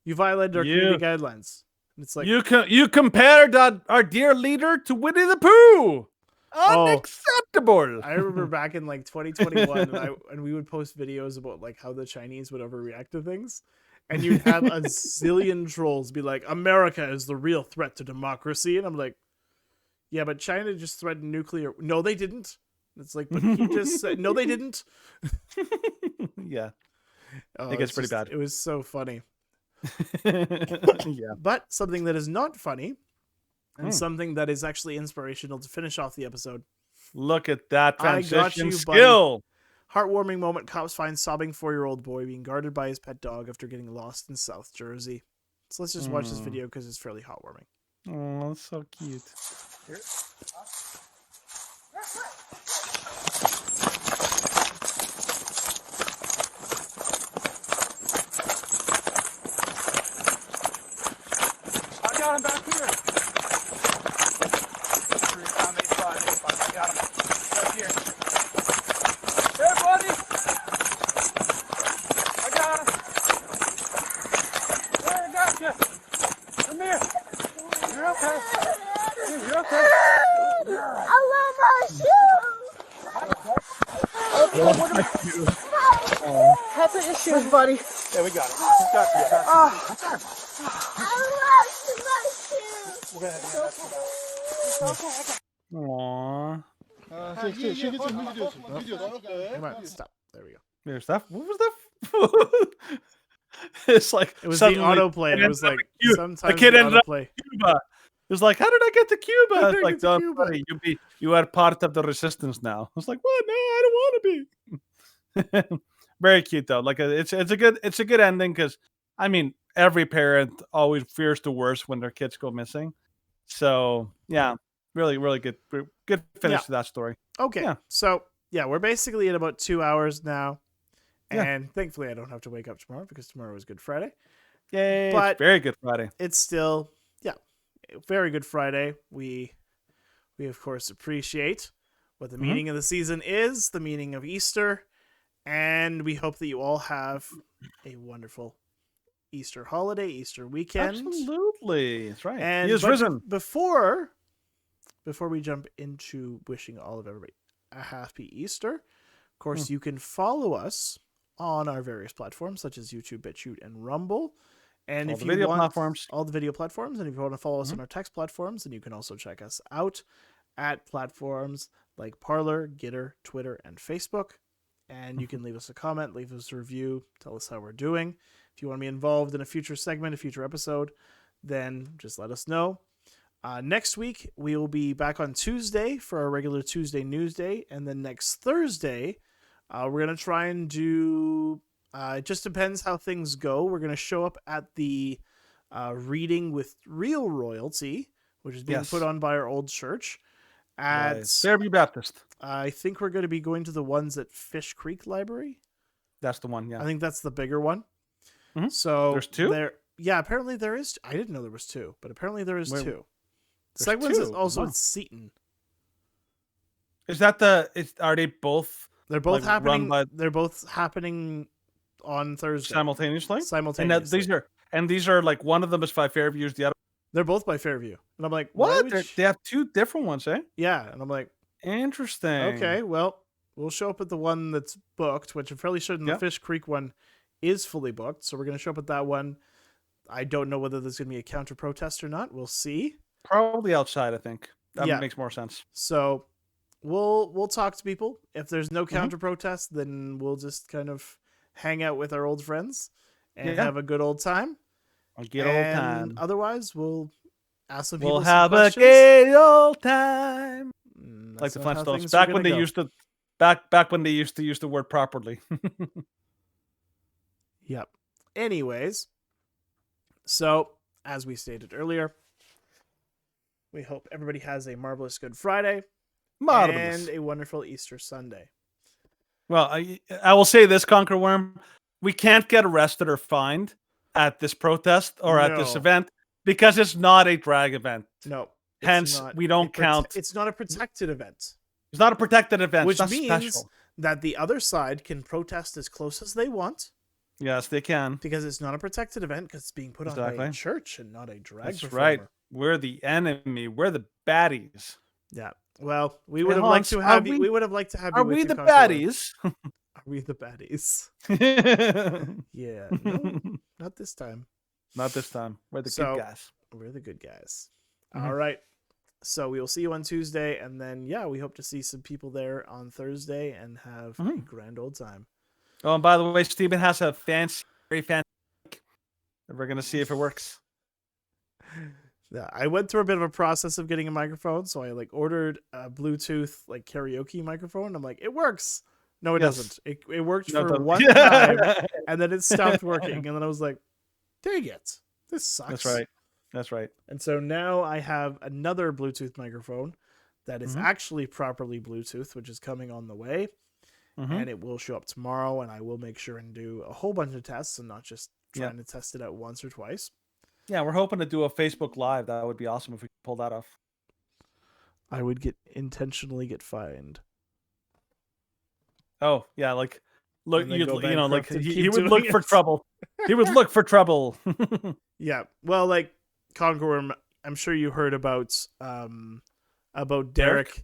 You violated our community guidelines. It's like
you compared our dear leader to Winnie the Pooh. Unacceptable.
I remember back in like 2021, and we would post videos about like how the Chinese would overreact to things, and you'd have a zillion trolls be like, "America is the real threat to democracy," and I'm like, "Yeah, but China just threatened nuclear." No, they didn't. It's like, but he just said, "No, they didn't."
Yeah, it gets pretty bad.
It was so funny.
Yeah,
but something that is not funny, and something that is actually inspirational to finish off the episode.
Look at that transition
Buddy.
skill.
Heartwarming moment. Cops find sobbing 4-year-old boy being guarded by his pet dog after getting lost in South Jersey. So let's just watch this video because it's fairly heartwarming.
Oh, that's so cute. Here.
I got him back here. I got him. Right here. Hey, buddy. I got him. Hey, I got you. Come here. You're okay. You're okay.
I love my shoes.
That's the issue, buddy. Yeah, we got it. We got you.
I love my shoes.
We're gonna have to
Aww.
Come on, stop. There we go.
There's that. What was that? It's like
it was the autoplay. It was like sometimes
the kid ended up in
Cuba.
Cuba. It was like, how did I get to Cuba? It's like, don't worry, you are part of the resistance now. I was like, what? No, I don't want to be. Very cute though. Like it's a good ending because I mean every parent always fears the worst when their kids go missing. So yeah, really good finish to that story.
Okay, so yeah, we're basically at about 2 hours now, and thankfully I don't have to wake up tomorrow because tomorrow is Good Friday.
Yay!
But
it's very Good Friday.
It's still very Good Friday. We of course appreciate what the meaning of the season is, the meaning of Easter, and we hope that you all have a wonderful Easter holiday, Easter weekend.
Absolutely, that's right.
And
he is risen.
Before we jump into wishing all of everybody a happy Easter, of course, you can follow us on our various platforms such as YouTube, BitChute, and Rumble. And
All
if
the
you
video
want
platforms.
all the video platforms, and if you want to follow us
Mhm.
on our text platforms, then you can also check us out at platforms like Parler, Gitter, Twitter, and Facebook. And you can leave us a comment, leave us a review, tell us how we're doing. If you want to be involved in a future segment, a future episode, then just let us know. Next week, we will be back on Tuesday for our regular Tuesday News Day. And then next Thursday, we're going to try and do... it just depends how things go. We're going to show up at the Reading with Real Royalty, which is being put on by our old church. At
Fairview Baptist.
I think we're going to be going to the ones at Fish Creek Library.
That's the one, yeah.
I think that's the bigger one.
Mm-hmm.
So
there's two?
Yeah, apparently there is. I didn't know there was two, but apparently there is two. The
There's
second one's
two?
also
Wow.
at Seton.
Is that are they both?
They're both
like,
happening.
run by
They're both happening on Thursday
simultaneously.
Simultaneously.
And these are like one of them is by Fairview, the other.
They're both by Fairview, and I'm like,
what? They have two different ones, eh?
Yeah, and I'm like,
interesting.
Okay, well, we'll show up at the one that's booked, which I'm fairly certain the Fish Creek one is fully booked. So we're going to show up at that one. I don't know whether there's going to be a counter protest or not. We'll see.
Probably outside, I think. That makes more sense.
So we'll talk to people. If there's no counter protest, then we'll just kind of hang out with our old friends and have a good old time.
A good old time.
Otherwise, we'll ask some people.
We'll
some
have
questions.
a gay old time. Like the
not how
Flintstones.
things
Back
are
when
gonna
they
go.
used to back when they used to use the word properly.
Yep. Anyways, so as we stated earlier, we hope everybody has a marvelous Good Friday
Marvelous.
and a wonderful Easter Sunday.
Well, I will say this, Conquer Worm, we can't get arrested or fined at this protest or at this
No.
event because it's not a drag event.
No. it's
Hence,
not
we don't
a
count.
It's not a protected event.
It's not a protected event.
Which
it's not
means
special.
that the other side can protest as close as they want.
Yes, they can.
Because it's not a protected event because it's being put on by a church and not a drag
That's
performer.
right. We're the enemy. We're the baddies.
Yeah. Well, we would have
Hans,
liked to have you. We would have liked to have you.
Are
with
we
you,
the
Conqueror.
baddies?
Are we the baddies? Yeah. No, not this time.
Not this time. We're the
So,
good guys.
We're the good guys.
Mhm.
All right. So we will see you on Tuesday, and then we hope to see some people there on Thursday and have a grand old time.
Oh, and by the way, Stephen has a very fancy mic. We're gonna see if it works.
Yeah, I went through a bit of a process of getting a microphone, so I ordered a Bluetooth karaoke microphone. I'm like, it works. No, it
Yes.
doesn't. It worked
No, it
for
doesn't.
one time, and then it stopped working. And then I was like, dang it, this sucks.
That's right. That's right.
And so now I have another Bluetooth microphone that is actually properly Bluetooth, which is coming on the way. And it will show up tomorrow, and I will make sure and do a whole bunch of tests and not just trying to test it out once or twice.
Yeah, we're hoping to do a Facebook Live. That would be awesome if we could pull that off.
I would intentionally get fined.
Oh, yeah, look,
And then
you
go
know, like
bankrupt and
he
keep
would look
doing
for
it.
trouble. He would look for trouble.
Yeah. Well, Conqueror, I'm sure you heard about Derek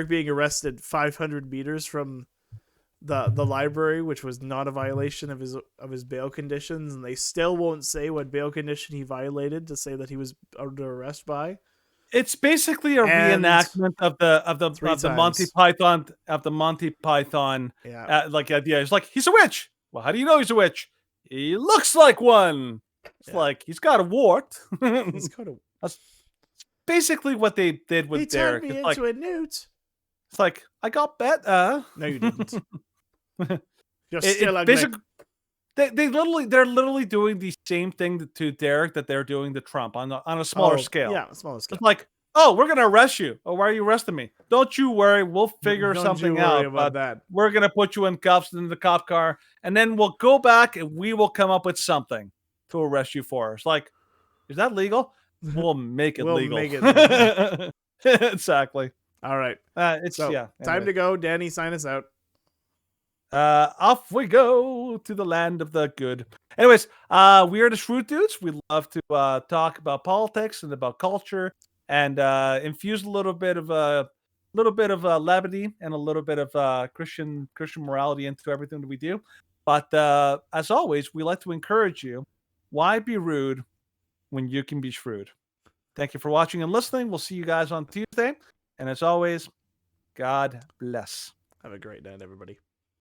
being arrested 500 meters from the library, which was not a violation of his bail conditions, and they still won't say what bail condition he violated to say that he was under arrest by.
It's basically a
And
reenactment of the Monty Python idea. It's like, he's a witch. Well, how do you know he's a witch? He looks like one. It's like he's got a wart.
He's got a.
That's basically what they did with
He
Derek.
turned me
It's
into a newt.
It's like, I got better.
No, you didn't. You're still ugly.
They're literally doing the same thing to Derek that they're doing to Trump on a smaller scale.
Yeah, smaller scale.
It's like, oh, we're gonna arrest you. Oh, why are you arresting me? Don't you worry, we'll figure
Don't
something
you worry
out.
about
but
that.
We're gonna put you in cuffs in the cop car, and then we'll go back and we will come up with something to arrest you for. It's like, is that legal? We'll make it
We'll
legal.
make it legal.
Exactly.
All right.
It's
So,
yeah.
time
anyway.
to go. Danny, sign us out.
Off we go to the land of the good. Anyways, we are the Shroot Dudes. We love to talk about politics and about culture, and infuse a little bit of levity and a little bit of Christian morality into everything that we do. But as always, we like to encourage you Why be rude when you can be shrewd? Thank you for watching and listening. We'll see you guys on Tuesday. And as always, God bless.
Have a great night, everybody.